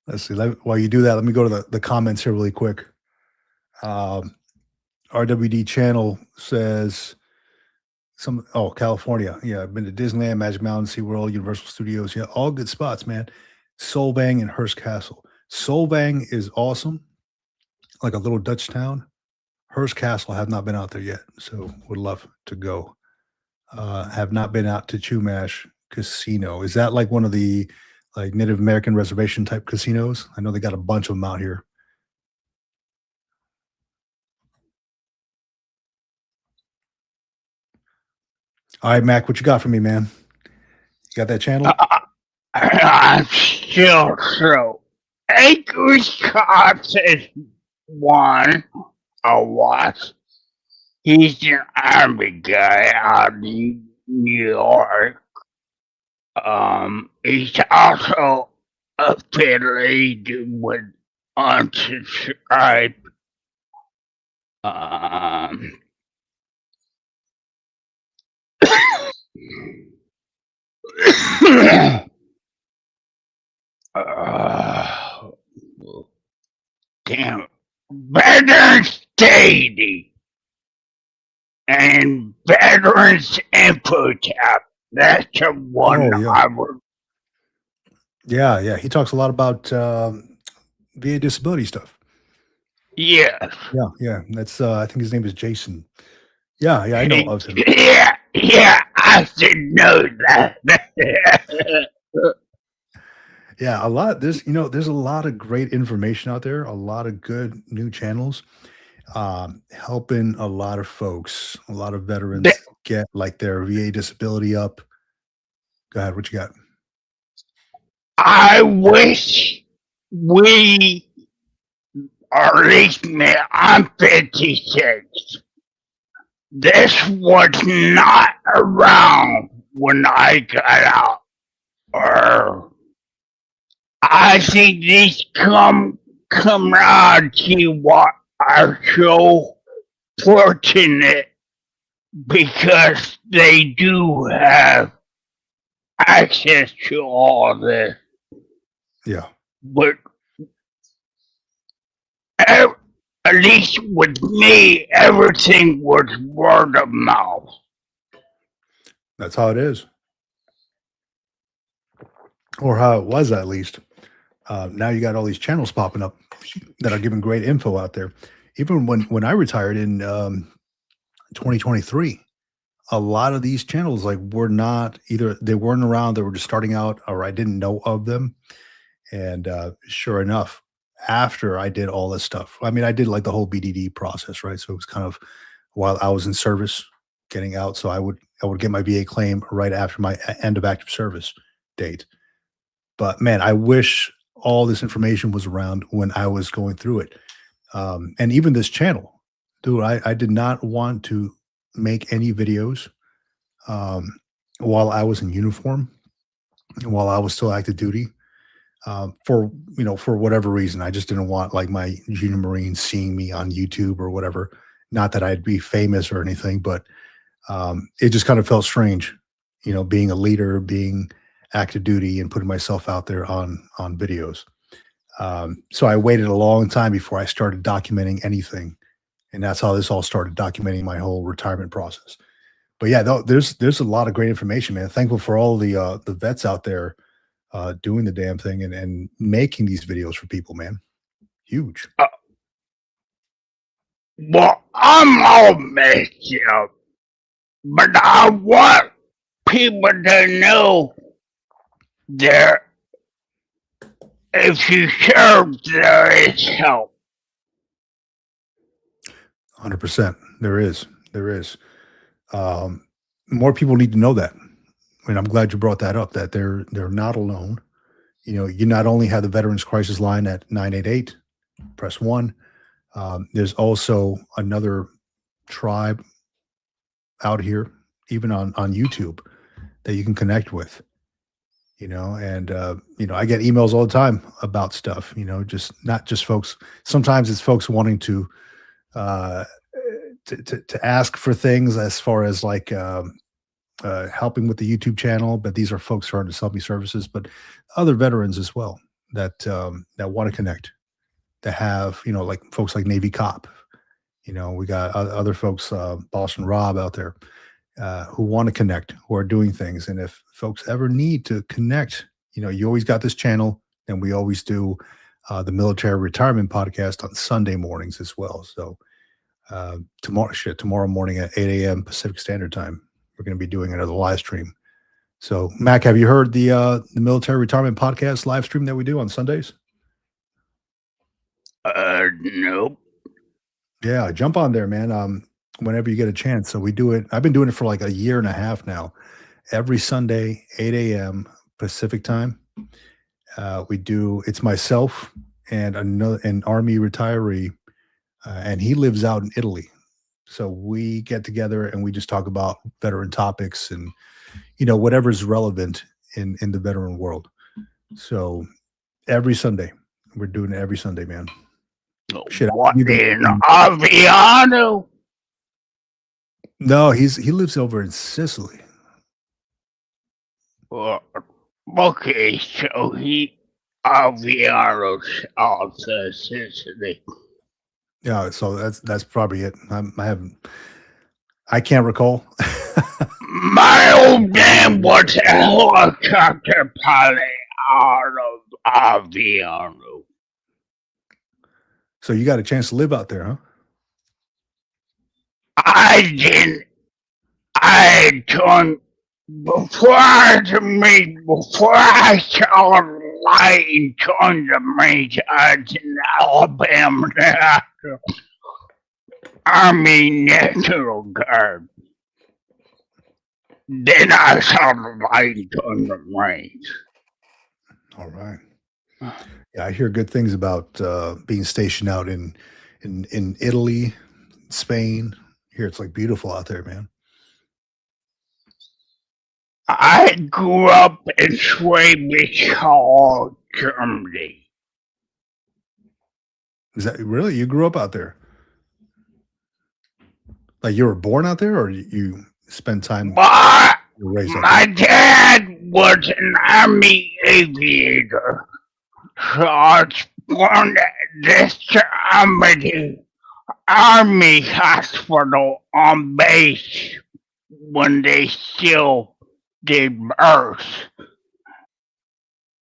[SPEAKER 1] Let's see. While you do that, let me go to the comments here really quick. RWD channel says California. Yeah, I've been to Disneyland, Magic Mountain, SeaWorld, Universal Studios. Yeah, all good spots, man. Solvang and Hearst Castle. Solvang is awesome, like a little Dutch town. Hearst Castle, have not been out there yet, so would love to go. Have not been out to Chumash Casino. Is that like one of the like Native American reservation type casinos? I know they got a bunch of them out here. All right, Mac, what you got for me, man? You got that channel?
[SPEAKER 3] I'm still so. Anchor Scott is one I watch. He's an army guy out in New York. He's also affiliated with Unsubscribe. Damn. Veterans Daily and Veterans Info Tab. That's the one
[SPEAKER 1] Oh, yeah.
[SPEAKER 3] I would.
[SPEAKER 1] Yeah. He talks a lot about VA disability stuff.
[SPEAKER 3] Yes.
[SPEAKER 1] Yeah. That's I think his name is Jason. Yeah, I know of him.
[SPEAKER 3] Yeah, I should know that.
[SPEAKER 1] Yeah, a lot. There's a lot of great information out there. A lot of good new channels, helping a lot of folks, a lot of veterans get like their VA disability up. Go ahead. What you got?
[SPEAKER 3] I wish we, or at least me, I'm 56. This was not around when I got out. Or I think these camaraderie are so fortunate because they do have access to all this.
[SPEAKER 1] Yeah.
[SPEAKER 3] But at least with me, everything was word of mouth.
[SPEAKER 1] That's how it is. Or how it was, at least. Now you got all these channels popping up that are giving great info out there. Even when I retired in 2023, a lot of these channels were not either, they weren't around, they were just starting out, or I didn't know of them. And sure enough, after I did all this stuff, I mean, I did like the whole BDD process, right? So it was kind of while I was in service, getting out. So I would get my VA claim right after my end of active service date. But man, I wish all this information was around when I was going through it. And even this channel, dude, I did not want to make any videos while I was in uniform, while I was still active duty. For whatever reason, I just didn't want like my junior Marines seeing me on YouTube or whatever. Not that I'd be famous or anything, but it just kind of felt strange, being a leader, being active duty, and putting myself out there on videos. So I waited a long time before I started documenting anything, and that's how this all started, documenting my whole retirement process. But yeah, there's a lot of great information, man. Thankful for all the vets out there doing the damn thing and making these videos for people, man. Huge.
[SPEAKER 3] Well, I'm all messed up, but I want people to know that if you serve, there is help.
[SPEAKER 1] 100%. There is. More people need to know that. And I'm glad you brought that up, that they're not alone. You not only have the Veterans Crisis Line at 988, press 1. There's also another tribe out here even on YouTube that you can connect with. And I get emails all the time about stuff. Just not just folks. Sometimes it's folks wanting uh, to ask for things as far as like helping with the YouTube channel, but these are folks who are into self services, but other veterans as well that want to connect, that have like folks like Navy Cop. We got other folks, Boston Rob out there, who want to connect, who are doing things. And if folks ever need to connect, you always got this channel, and we always do the military retirement podcast on Sunday mornings as well. So tomorrow morning at 8 a.m. Pacific Standard Time, we're going to be doing another live stream. So Mac, have you heard the military retirement podcast live stream that we do on Sundays?
[SPEAKER 3] Nope.
[SPEAKER 1] Yeah, jump on there, man. Whenever you get a chance. So we do it. I've been doing it for like a year and a half now. Every Sunday, 8 a.m. Pacific time. It's myself and an Army retiree, and he lives out in Italy. So we get together and we just talk about veteran topics and, whatever's relevant in the veteran world. So every Sunday, we're doing it every Sunday, man. Shit,
[SPEAKER 3] What in Aviano?
[SPEAKER 1] No, he lives over in Sicily.
[SPEAKER 3] Okay, so Aviano's also Sicily.
[SPEAKER 1] Yeah, so that's probably it. I can't recall.
[SPEAKER 3] My old man was a helicopter pilot out of Aviano.
[SPEAKER 1] So you got a chance to live out there, huh?
[SPEAKER 3] I didn't. I joined before I saw the light and joined the Marines. I was in Alabama after Army National Guard. Then I saw the light and joined the Marines.
[SPEAKER 1] All right. Yeah, I hear good things about being stationed out in Italy, Spain. Here, it's like beautiful out there, man.
[SPEAKER 3] I grew up in Schwäbisch Hall, Germany.
[SPEAKER 1] Is that really? You grew up out there? Like you were born out there, or you spent time?
[SPEAKER 3] But
[SPEAKER 1] Raised out
[SPEAKER 3] my dad was an Army aviator. So I was born at this Army hospital on base when they still did births.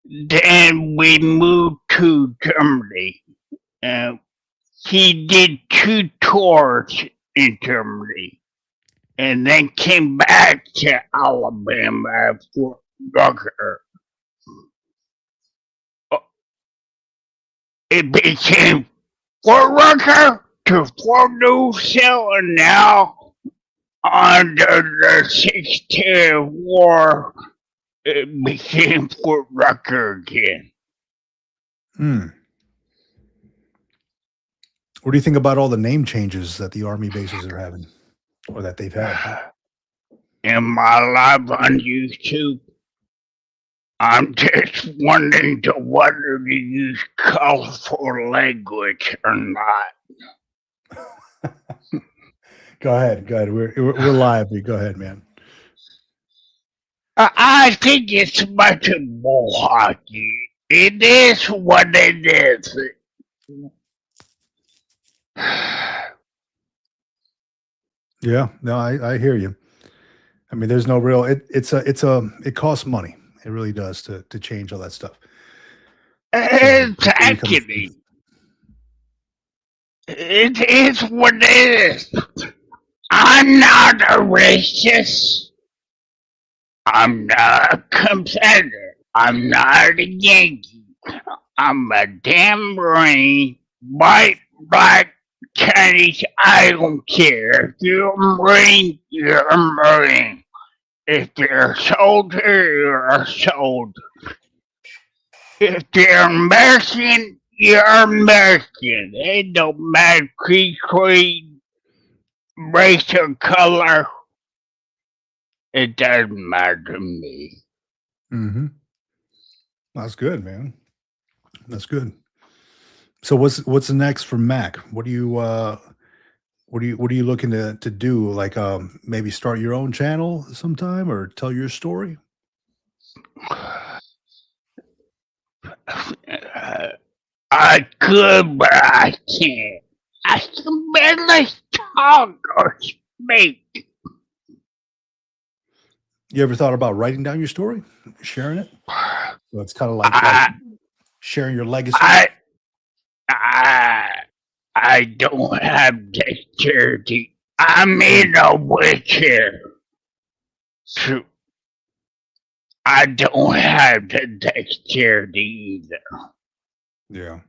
[SPEAKER 3] Then we moved to Germany. And he did 2 tours in Germany. And then came back to Alabama for Rucker. It became Fort Rucker to Fort Neufeld, and now under the 6th War, it became Fort Rucker again.
[SPEAKER 1] What do you think about all the name changes that the Army bases are having, or that they've had?
[SPEAKER 3] In my live on YouTube, I'm just wondering to whether to use colorful language or not.
[SPEAKER 1] Go ahead. We're live. Go ahead, man.
[SPEAKER 3] I think it's much of bull hockey. It is what it is.
[SPEAKER 1] Yeah, no, I hear you. I mean, there's no real. It costs money. It really does to change all that stuff.
[SPEAKER 3] Exactly. It is what it is. I'm not a racist. I'm not a competitor. I'm not a Yankee. I'm a damn Marine. White, black, Chinese, I don't care. If you're a Marine, you're a Marine. If you're a soldier, you're a soldier. If you're American, you're American. It don't matter creed, race, or color. it doesn't matter to me.
[SPEAKER 1] Mm-hmm. That's good, man. That's good. So what's the next for Mac? What are you looking to do? Like maybe start your own channel sometime or tell your story?
[SPEAKER 3] I could, but I can't. I can barely talk or speak.
[SPEAKER 1] You ever thought about writing down your story, sharing it? So it's kind of like
[SPEAKER 3] I,
[SPEAKER 1] sharing your legacy.
[SPEAKER 3] I don't have dexterity. I'm in a wheelchair. So I don't have the dexterity either.
[SPEAKER 1] Yeah.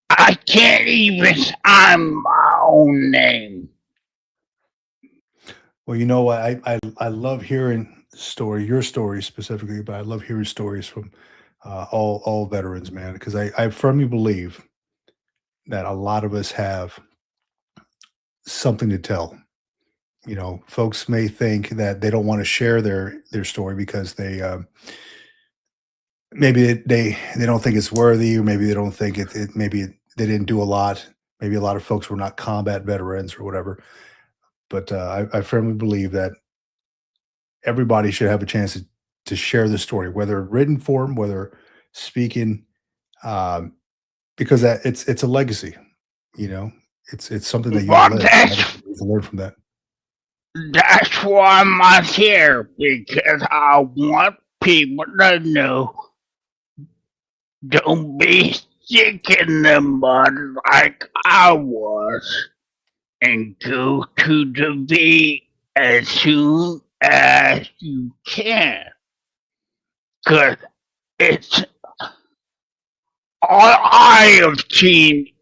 [SPEAKER 3] I can't even sign my own name.
[SPEAKER 1] Well, you know what? I love hearing your story specifically, but I love hearing stories from all veterans, man, because I firmly believe that a lot of us have something to tell. You know, folks may think that they don't want to share their story because maybe they don't think it's worthy, or maybe they don't think they didn't do a lot. Maybe a lot of folks were not combat veterans or whatever. But I firmly believe that everybody should have a chance to share the story, whether written form, whether speaking, um, because that it's a legacy. You know, it's something that you
[SPEAKER 3] Well,
[SPEAKER 1] live. You can learn from that.
[SPEAKER 3] that's why I'm here, because I want people to know, don't be sick in the mud like I was, and go to the V as soon as you can. Because it's all I have seen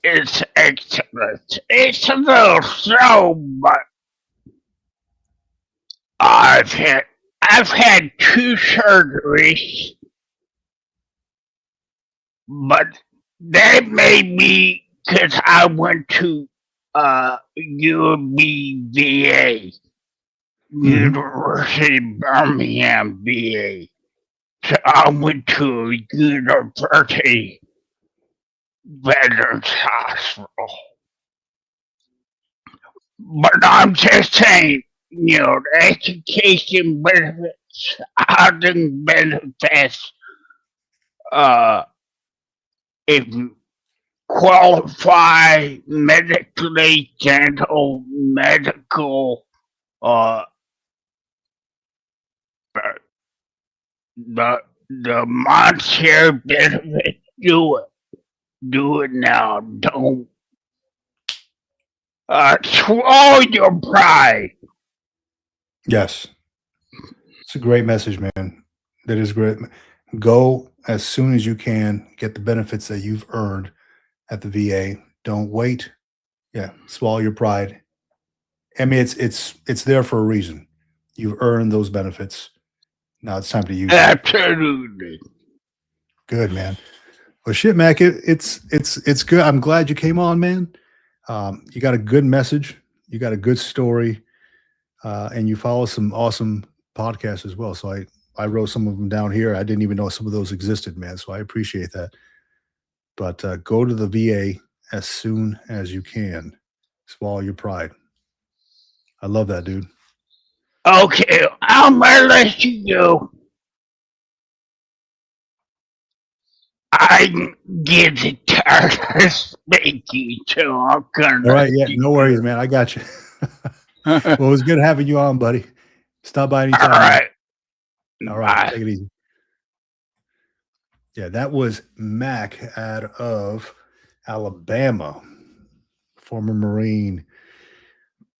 [SPEAKER 3] is excellent. It's a little slow, but I've had 2 surgeries, but that may be because I went to UBVA, University of Birmingham VA. So I went to a university veterans hospital. But I'm just saying, the education benefits, housing benefits, if you qualify medically, dental, medical, the monetary benefit, do it. Do it now. Don't swallow your pride.
[SPEAKER 1] Yes, it's a great message, man. That is great. Go as soon as you can. Get the benefits that you've earned at the VA. Don't wait. Yeah, swallow your pride. I mean, it's there for a reason. You've earned those benefits. Now it's time to use them.
[SPEAKER 3] Absolutely.
[SPEAKER 1] Good, man. Well, shit, Mac. It's good. I'm glad you came on, man. You got a good message. You got a good story, and you follow some awesome podcasts as well. So I wrote some of them down here. I didn't even know some of those existed, man. So I appreciate that. But go to the VA as soon as you can. Swallow your pride. I love that, dude.
[SPEAKER 3] Okay, I'm gonna let you go. I get tired of speaking, so I'm gonna.
[SPEAKER 1] All right, yeah, no worries, man. I got you. Well, it was good having you on, buddy. Stop by anytime.
[SPEAKER 3] All right.
[SPEAKER 1] All right,
[SPEAKER 3] Bye.
[SPEAKER 1] take it easy. Yeah, that was Mac out of Alabama, former Marine.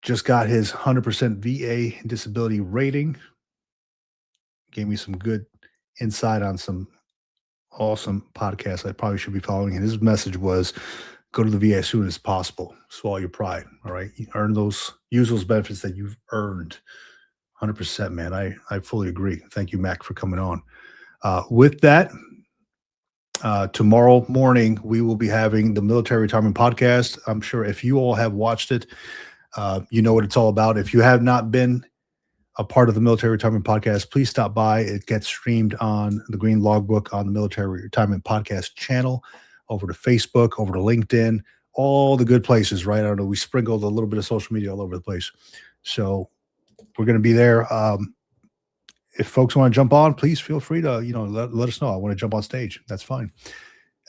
[SPEAKER 1] Just got his 100% VA disability rating. Gave me some good insight on some awesome podcasts I probably should be following. And his message was go to the VA as soon as possible. Swallow your pride. All right. You use those benefits that you've earned. 100%, man. I fully agree. Thank you, Mac, for coming on. With that, tomorrow morning, we will be having the Military Retirement Podcast. I'm sure if you all have watched it, You know what it's all about. If you have not been a part of the Military Retirement Podcast, please stop by. It gets streamed on the Green Logbook on the Military Retirement Podcast channel, over to Facebook, over to LinkedIn, all the good places, right? I don't know. We sprinkled a little bit of social media all over the place. So we're going to be there. If folks want to jump on, please feel free to, let us know. I want to jump on stage. That's fine.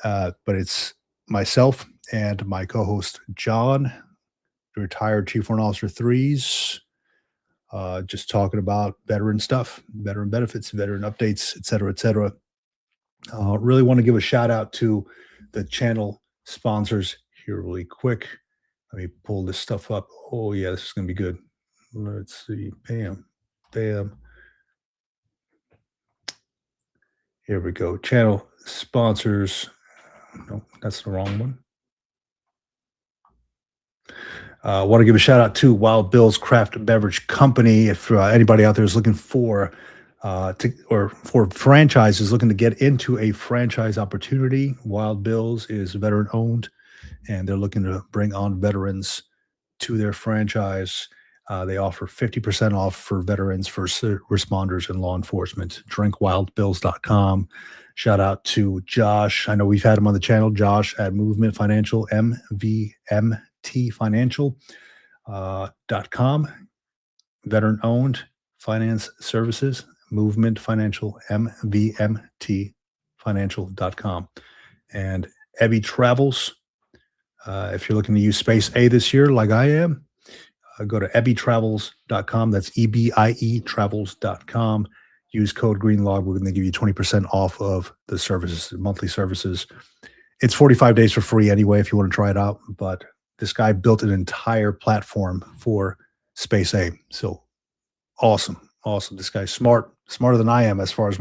[SPEAKER 1] But it's myself and my co-host, John, the retired Chief Warrant Officer 3s, just talking about veteran stuff, veteran benefits, veteran updates, et cetera, et cetera. Really want to give a shout out to the channel sponsors here really quick. Let me pull this stuff up. Oh yeah, this is going to be good. Let's see. Bam. Bam. Here we go. Channel sponsors. No, that's the wrong one. Want to give a shout out to Wild Bill's Craft Beverage Company. If anybody out there is looking for franchises, looking to get into a franchise opportunity, Wild Bill's is veteran owned, and they're looking to bring on veterans to their franchise. They offer 50% off for veterans, first responders, and law enforcement. DrinkWildBills.com. Shout out to Josh. I know we've had him on the channel. Josh at Movement Financial, MVMTFinancial.com. Veteran owned finance services, Movement Financial, MVMTFinancial.com. And Ebby Travels. If you're looking to use Space A this year, like I am, go to ebietravels.com. That's EBIE travels.com. Use code GREENLOG. We're going to give you 20% off of the services, monthly services. It's 45 days for free anyway if you want to try it out. But this guy built an entire platform for Space A. So awesome. This guy's smarter than I am as far as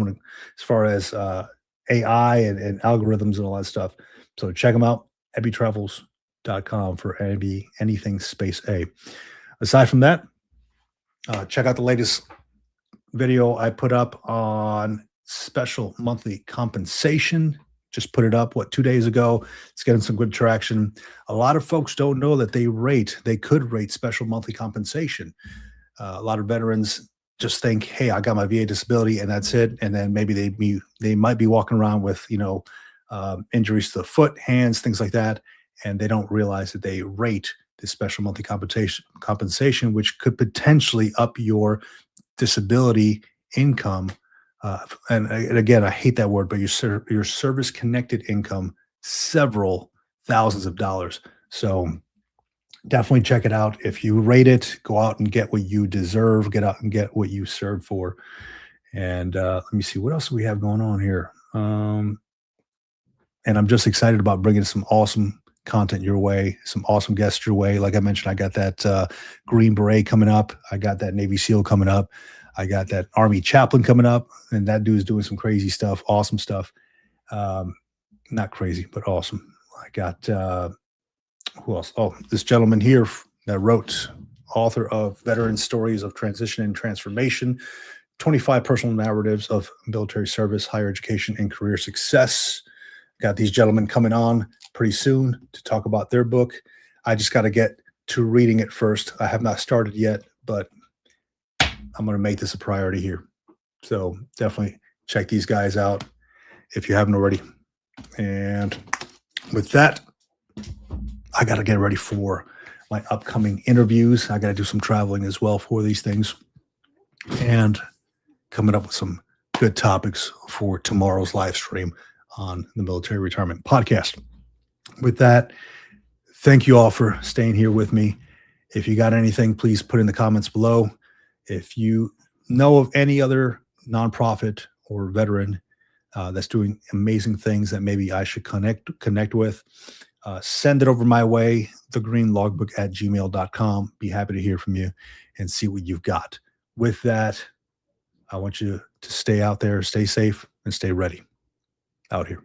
[SPEAKER 1] AI and algorithms and all that stuff. So check him out, ebietravels.com for anything Space A. Aside from that, check out the latest video I put up on special monthly compensation. Just put it up, 2 days ago. It's getting some good traction. A lot of folks don't know that they could rate special monthly compensation. A lot of veterans just think, hey, I got my VA disability and that's it. And then maybe they might be walking around with, injuries to the foot, hands, things like that. And they don't realize that they rate the special monthly compensation, which could potentially up your disability income. And again, I hate that word, but your service-connected income, several thousands of dollars. So definitely check it out. If you rate it, go out and get what you deserve. Get out and get what you served for. And let me see, what else do we have going on here? And I'm just excited about bringing some awesome content your way, some awesome guests your way. Like I mentioned, I got that Green Beret coming up. I got that Navy SEAL coming up. I got that Army chaplain coming up, and that dude's doing some crazy stuff, awesome stuff. Not crazy, but awesome. I got, who else? Oh, this gentleman here that wrote, author of Veteran Stories of Transition and Transformation, 25 personal narratives of military service, higher education, and career success. Got these gentlemen coming on pretty soon to talk about their book. I just got to get to reading it first. I have not started yet, but I'm going to make this a priority here. So definitely check these guys out if you haven't already. And with that, I got to get ready for my upcoming interviews. I got to do some traveling as well for these things, and coming up with some good topics for tomorrow's live stream on the Military Retirement Podcast. With that, thank you all for staying here with me. If you got anything, please put in the comments below. If you know of any other nonprofit or veteran that's doing amazing things that maybe I should connect with, send it over my way, thegreenlogbook@gmail.com. Be happy to hear from you and see what you've got. With that, I want you to stay out there, stay safe, and stay ready. Out here.